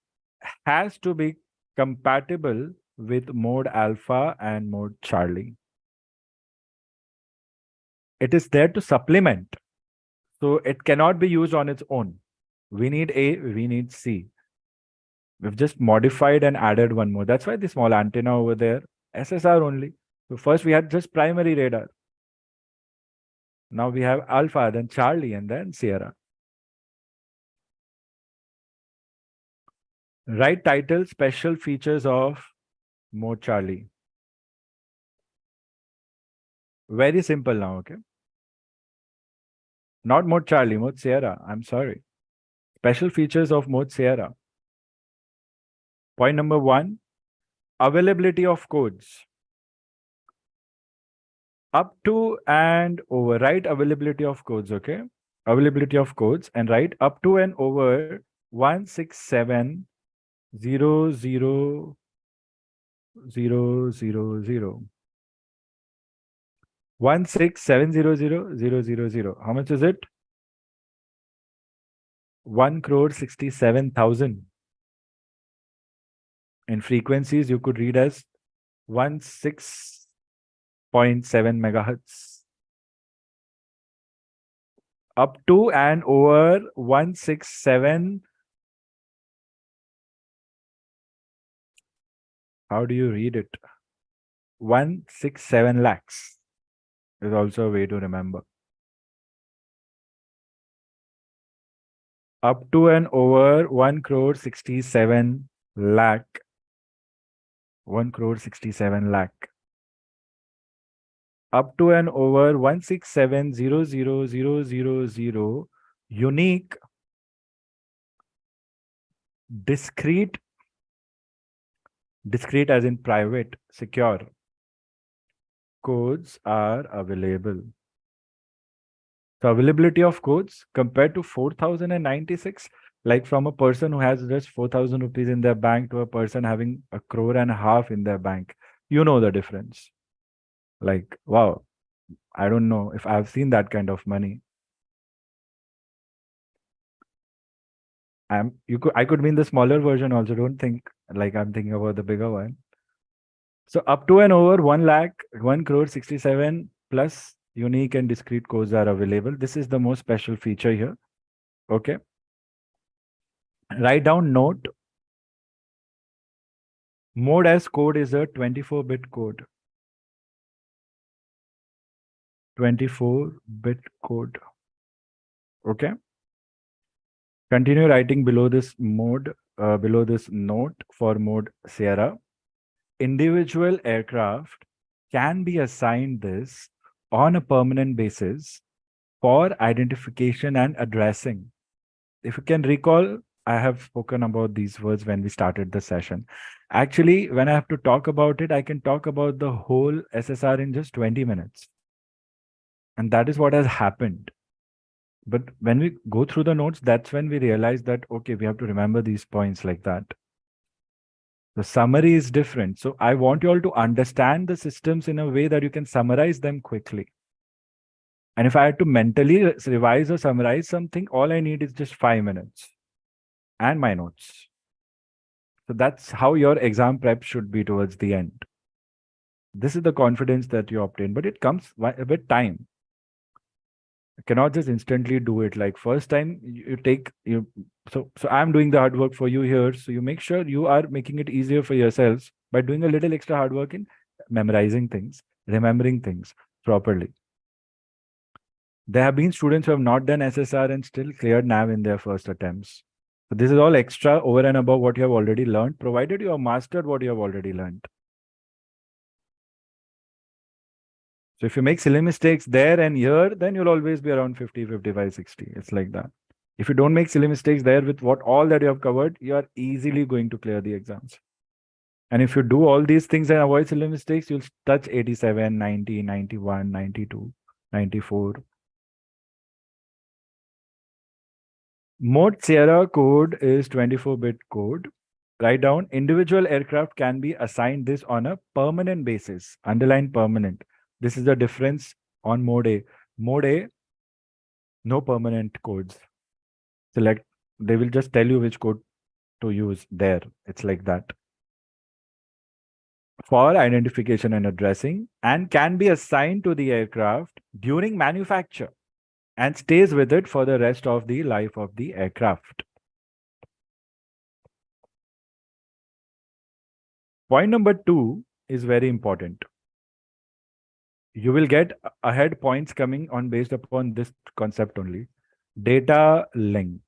has to be compatible with mode alpha and mode Charlie. It is there to supplement. So it cannot be used on its own. We need A, we need C. We've just modified and added one more. That's why the small antenna over there, SSR only. So first we had just primary radar. Now we have alpha, then Charlie, and then Sierra. Write title, special features of mode Charlie. Very simple now, okay? Not mode Charlie, mode Sierra. I'm sorry. Special features of mode Sierra. Point number 1, availability of codes. Up to and over, write availability of codes, okay? Availability of codes and write up to and over 167.0.0.0.0. 167.0.0.0.0. How much is it? 1,67,000. In frequencies, you could read as 16.7 megahertz. Up to and over 167. How do you read it? 167 lakhs is also a way to remember. Up to and over 1,67 lakh. 1,67 lakh. Up to and over 167.0.0.0.0.0 unique discrete as in private, secure codes are available. So availability of codes compared to 4,096, like from a person who has just 4,000 rupees in their bank to a person having 1.5 crore in their bank, you know the difference. Like, wow, I don't know if I've seen that kind of money. I could mean the smaller version also. Don't think like I'm thinking about the bigger one. So up to and over 1 lakh, 1,67 plus unique and discrete codes are available. This is the most special feature here. Okay. Write down note. Mode as code is a 24-bit code. 24-bit code. Okay. Continue writing below this mode, below this note for mode Sierra. Individual aircraft can be assigned this on a permanent basis for identification and addressing. If you can recall, I have spoken about these words when we started the session. Actually, when I have to talk about it, I can talk about the whole SSR in just 20 minutes. And that is what has happened. But when we go through the notes, that's when we realize that, okay, we have to remember these points like that. The summary is different. So I want you all to understand the systems in a way that you can summarize them quickly. And if I had to mentally revise or summarize something, all I need is just 5 minutes and my notes. So that's how your exam prep should be towards the end. This is the confidence that you obtain, but it comes with time. You cannot just instantly do it. Like first time so I'm doing the hard work for you here. So you make sure you are making it easier for yourselves by doing a little extra hard work in memorizing things, remembering things properly. There have been students who have not done SSR and still cleared NAV in their first attempts. So this is all extra over and above what you have already learned, provided you have mastered what you have already learned. So if you make silly mistakes there and here, then you'll always be around 50, 55, 60. It's like that. If you don't make silly mistakes there with all that you have covered, you are easily going to clear the exams. And if you do all these things and avoid silly mistakes, you'll touch 87, 90, 91, 92, 94. Mode Sierra code is 24-bit code. Write down individual aircraft can be assigned this on a permanent basis. Underline permanent. This is the difference on mode A. Mode A, no permanent codes. Select, they will just tell you which code to use there. It's like that. For identification and addressing, and can be assigned to the aircraft during manufacture and stays with it for the rest of the life of the aircraft. Point number 2 is very important. You will get ahead points coming on based upon this concept only. Data link.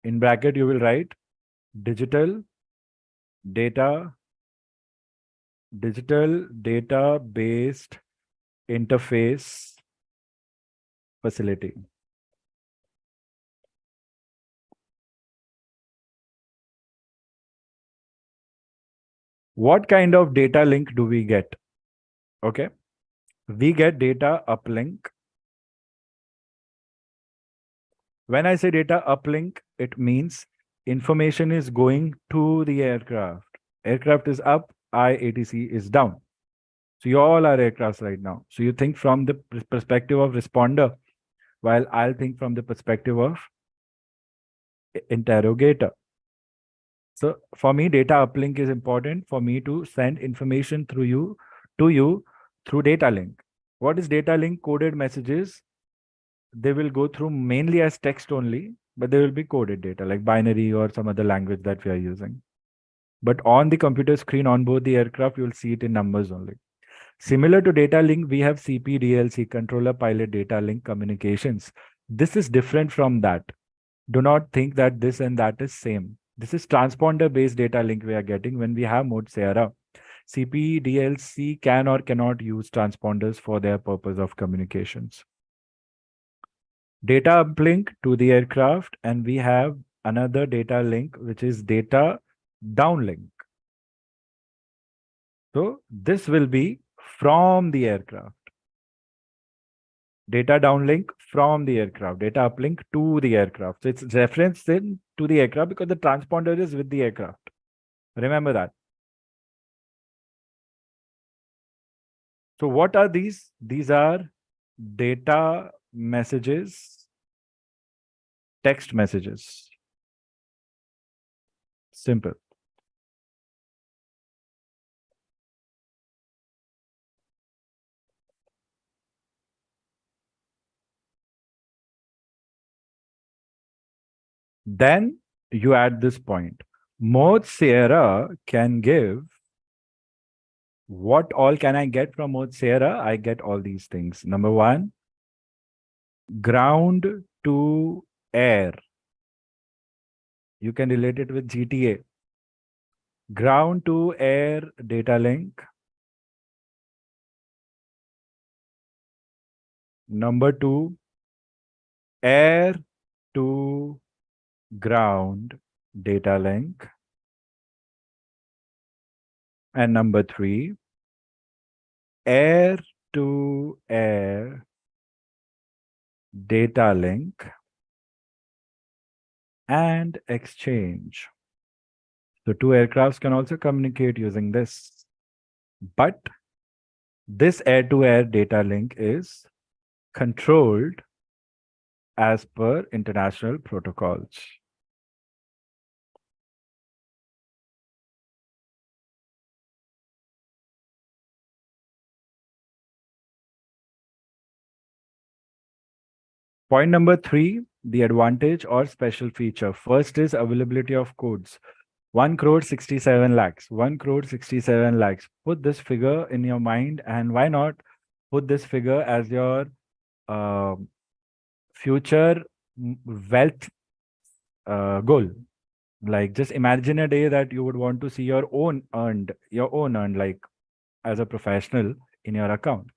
In bracket, you will write digital data-based interface facility. What kind of data link do we get? Okay. We get data uplink. When I say data uplink, it means information is going to the aircraft. Aircraft is up, IATC is down. So you all are aircrafts right now. So you think from the perspective of responder, while I'll think from the perspective of interrogator. So for me, data uplink is important for me to send information through you to you through data link. What is data link? Coded messages. They will go through mainly as text only, but they will be coded data like binary or some other language that we are using. But on the computer screen on board the aircraft, you will see it in numbers only. Similar to data link, we have CPDLC, controller pilot data link communications. This is different from that. Do not think that this and that is same. This is transponder based data link we are getting when we have mode Sierra. CPDLC can or cannot use transponders for their purpose of communications. Data uplink to the aircraft, and we have another data link, which is data downlink. So this will be from the aircraft. Data downlink from the aircraft, data uplink to the aircraft. So it's referenced in to the aircraft because the transponder is with the aircraft. Remember that. So what are these? These are data messages, text messages. Simple. Then you add this point. Mode Sierra can give, what all can I get from Mode Sierra? I get all these things. Number one, ground to air. You can relate it with GTA. Ground to air data link. Number two, air to ground data link. And number three, air to air data link and exchange. So two aircrafts can also communicate using this. But this air-to-air data link is controlled as per international protocols. Point number three, the advantage or special feature. First is availability of codes. 1 crore 67 lakhs. 1 crore 67 lakhs. Put this figure in your mind, and why not put this figure as your future wealth goal. Like just imagine a day that you would want to see your own earned like as a professional in your account.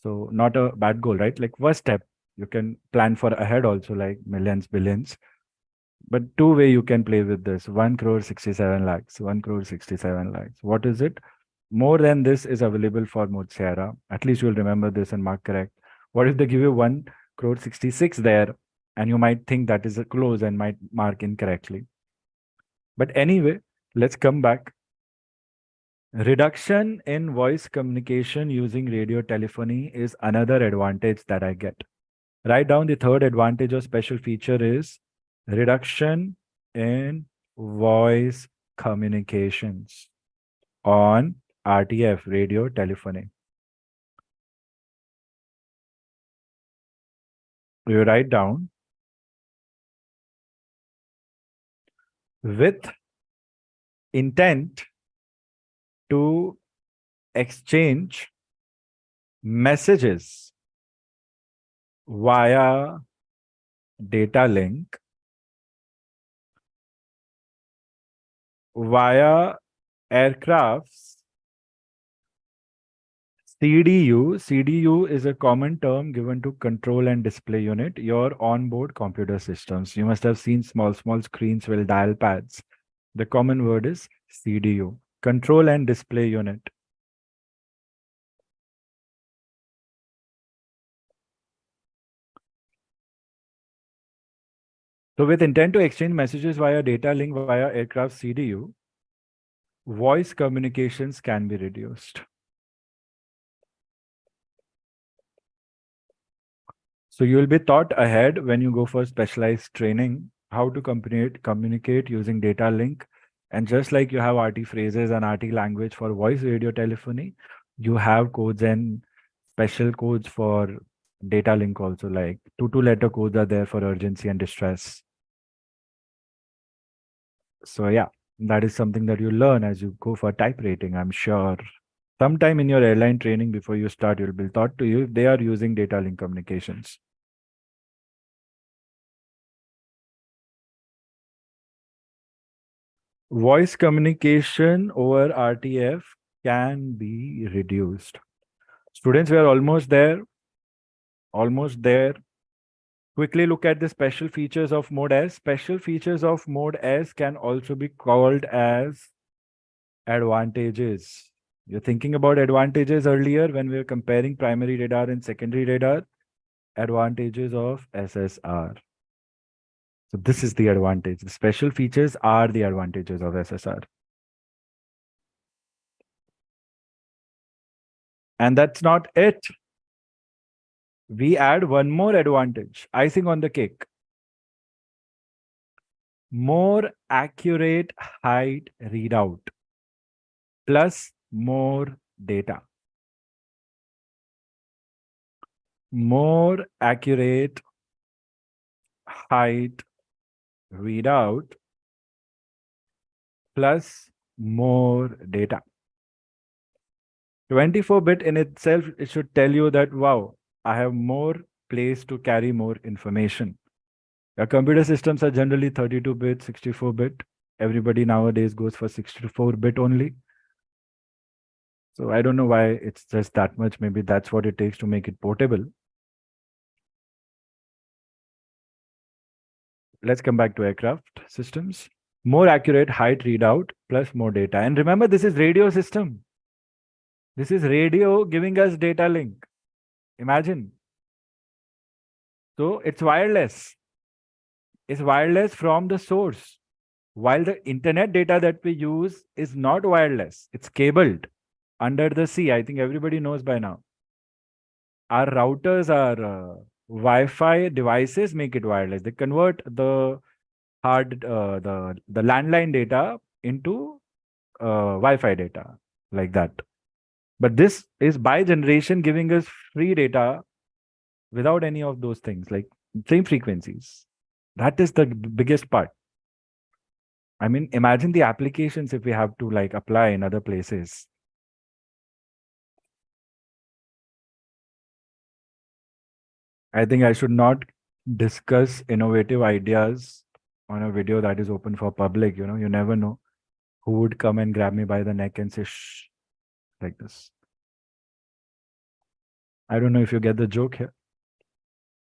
So not a bad goal, right? Like first step, you can plan for ahead also, like millions, billions. But two way you can play with this. 1 crore 67 lakhs. 1 crore 67 lakhs. What is it? More than this is available for Mode Sierra. At least you'll remember this and mark correct. What if they give you 1 crore 66 there, and you might think that is a close and might mark incorrectly. But anyway, let's come back. Reduction in voice communication using radio telephony is another advantage that I get. Write down the third advantage or special feature is reduction in voice communications on RTF, radio telephony. You write down with intent to exchange messages via data link, via aircrafts, CDU. CDU is a common term given to control and display unit, your onboard computer systems. You must have seen small screens with dial pads. The common word is CDU. Control and display unit. So with intent to exchange messages via data link via aircraft CDU, voice communications can be reduced. So you will be taught ahead when you go for specialized training how to communicate using data link. And just like you have RT phrases and RT language for voice radio telephony, you have codes and special codes for data link also, like two-letter codes are there for urgency and distress. So yeah, that is something that you learn as you go for type rating, I'm sure. Sometime in your airline training before you start, you'll be taught to you if they are using data link communications. Voice communication over RTF can be reduced. Students, we are almost there. Almost there. Quickly look at the special features of mode S. Special features of mode S can also be called as advantages. You're thinking about advantages earlier when we were comparing primary radar and secondary radar. Advantages of SSR. So this is the advantage. The special features are the advantages of SSR. And that's not it. We add one more advantage, icing on the cake. More accurate height readout plus more data. More accurate height readout plus more data. 24-bit in itself, it should tell you that, wow, I have more place to carry more information. Your computer systems are generally 32-bit, 64-bit. Everybody nowadays goes for 64-bit only. So I don't know why it's just that much. Maybe that's what it takes to make it portable. Let's come back to aircraft systems. More accurate height readout plus more data. And remember, this is radio system. This is radio giving us data link. Imagine. So it's wireless. It's wireless from the source. While the internet data that we use is not wireless, it's cabled under the sea. I think everybody knows by now. Our routers, our Wi-Fi devices make it wireless. They convert the the landline data into Wi-Fi data like that. But this is by generation giving us free data without any of those things, like same frequencies. That is the biggest part. I mean, imagine the applications if we have to like apply in other places. I think I should not discuss innovative ideas on a video that is open for public. You know, you never know who would come and grab me by the neck and say, shh, like this. I don't know if you get the joke here.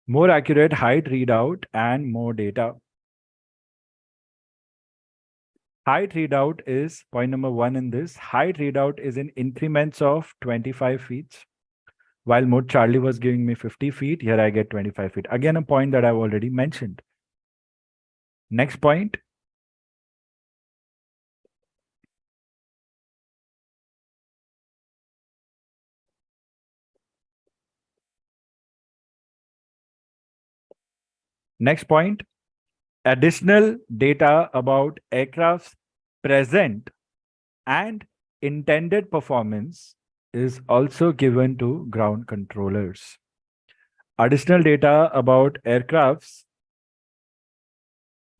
More accurate height readout and more data. Height readout is point number 1 in this. Height readout is in increments of 25 feet. While mode Charlie was giving me 50 feet, here I get 25 feet. Again, a point that I've already mentioned. Next point. Next point. Additional data about aircraft's present and intended performance is also given to ground controllers. Additional data about aircraft's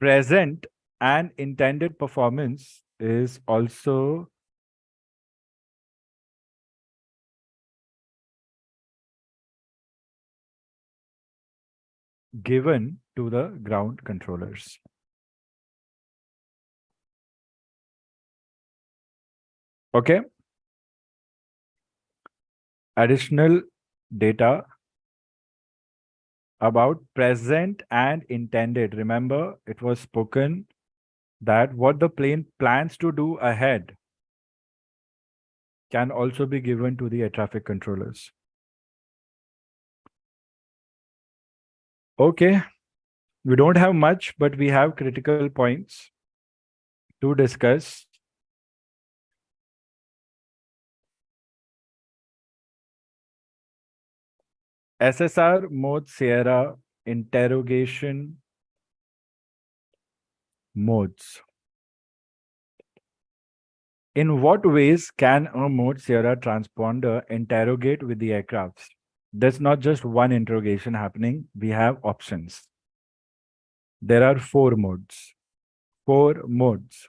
present and intended performance is also given to the ground controllers. Okay. Additional data about present and intended. Remember, it was spoken that what the plane plans to do ahead can also be given to the air traffic controllers. Okay, we don't have much, but we have critical points to discuss. SSR mode Sierra interrogation modes. In what ways can a mode Sierra transponder interrogate with the aircrafts? There's not just one interrogation happening. We have options. There are 4 modes. 4 modes.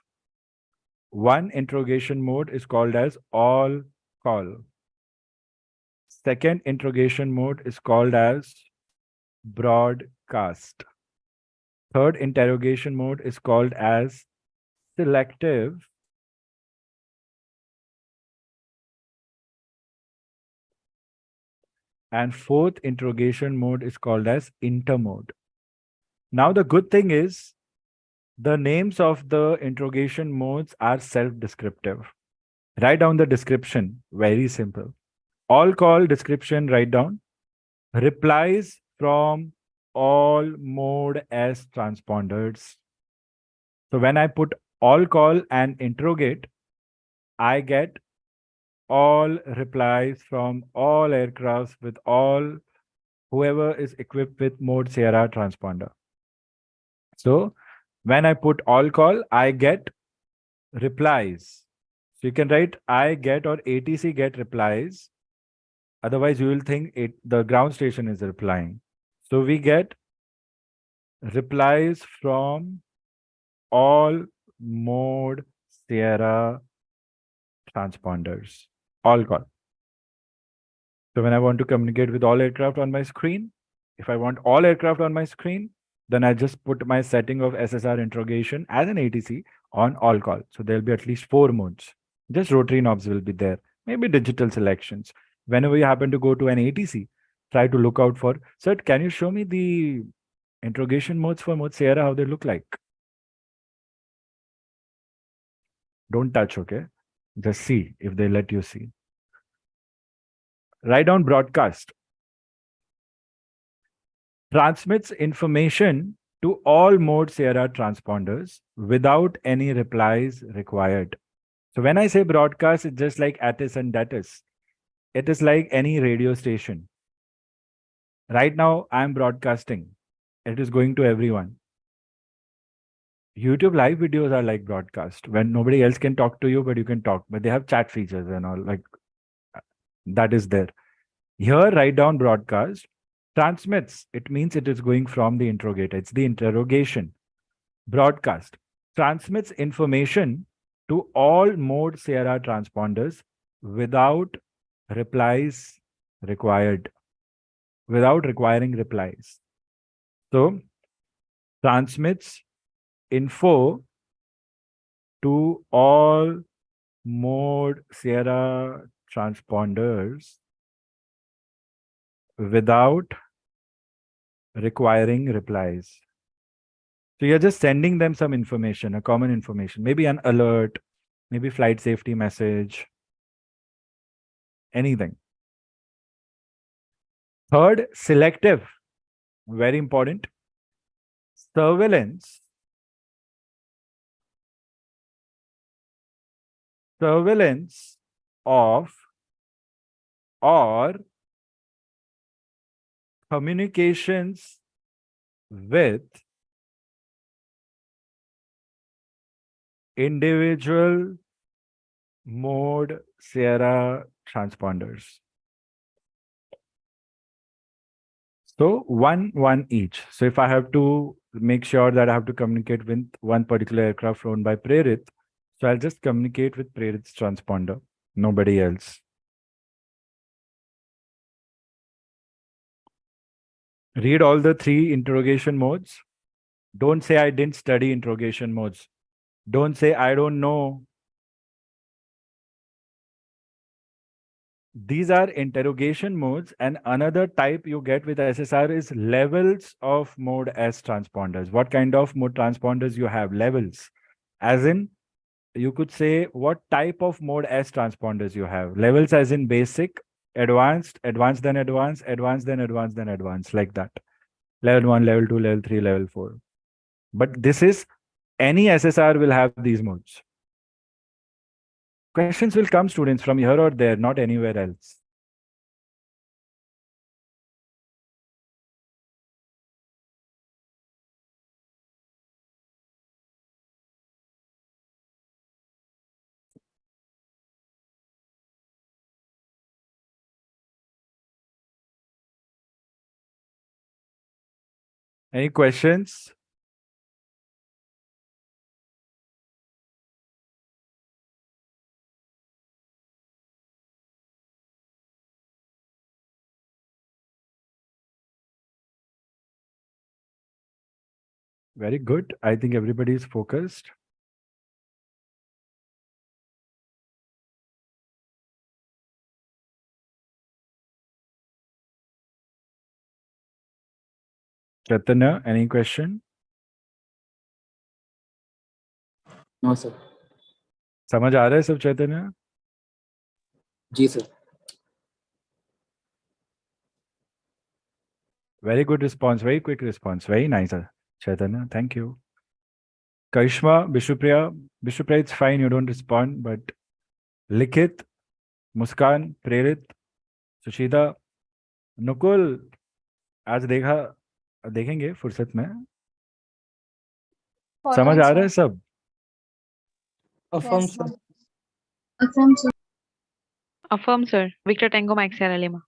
One interrogation mode is called as all call. Second interrogation mode is called as broadcast. Third interrogation mode is called as selective. And fourth interrogation mode is called as intermode. Now, the good thing is the names of the interrogation modes are self-descriptive. Write down the description, very simple. All call description, write down. Replies from all mode S transponders. So when I put all call and interrogate, I get all replies from all aircrafts with all whoever is equipped with mode Sierra transponder. So when I put all call, I get replies. So you can write I get or ATC get replies. Otherwise, you will think the ground station is replying. So we get replies from all mode Sierra transponders. All call. So when I want to communicate with all aircraft on my screen, if I want all aircraft on my screen, then I just put my setting of SSR interrogation as an ATC on all call. So there'll be at least 4 modes. Just rotary knobs will be there. Maybe digital selections. Whenever you happen to go to an ATC, try to look out for, sir, can you show me the interrogation modes for mode Sierra, how they look like? Don't touch, okay? Just see if they let you see. Write down broadcast. Transmits information to all mode Sierra transponders without any replies required. So when I say broadcast, it's just like ATIS and DATIS. It is like any radio station. Right now, I'm broadcasting. It is going to everyone. YouTube live videos are like broadcast when nobody else can talk to you, but you can talk. But they have chat features and all, like that is there. Here, write down broadcast. Transmits, it means it is going from the interrogator. It's the interrogation. Broadcast transmits information to all mode Sierra transponders without replies required, without requiring replies. So, transmits info to all mode Sierra transponders without requiring replies. So you're just sending them some information, a common information, maybe an alert, maybe flight safety message, anything. Third, selective, very important. Surveillance. Surveillance of or communications with individual mode Sierra transponders. So one each. So if I have to make sure that I have to communicate with one particular aircraft flown by Prerit, so I'll just communicate with Prerit's transponder, nobody else. Read all the 3 interrogation modes. Don't say I didn't study interrogation modes. Don't say I don't know. These are interrogation modes, and another type you get with SSR is levels of mode S transponders. What kind of mode transponders you have? Levels. As in, you could say what type of mode S transponders you have. Levels as in basic, advanced, advanced then advanced, advanced then advanced then advanced, like that. Level 1, level 2, level 3, level 4. But this is, any SSR will have these modes. Questions will come, students, from here or there, not anywhere else. Any questions? Very good. I think everybody is focused. Chaitanya, any question? No, sir. समझ आ रहा है सब चैतन्य? जी sir. Very good response, very quick response. Very nice, Chaitanya. Thank you. Karishma, Bishnupriya, it's fine, you don't respond, but Likit, Muskan, Prerit, Sushita, Nukul, आज देखेंगे फुर्सत में. समझ आ रहा है सब? Affirm, sir. Affirm, sir. Victor Tango Mike Sierra Lima.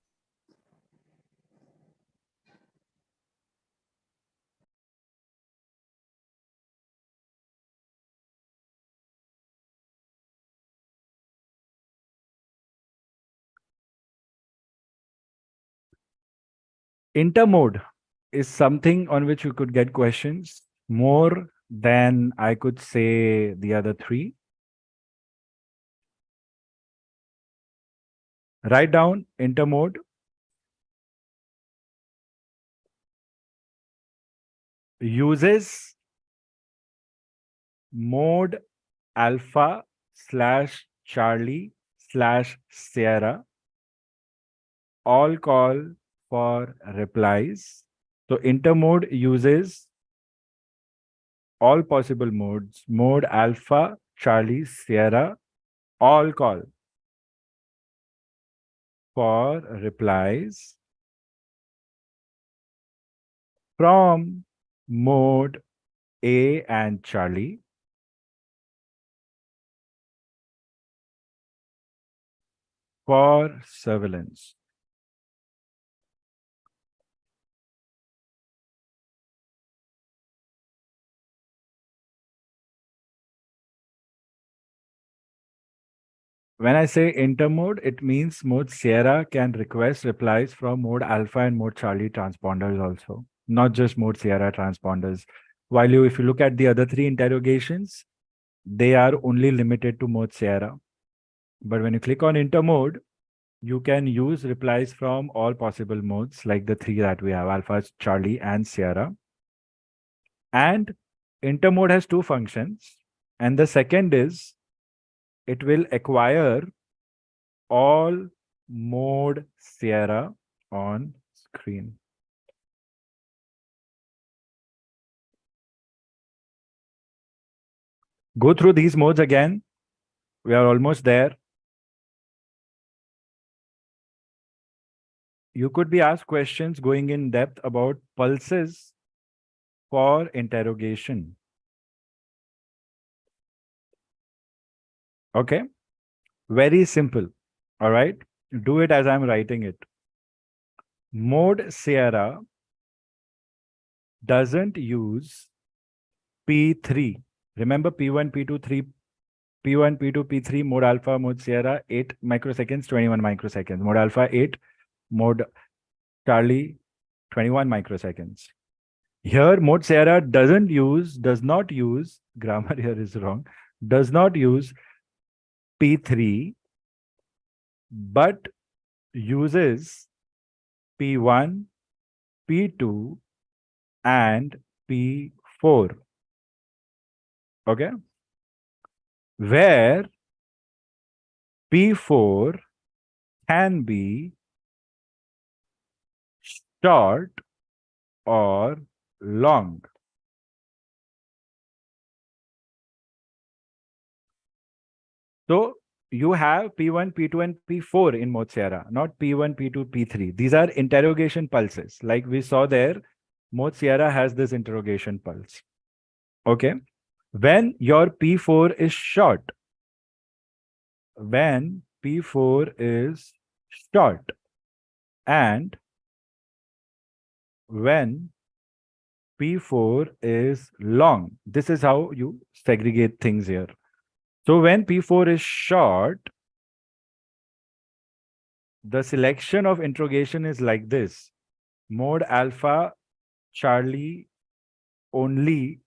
Intermode is something on which you could get questions more than I could say the other three. Write down intermode. Uses mode alpha / Charlie / Sierra, all call for replies. So intermode uses all possible modes, mode alpha, Charlie, Sierra, all call for replies from mode A and Charlie for surveillance. When I say intermode, it means mode Sierra can request replies from mode alpha and mode Charlie transponders also, not just mode Sierra transponders. While if you look at the other three interrogations, they are only limited to mode Sierra. But when you click on intermode, you can use replies from all possible modes, like the three that we have, alpha, Charlie, and Sierra. And intermode has two functions. And the second is, it will acquire all mode Sierra on screen. Go through these modes again. We are almost there. You could be asked questions going in depth about pulses for interrogation. Okay, very simple. All right, do it as I'm writing it. Mode Sierra doesn't use P3. Remember P1, P2, 3, P1, P2, P3, mode alpha, mode Sierra, 8 microseconds, 21 microseconds. Mode alpha, 8, mode Charlie, 21 microseconds. Here, mode Sierra does not use, grammar here is wrong, does not use P3, but uses P1, P2, and P4. Okay. where P4 can be short or long. So you have P1, P2, and P4 in mode Sierra, not P1, P2, P3. These are interrogation pulses. Like we saw there, mode Sierra has this interrogation pulse. Okay. When your P4 is short, when P4 is short, and when P4 is long. This is how you segregate things here. So when P4 is short, the selection of interrogation is like this. Mode alpha, Charlie, only,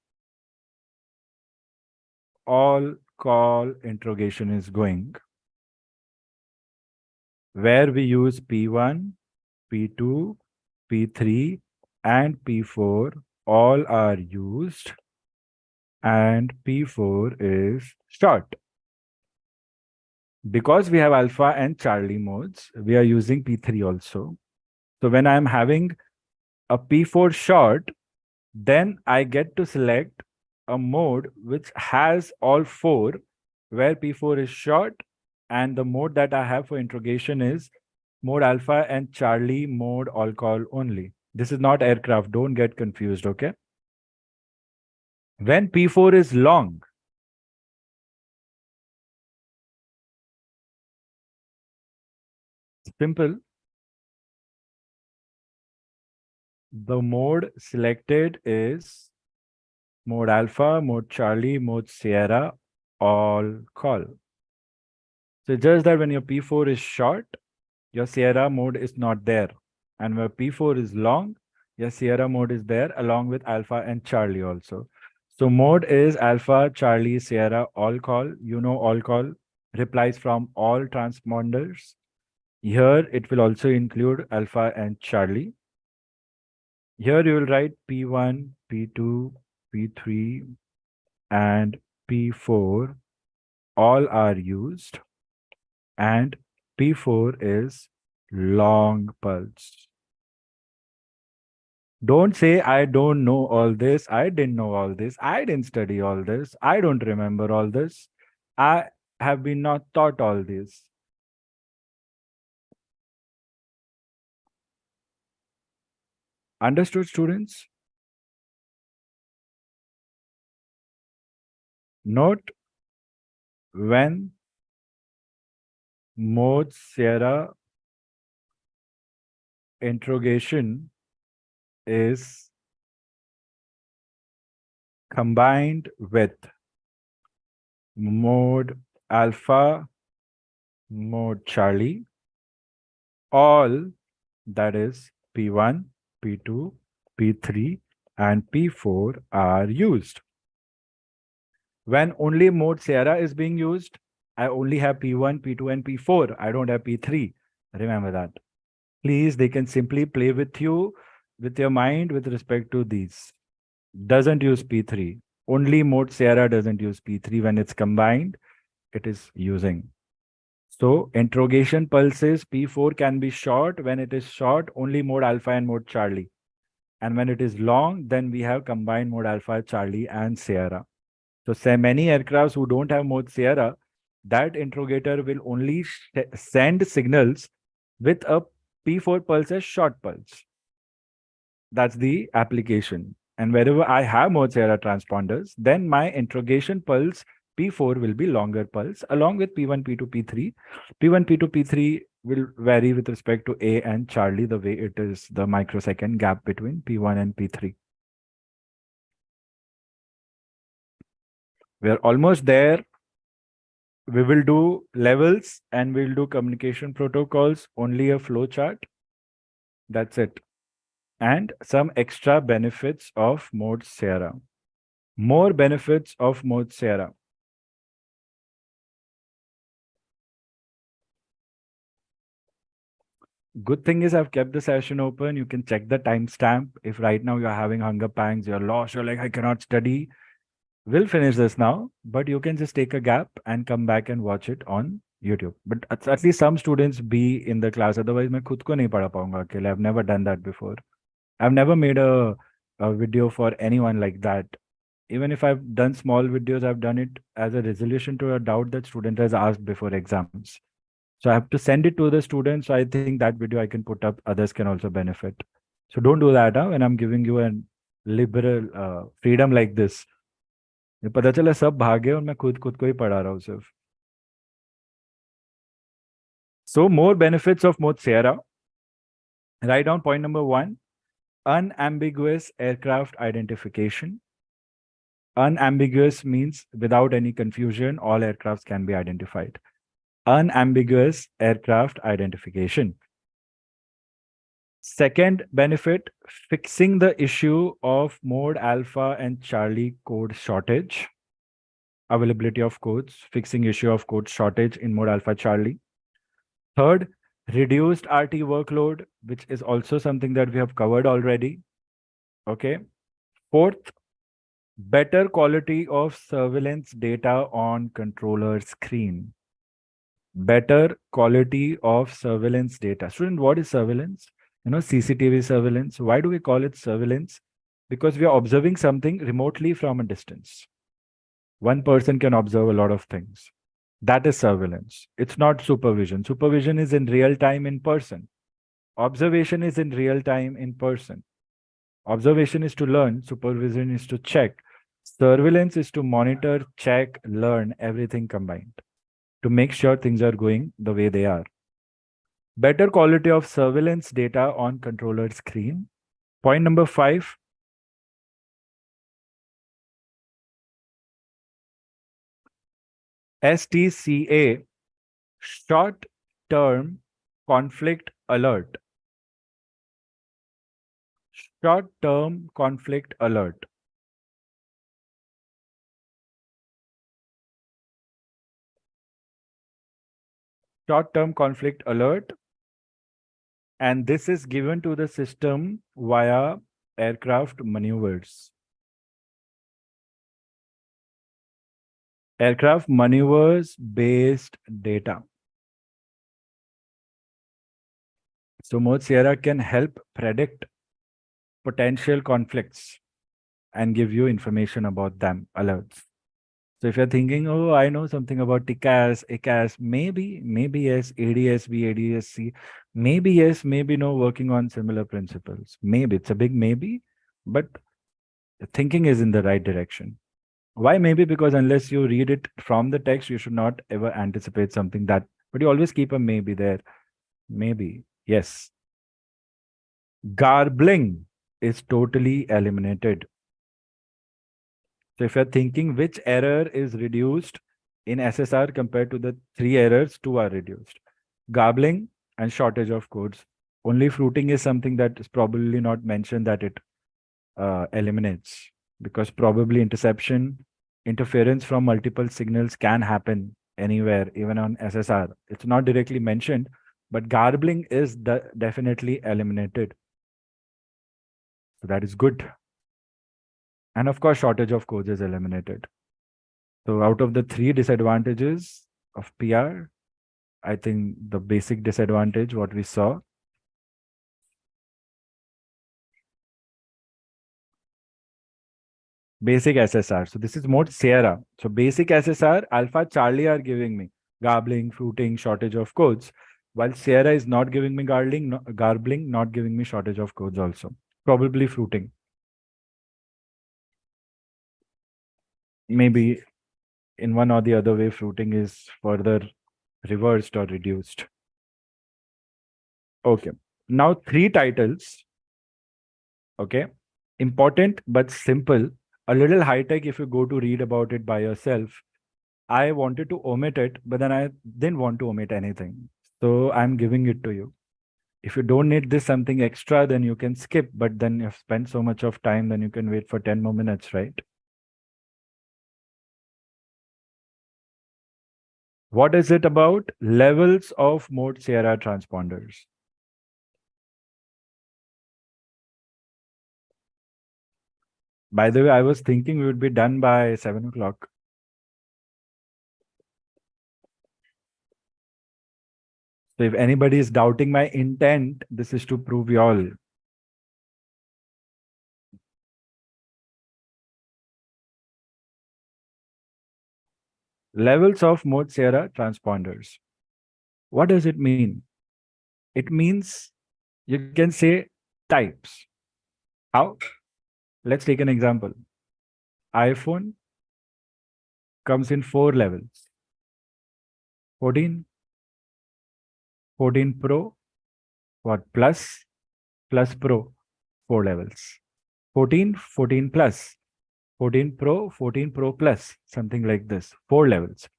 all call interrogation is going, where we use P1, P2, P3, and P4 all are used, and P4 is short. Because we have alpha and Charlie modes, we are using P3 also. So when I'm having a P4 short, then I get to select a mode which has all four, where P4 is short, and the mode that I have for interrogation is mode alpha and Charlie mode all call only. This is not aircraft. Don't get confused, okay? When P4 is long, simple. The mode selected is mode alpha, mode Charlie, mode Sierra, all call. So just that when your P4 is short, your Sierra mode is not there. And where P4 is long, your Sierra mode is there along with alpha and Charlie also. So mode is alpha, Charlie, Sierra, all call. You know all call replies from all transponders. Here it will also include alpha and Charlie. Here you will write P1, P2, P3, and P4 all are used, and P4 is long pulse. Don't say, I don't know all this. I didn't know all this. I didn't study all this. I don't remember all this. I have been not taught all this. Understood, students? Note when mode Sierra interrogation is combined with mode alpha, mode Charlie, all, that is P1, P2, P3, and P4 are used. When only mode Sierra is being used, I only have P1, P2, and P4. I don't have P3. Remember that. Please, they can simply play with you, with your mind with respect to these. Doesn't use P3. Only mode Sierra doesn't use P3. When it's combined, it is using. So interrogation pulses, P4 can be short. When it is short, only mode alpha and mode Charlie. And when it is long, then we have combined mode alpha, Charlie, and Sierra. So say many aircrafts who don't have mode Sierra, that interrogator will only send signals with a P4 pulse as short pulse. That's the application. And wherever I have mode Sierra transponders, then my interrogation pulse P4 will be longer pulse along with P1, P2, P3. P1, P2, P3 will vary with respect to A and Charlie, the way it is the microsecond gap between P1 and P3. We are almost there. We will do levels and we'll do communication protocols, only a flow chart. That's it. And some extra benefits of mode Sierra. More benefits of mode Sierra. Good thing is I've kept the session open. You can check the timestamp. If right now you're having hunger pangs, you're lost, you're like, I cannot study. We'll finish this now, but you can just take a gap and come back and watch it on YouTube. But at least some students be in the class. Otherwise, मैं खुद को नहीं पढ़ा पाऊंगा अकेले. I've never done that before. I've never made a video for anyone like that. Even if I've done small videos, I've done it as a resolution to a doubt that student has asked before exams. So I have to send it to the students. So I think that video I can put up. Others can also benefit. So don't do that when I'm giving you a liberal freedom like this. पता चला सब भागे और मैं खुद को ही पढ़ा रहा हूँ सिर्फ. So more benefits of Mode Sierra. Write down point number 1. Unambiguous aircraft identification. Unambiguous means without any confusion, all aircrafts can be identified. Unambiguous aircraft identification. Second benefit, fixing the issue of Mode Alpha and Charlie code shortage. Availability of codes, fixing issue of code shortage in Mode Alpha Charlie. Third, reduced RT workload, which is also something that we have covered already. Okay. Fourth, better quality of surveillance data on controller screen. Better quality of surveillance data. Student, what is surveillance? CCTV surveillance. Why do we call it surveillance? Because we are observing something remotely from a distance. One person can observe a lot of things. That is surveillance. It's not supervision. Supervision is in real time in person. Observation is in real time in person. Observation is to learn. Supervision is to check. Surveillance is to monitor, check, learn, everything combined to make sure things are going the way they are. Better quality of surveillance data on controller screen. Point number 5. STCA, short-term conflict alert. Short-term conflict alert. Short-term conflict alert. And this is given to the system via aircraft maneuvers. Aircraft maneuvers based data. So Mode Sierra can help predict potential conflicts and give you information about them, alerts. So if you're thinking, oh, I know something about TCAS, iCATS, maybe yes, ADSB, ADSC, maybe yes, maybe no, working on similar principles. Maybe, it's a big maybe, but thinking is in the right direction. Why maybe? Because unless you read it from the text, you should not ever anticipate something that, but you always keep a maybe there. Maybe, yes. Garbling is totally eliminated. So if you're thinking which error is reduced in SSR compared to the 3 errors, 2 are reduced. Garbling and shortage of codes. Only fruiting is something that is probably not mentioned that it eliminates, because probably interference from multiple signals can happen anywhere, even on SSR. It's not directly mentioned, but garbling is definitely eliminated. So that is good. And of course, shortage of codes is eliminated. So out of the 3 disadvantages of PR, I think the basic disadvantage, what we saw, basic SSR. So this is Mode Sierra. So basic SSR, Alpha Charlie are giving me garbling, fruiting, shortage of codes, while Sierra is not giving me garbling, not giving me shortage of codes also. Probably fruiting. Maybe in one or the other way, fruiting is further reversed or reduced. Okay. Now 3 titles. Okay. Important but simple. A little high tech if you go to read about it by yourself. I wanted to omit it, but then I didn't want to omit anything. So I'm giving it to you. If you don't need this something extra, then you can skip, but then you've spent so much of time, then you can wait for 10 more minutes, right? What is it about? Levels of Mode Sierra transponders. By the way, I was thinking we would be done by 7 o'clock. So if anybody is doubting my intent, this is to prove you all. Levels of Mode-Sierra transponders. What does it mean? It means you can say types. How? Let's take an example. iPhone comes in 4 levels. 14, 14 Pro, what, plus, plus Pro, 4 levels. 14, 14 plus, 14 Pro, 14 Pro plus, something like this, 4 levels.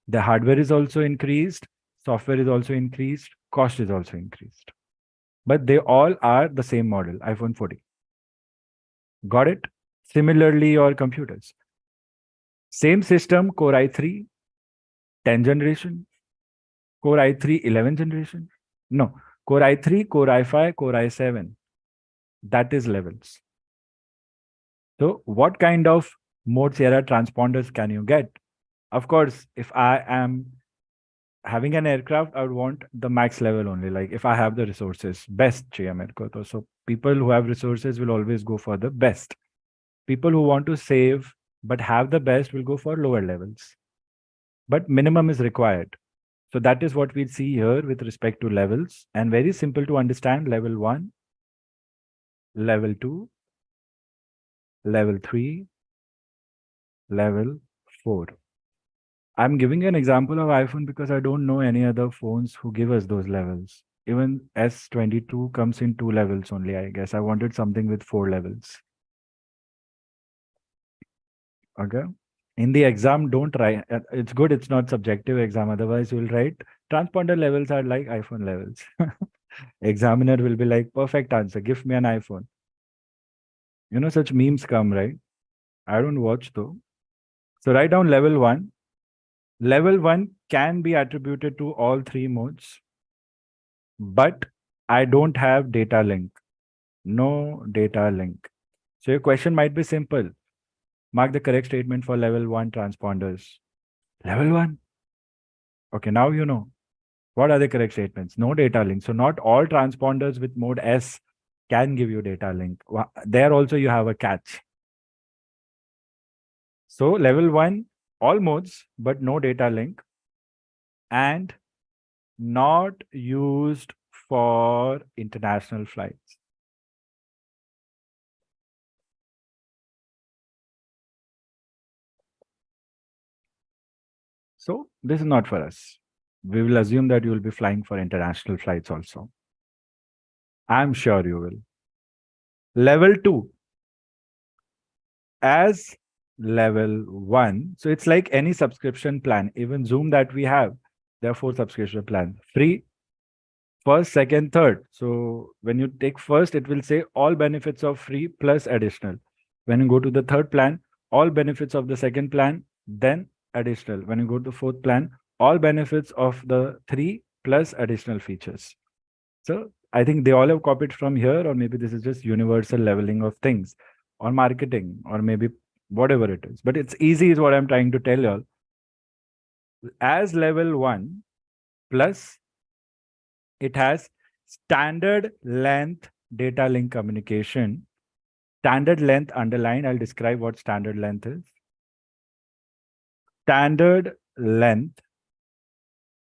The hardware is also increased, software is also increased, cost is also increased. But they all are the same model, iPhone 14. Got it? Similarly, your computers. Same system, Core i3, 10 generation, Core i3, 11 generation. No, Core i3, Core i5, Core i7. That is levels. So what kind of Mode-Sierra transponders can you get? Of course, if I am having an aircraft, I would want the max level only. Like if I have the resources, best चाहिए मेरे को तो. So people who have resources will always go for the best. People who want to save but have the best will go for lower levels. But minimum is required. So that is what we see here with respect to levels, and very simple to understand. Level 1, level 2, level 3, level 4. I'm giving an example of iPhone because I don't know any other phones who give us those levels. Even S22 comes in 2 levels only, I guess. I wanted something with 4 levels. Okay. In the exam, don't write. It's good it's not subjective exam. Otherwise, you'll write transponder levels are like iPhone levels. Examiner will be like, perfect answer. Give me an iPhone. You know, such memes come, right? I don't watch though. So write down level 1. Level 1 can be attributed to all 3 modes, but I don't have data link. No data link. So your question might be simple. Mark the correct statement for level 1 transponders. Level 1. Okay, now you know. What are the correct statements? No data link. So not all transponders with mode S can give you data link. There also you have a catch. So level 1, all modes, but no data link, and not used for international flights. So this is not for us. We will assume that you will be flying for international flights also. I'm sure you will. Level 2. As level 1, so it's like any subscription plan. Even Zoom that we have, there are 4 subscription plans. Free, first, second, third. So when you take first, it will say all benefits of free plus additional. When you go to the third plan, all benefits of the second plan, then additional. When you go to the fourth plan, all benefits of the 3 plus additional features. So I think they all have copied from here, or maybe this is just universal leveling of things, or marketing, or maybe whatever it is. But it's easy is what I'm trying to tell you all. As level 1 plus, it has standard length data link communication. Standard length underline, I'll describe what standard length is. Standard length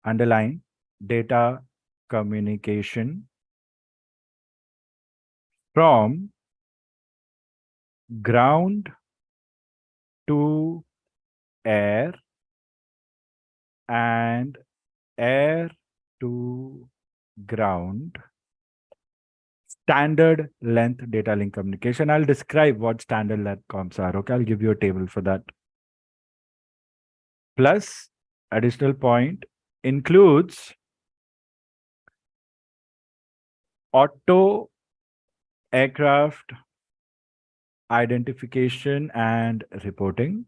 underline data communication from ground to air and air to ground. Standard length data link communication. I'll describe what standard length comms are. Okay, I'll give you a table for that. Plus, additional point includes auto aircraft identification and reporting.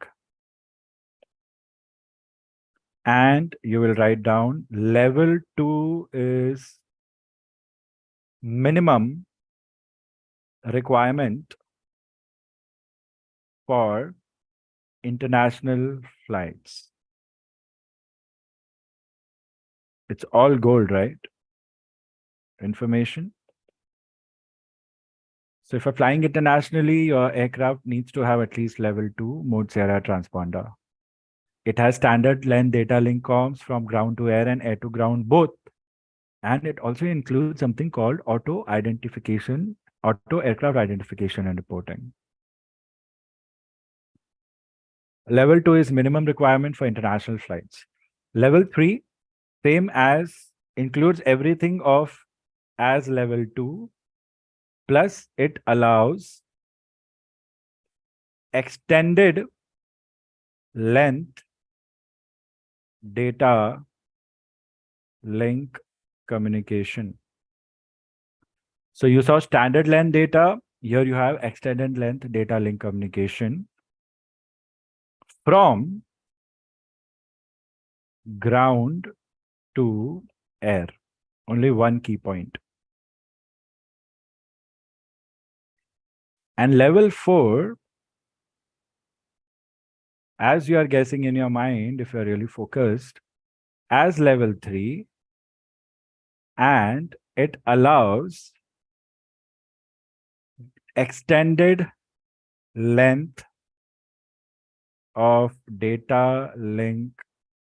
And you will write down level 2 is minimum requirement for international flights? It's all gold, right? Information. So if you're flying internationally, your aircraft needs to have at least level 2 mode Sierra transponder. It has standard length data link comms from ground to air and air to ground both. And it also includes something called auto aircraft identification and reporting. Level 2 is minimum requirement for international flights. Level 3, same as, includes everything of as level 2, plus it allows extended length data link communication. So you saw standard length data. Here you have extended length data link communication from ground to air. Only one key point. And level 4, as you are guessing in your mind, if you are really focused, as level 3, and it allows extended length of data link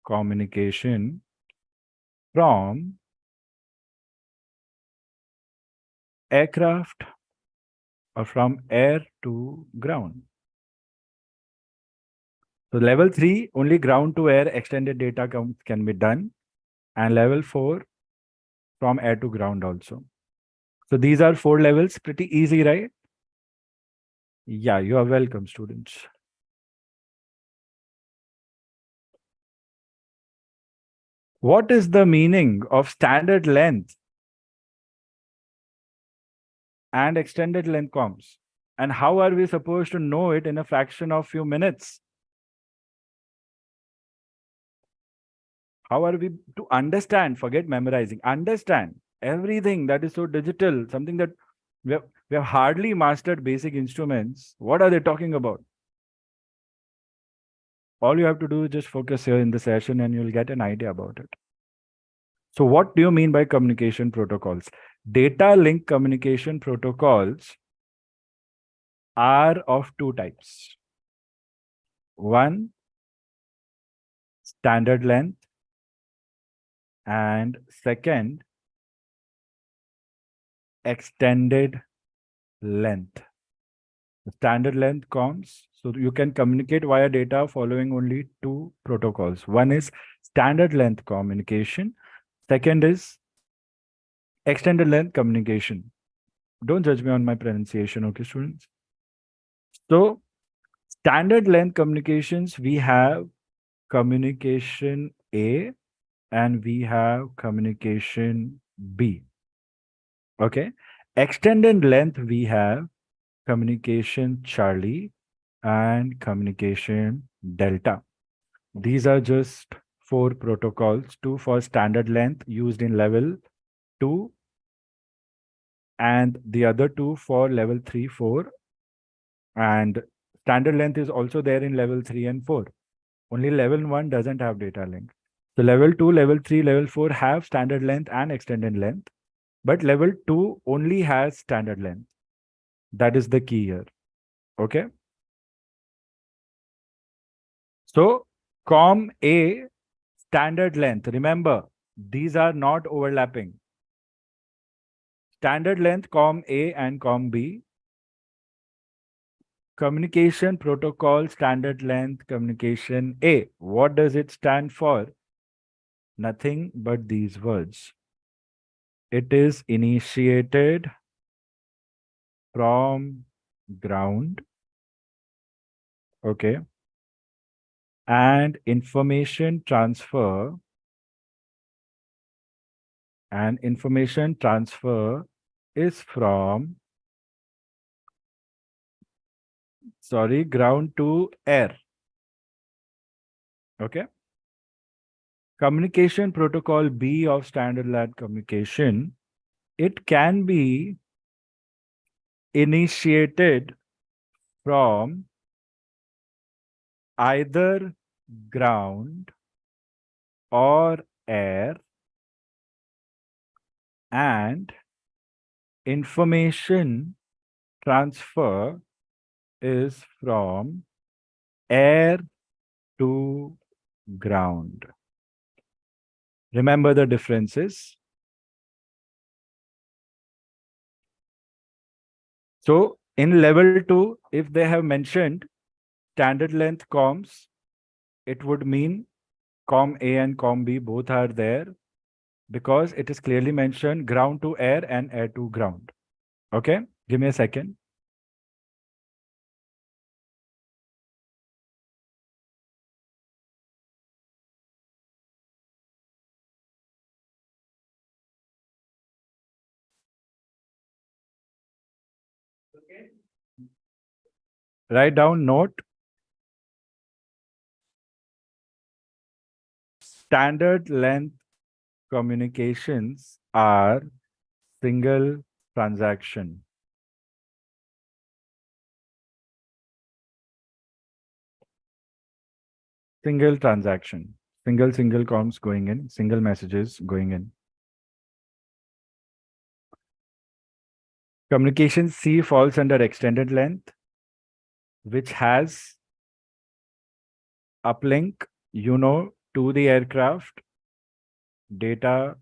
communication from aircraft or from air to ground. So level 3, only ground to air extended data can be done, and level 4 from air to ground also. So these are 4 levels, pretty easy, right? Yeah, you are welcome, students. What is the meaning of standard length and extended length comms? And how are we supposed to know it in a fraction of few minutes? How are we to understand, forget memorizing, understand everything that is so digital, something that we have hardly mastered basic instruments. What are they talking about? All you have to do is just focus here in the session and you'll get an idea about it. So what do you mean by communication protocols? Data link communication protocols are of 2 types. One, standard length, and second, extended length. The standard length comms, so you can communicate via data following only 2 protocols. One is standard length communication. Second is extended length communication. Don't judge me on my pronunciation, okay, students? So standard length communications, we have communication A and we have communication B. Okay. Extended length, we have communication Charlie and communication Delta. These are just 4 protocols, 2 for standard length used in level 2 and the other 2 for level 3, 4. And standard length is also there in level 3 and 4. Only level 1 doesn't have data link. So level 2, level 3, level 4 have standard length and extended length, but level 2 only has standard length. That is the key here. Okay. So COM A, standard length. Remember, these are not overlapping. Standard length COM A and COM B. Communication protocol standard length communication A. What does it stand for? Nothing but these words. It is initiated from ground. Okay. And information transfer. And information transfer is from, ground to air. Okay. Communication protocol B of standard length communication, it can be initiated from either ground or air, and information transfer is from air to ground. Remember the differences. So in level 2, if they have mentioned standard length comms, it would mean COM A and COM B both are there because it is clearly mentioned ground to air and air to ground. Okay, give me a second. Write down note. Standard length communications are single transaction. Single transaction. Single comms going in, single messages going in. Communication C falls under extended length, which has uplink, to the aircraft, data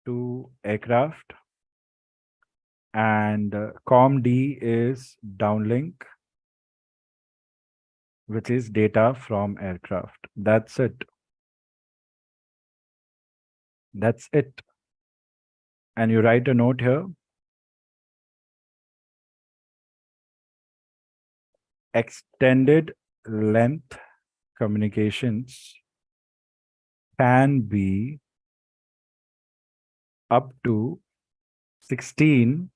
to aircraft, and COM D is downlink, which is data from aircraft. That's it. That's it. And you write a note here. Extended length communications can be up to 16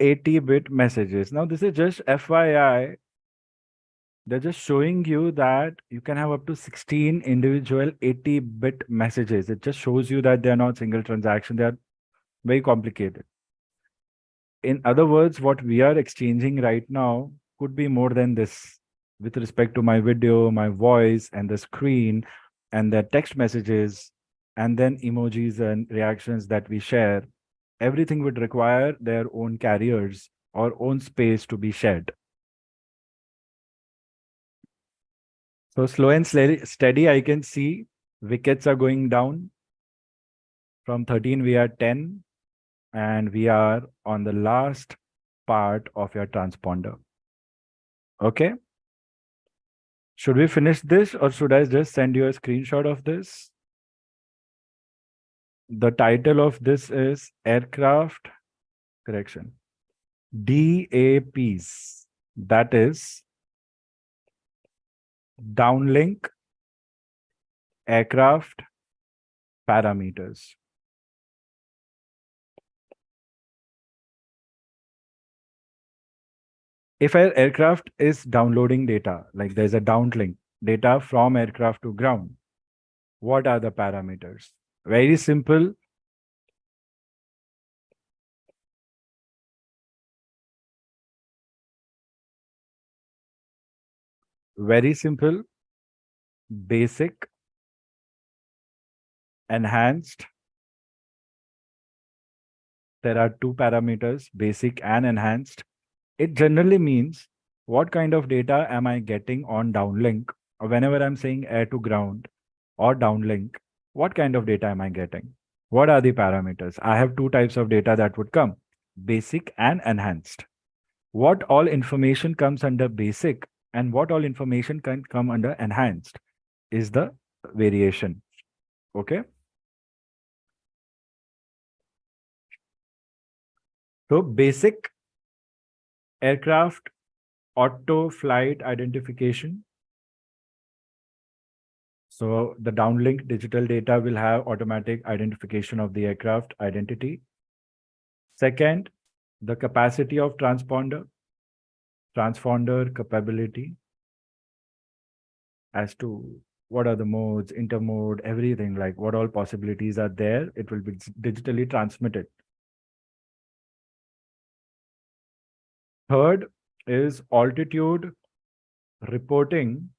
80-bit messages. Now, this is just FYI. They're just showing you that you can have up to 16 individual 80-bit messages. It just shows you that they're not single transaction. They are very complicated. In other words, what we are exchanging right now could be more than this with respect to my video, my voice, and the screen, and the text messages, and then emojis and reactions that we share. Everything would require their own carriers or own space to be shared. So slow and steady, I can see wickets are going down. From 13, we are 10. And we are on the last part of your transponder. Okay. Should we finish this or should I just send you a screenshot of this? The title of this is aircraft correction. DAPs. That is downlink aircraft parameters. If an aircraft is downloading data, like there's a downlink data from aircraft to ground, what are the parameters? Very simple. Very simple. Basic, enhanced. There are two parameters, basic and enhanced. It generally means what kind of data am I getting on downlink, or whenever I'm saying air to ground or downlink, what kind of data am I getting? What are the parameters? I have two types of data that would come, basic and enhanced. What all information comes under basic and what all information can come under enhanced is the variation. Okay. So basic aircraft auto flight identification. So the downlink digital data will have automatic identification of the aircraft identity. Second, the capacity of transponder capability as to what are the modes, intermode, everything, like what all possibilities are there. It will be digitally transmitted. Third is altitude reporting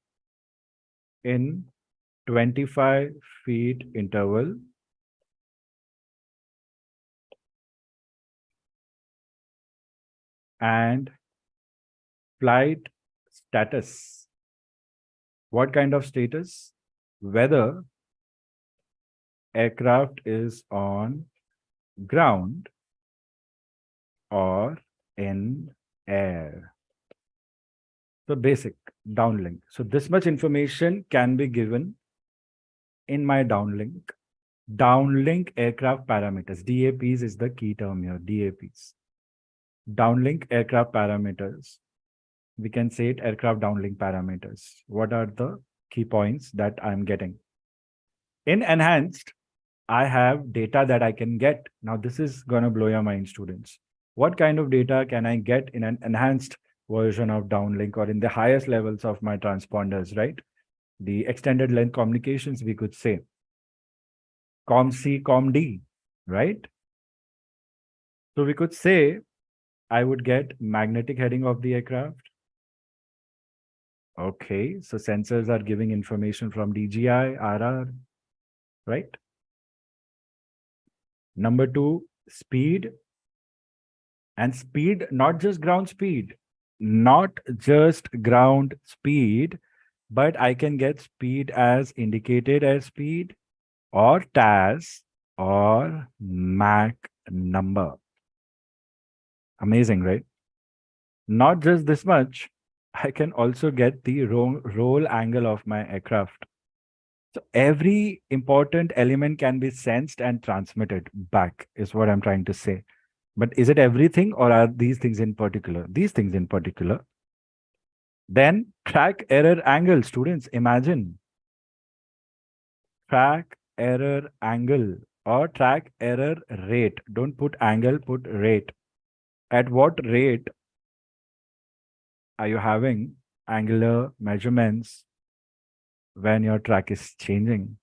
in 25 feet interval and flight status. What kind of status? Whether aircraft is on ground or in air. So basic downlink. So this much information can be given in my downlink. Downlink aircraft parameters. DAPs is the key term here. DAPs. Downlink aircraft parameters. We can say it aircraft downlink parameters. What are the key points that I'm getting? In enhanced, I have data that I can get. Now, this is going to blow your mind, students. What kind of data can I get in an enhanced version of downlink or in the highest levels of my transponders, right? The extended length communications, we could say. COM-C, COM-D, right? So we could say I would get magnetic heading of the aircraft. Okay, so sensors are giving information from DGI, RR, right? Number two, speed. And speed, not just ground speed, not just ground speed, but I can get speed as indicated airspeed or TAS or Mach number. Amazing, right? Not just this much, I can also get the roll angle of my aircraft. So every important element can be sensed and transmitted back, is what I'm trying to say. But is it everything, or are these things in particular? These things in particular. Then track error angle, students, imagine. Track error angle or track error rate. Don't put angle, put rate. At what rate are you having angular measurements when your track is changing?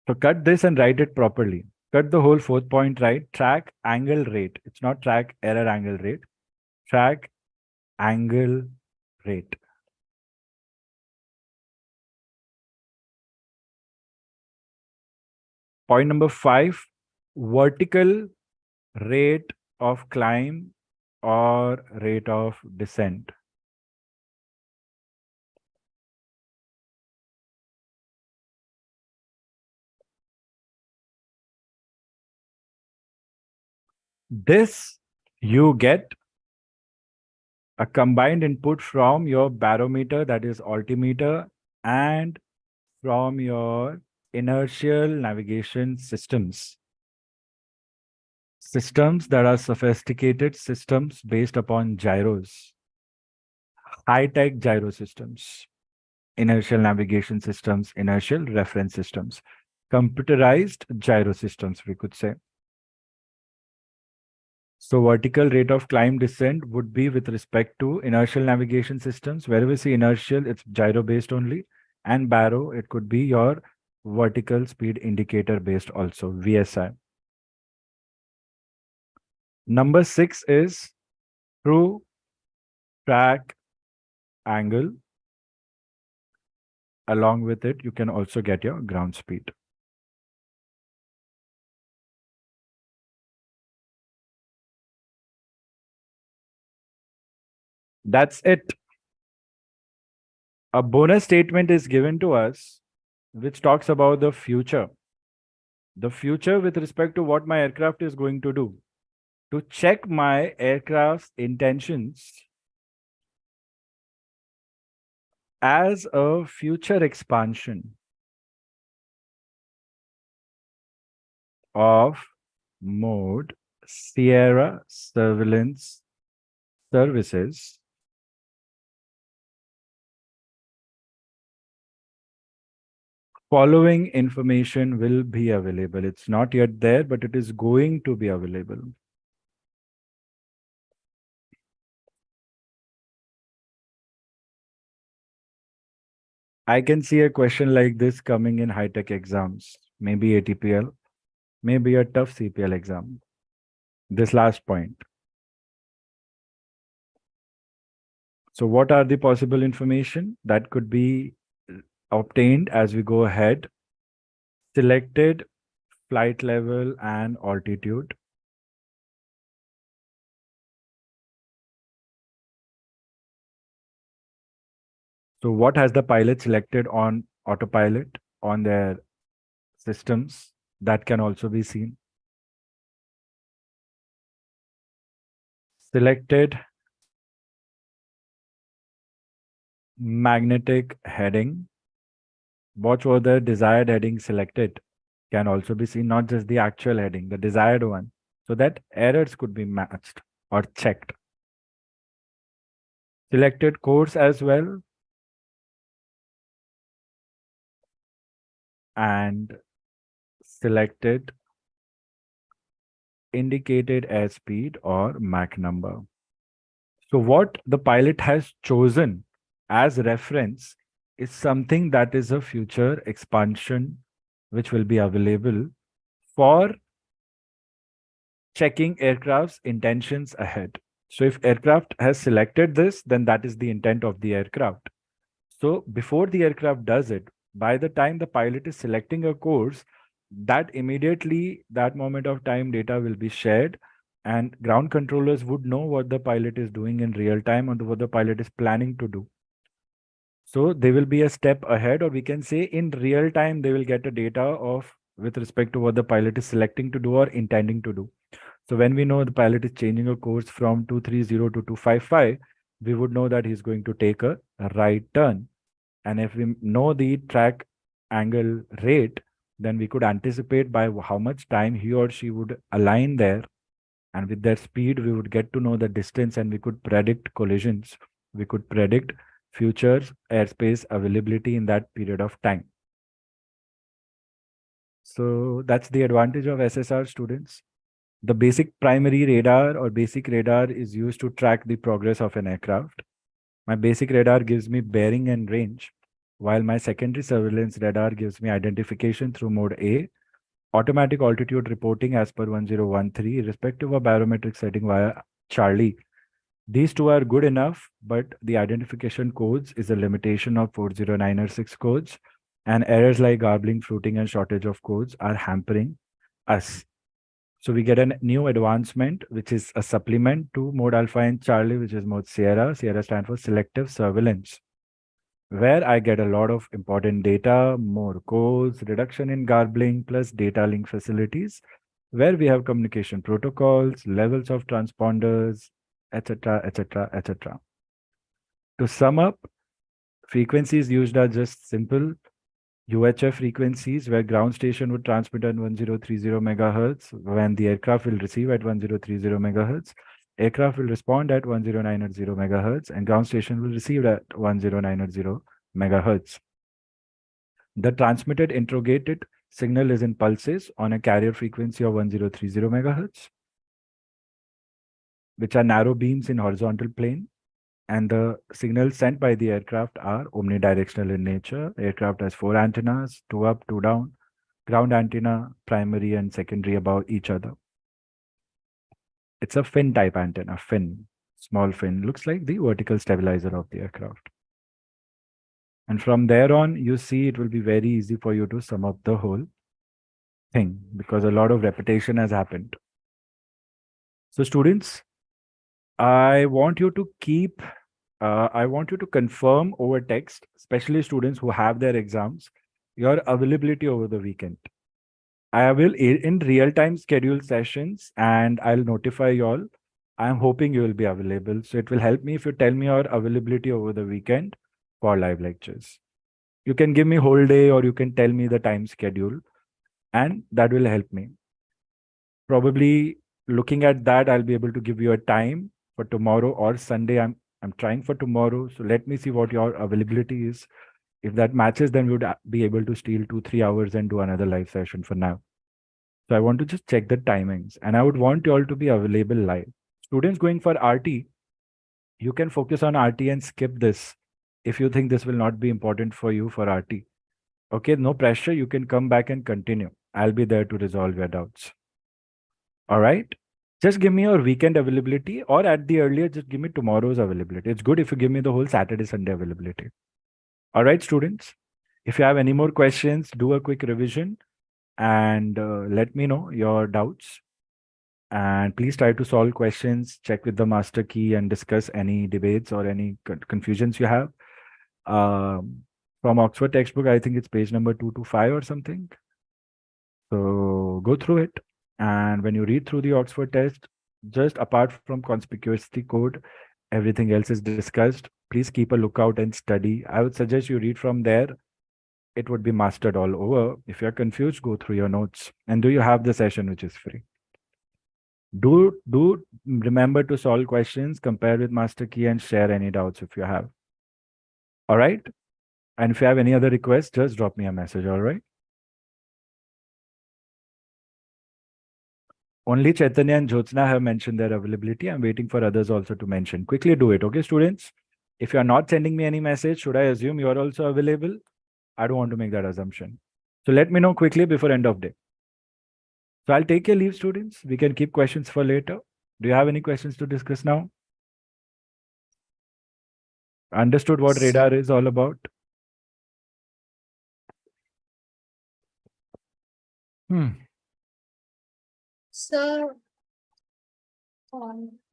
So cut this and write it properly. Cut the whole fourth point right. Track angle rate. It's not track error angle rate. Track angle rate. Point number 5, vertical rate of climb or rate of descent. This you get a combined input from your barometer, that is altimeter, and from your inertial navigation systems. Systems that are sophisticated systems based upon gyros. High-tech gyro systems. Inertial navigation systems, inertial reference systems. Computerized gyro systems, we could say. So vertical rate of climb descent would be with respect to inertial navigation systems. Wherever we see inertial, it's gyro based only. And baro, it could be your vertical speed indicator based also, VSI. Number 6 is through track angle. Along with it, you can also get your ground speed. That's it. A bonus statement is given to us, which talks about the future. The future with respect to what my aircraft is going to do. To check my aircraft's intentions as a future expansion of mode Sierra surveillance services following information will be available. It's not yet there, but it is going to be available. I can see a question like this coming in high-tech exams, maybe ATPL, maybe a tough CPL exam. This last point. So what are the possible information that could be obtained as we go ahead? Selected flight level and altitude. So what has the pilot selected on autopilot on their systems? That can also be seen. Selected magnetic heading. What were the desired heading selected? Can also be seen, not just the actual heading, the desired one, so that errors could be matched or checked. Selected course as well. And selected indicated airspeed or Mach number. So what the pilot has chosen as reference is something that is a future expansion which will be available for checking aircraft's intentions ahead. So if aircraft has selected this, then that is the intent of the aircraft. So before the aircraft does it, by the time the pilot is selecting a course, that immediately, that moment of time, data will be shared, and ground controllers would know what the pilot is doing in real time and what the pilot is planning to do. So they will be a step ahead, or we can say in real time, they will get a data of with respect to what the pilot is selecting to do or intending to do. So when we know the pilot is changing a course from 230 to 255, we would know that he's going to take a right turn. And if we know the track angle rate, then we could anticipate by how much time he or she would align there. And with that speed, we would get to know the distance and we could predict collisions. We could predict future airspace availability in that period of time. So that's the advantage of SSR, students. The basic primary radar or basic radar is used to track the progress of an aircraft. My basic radar gives me bearing and range, while my secondary surveillance radar gives me identification through mode A, automatic altitude reporting as per 1013, irrespective of barometric setting via Charlie. These two are good enough, but the identification codes is a limitation of 409 or 6 codes, and errors like garbling, fluting, and shortage of codes are hampering us. So we get a new advancement, which is a supplement to mode alpha and Charlie, which is mode Sierra. Sierra stands for selective surveillance, where I get a lot of important data, more codes, reduction in garbling, plus data link facilities, where we have communication protocols, levels of transponders, etc., etc., etc. To sum up, frequencies used are just simple UHF frequencies, where ground station would transmit at 1030 megahertz when the aircraft will receive at 1030 megahertz. Aircraft will respond at 1090 megahertz and ground station will receive at 1090 megahertz. The transmitted interrogated signal is in pulses on a carrier frequency of 1030 megahertz, which are narrow beams in horizontal plane. And the signals sent by the aircraft are omnidirectional in nature. Aircraft has 4 antennas, 2 up, 2 down, ground antenna, primary and secondary above each other. It's a fin type antenna, fin, small fin, looks like the vertical stabilizer of the aircraft. And from there on, you see it will be very easy for you to sum up the whole thing because a lot of repetition has happened. So students, I want you to keep I want you to confirm over text, especially students who have their exams, your availability over the weekend. I will in real time schedule sessions and I'll notify you all. I'm hoping you will be available. So it will help me if you tell me your availability over the weekend for live lectures. You can give me whole day or you can tell me the time schedule and that will help me. Probably looking at that, I'll be able to give you a time for tomorrow or Sunday. I'm trying for tomorrow. So let me see what your availability is. If that matches, then we would be able to steal 2-3 hours and do another live session for now. So I want to just check the timings and I would want you all to be available live. Students going for RT, you can focus on RT and skip this if you think this will not be important for you for RT. Okay, no pressure. You can come back and continue. I'll be there to resolve your doubts. All right. Just give me your weekend availability, or at the earlier, just give me tomorrow's availability. It's good if you give me the whole Saturday, Sunday availability. All right, students. If you have any more questions, do a quick revision and let me know your doubts. And please try to solve questions, check with the master key, and discuss any debates or any confusions you have. From Oxford textbook, I think it's page number 225 or something. So go through it. And when you read through the Oxford test, just apart from conspicuously code, everything else is discussed. Please keep a lookout and study. I would suggest you read from there. It would be mastered all over. If you're confused, go through your notes. And do you have the session, which is free? Do remember to solve questions, compare with master key, and share any doubts if you have. All right. And if you have any other requests, just drop me a message. All right. Only Chaitanya and Jyotsna have mentioned their availability. I'm waiting for others also to mention. Quickly do it. Okay, students? If you're not sending me any message, should I assume you're also available? I don't want to make that assumption. So let me know quickly before end of day. So I'll take your leave, students. We can keep questions for later. Do you have any questions to discuss now? Understood what radar is all about? So,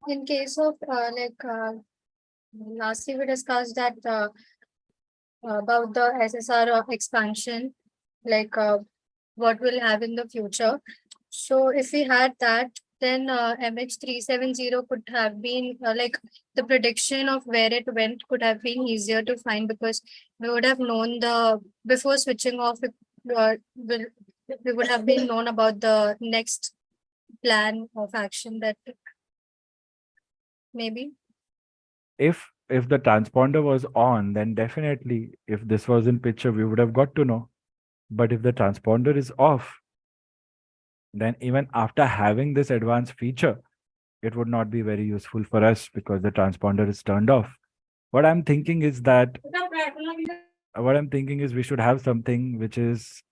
in case of lastly we discussed that about the SSR expansion, what we'll have in the future. So if we had that, then MH370 could have been the prediction of where it went could have been easier to find, because we would have known before switching off, we would have been known about the next plan of action that maybe. If the transponder was on, then definitely if this was in picture, we would have got to know. But if the transponder is off, then even after having this advanced feature, it would not be very useful for us because the transponder is turned off. What I'm thinking is we should have something which is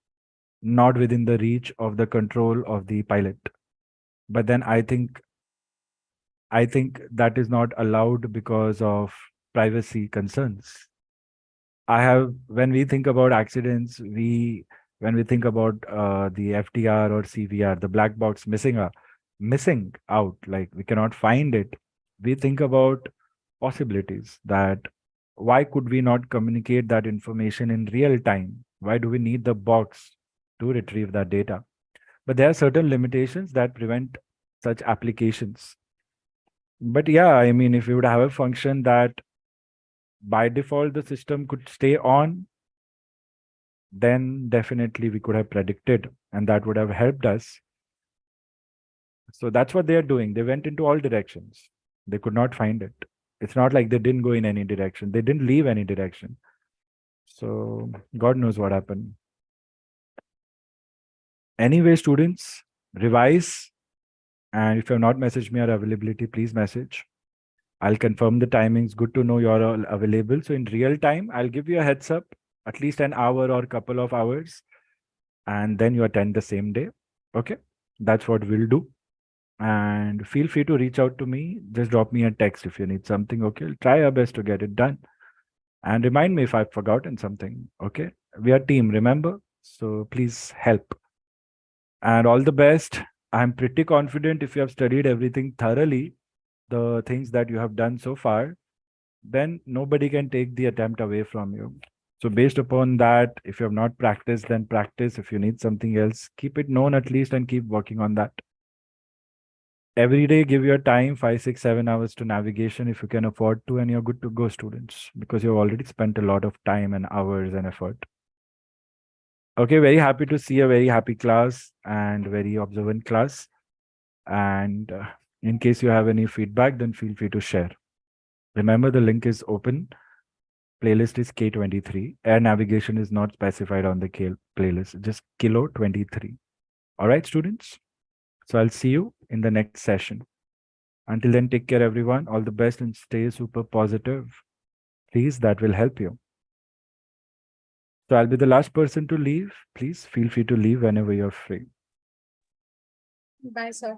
not within the reach of the control of the pilot. But then I think that is not allowed because of privacy concerns. When we think about accidents, when we think about the FTR or CVR, the black box missing out, like we cannot find it, we think about possibilities that why could we not communicate that information in real time? Why do we need the box to retrieve that data? But there are certain limitations that prevent such applications. But yeah, I mean, if we would have a function that by default the system could stay on, then definitely we could have predicted and that would have helped us. So that's what they are doing. They went into all directions. They could not find it. It's not like they didn't go in any direction. They didn't leave any direction. So God knows what happened. Anyway, students, revise. And if you have not messaged me or availability, please message. I'll confirm the timings. Good to know you're all available. So in real time, I'll give you a heads up, at least an hour or a couple of hours, and then you attend the same day. Okay, that's what we'll do. And feel free to reach out to me. Just drop me a text if you need something. Okay, I'll try our best to get it done. And remind me if I've forgotten something. Okay, we are team, remember? So please help. And all the best. I'm pretty confident if you have studied everything thoroughly, the things that you have done so far, then nobody can take the attempt away from you. So based upon that, if you have not practiced, then practice. If you need something else, keep it known at least and keep working on that. Every day, give your time, 5, 6, 7 hours to navigation if you can afford to, and you're good to go, students, because you've already spent a lot of time and hours and effort. Okay, very happy to see a very happy class and very observant class. And in case you have any feedback, then feel free to share. Remember, the link is open. Playlist is K23. Air navigation is not specified on the playlist, just Kilo 23. All right, students? So I'll see you in the next session. Until then, take care, everyone. All the best and stay super positive. Please, that will help you. So I'll be the last person to leave. Please feel free to leave whenever you're free. Bye, sir.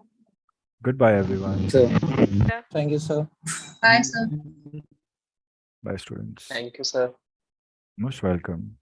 Goodbye, everyone. So. Thank you, sir. Bye, sir. Bye, students. Thank you, sir. Most welcome.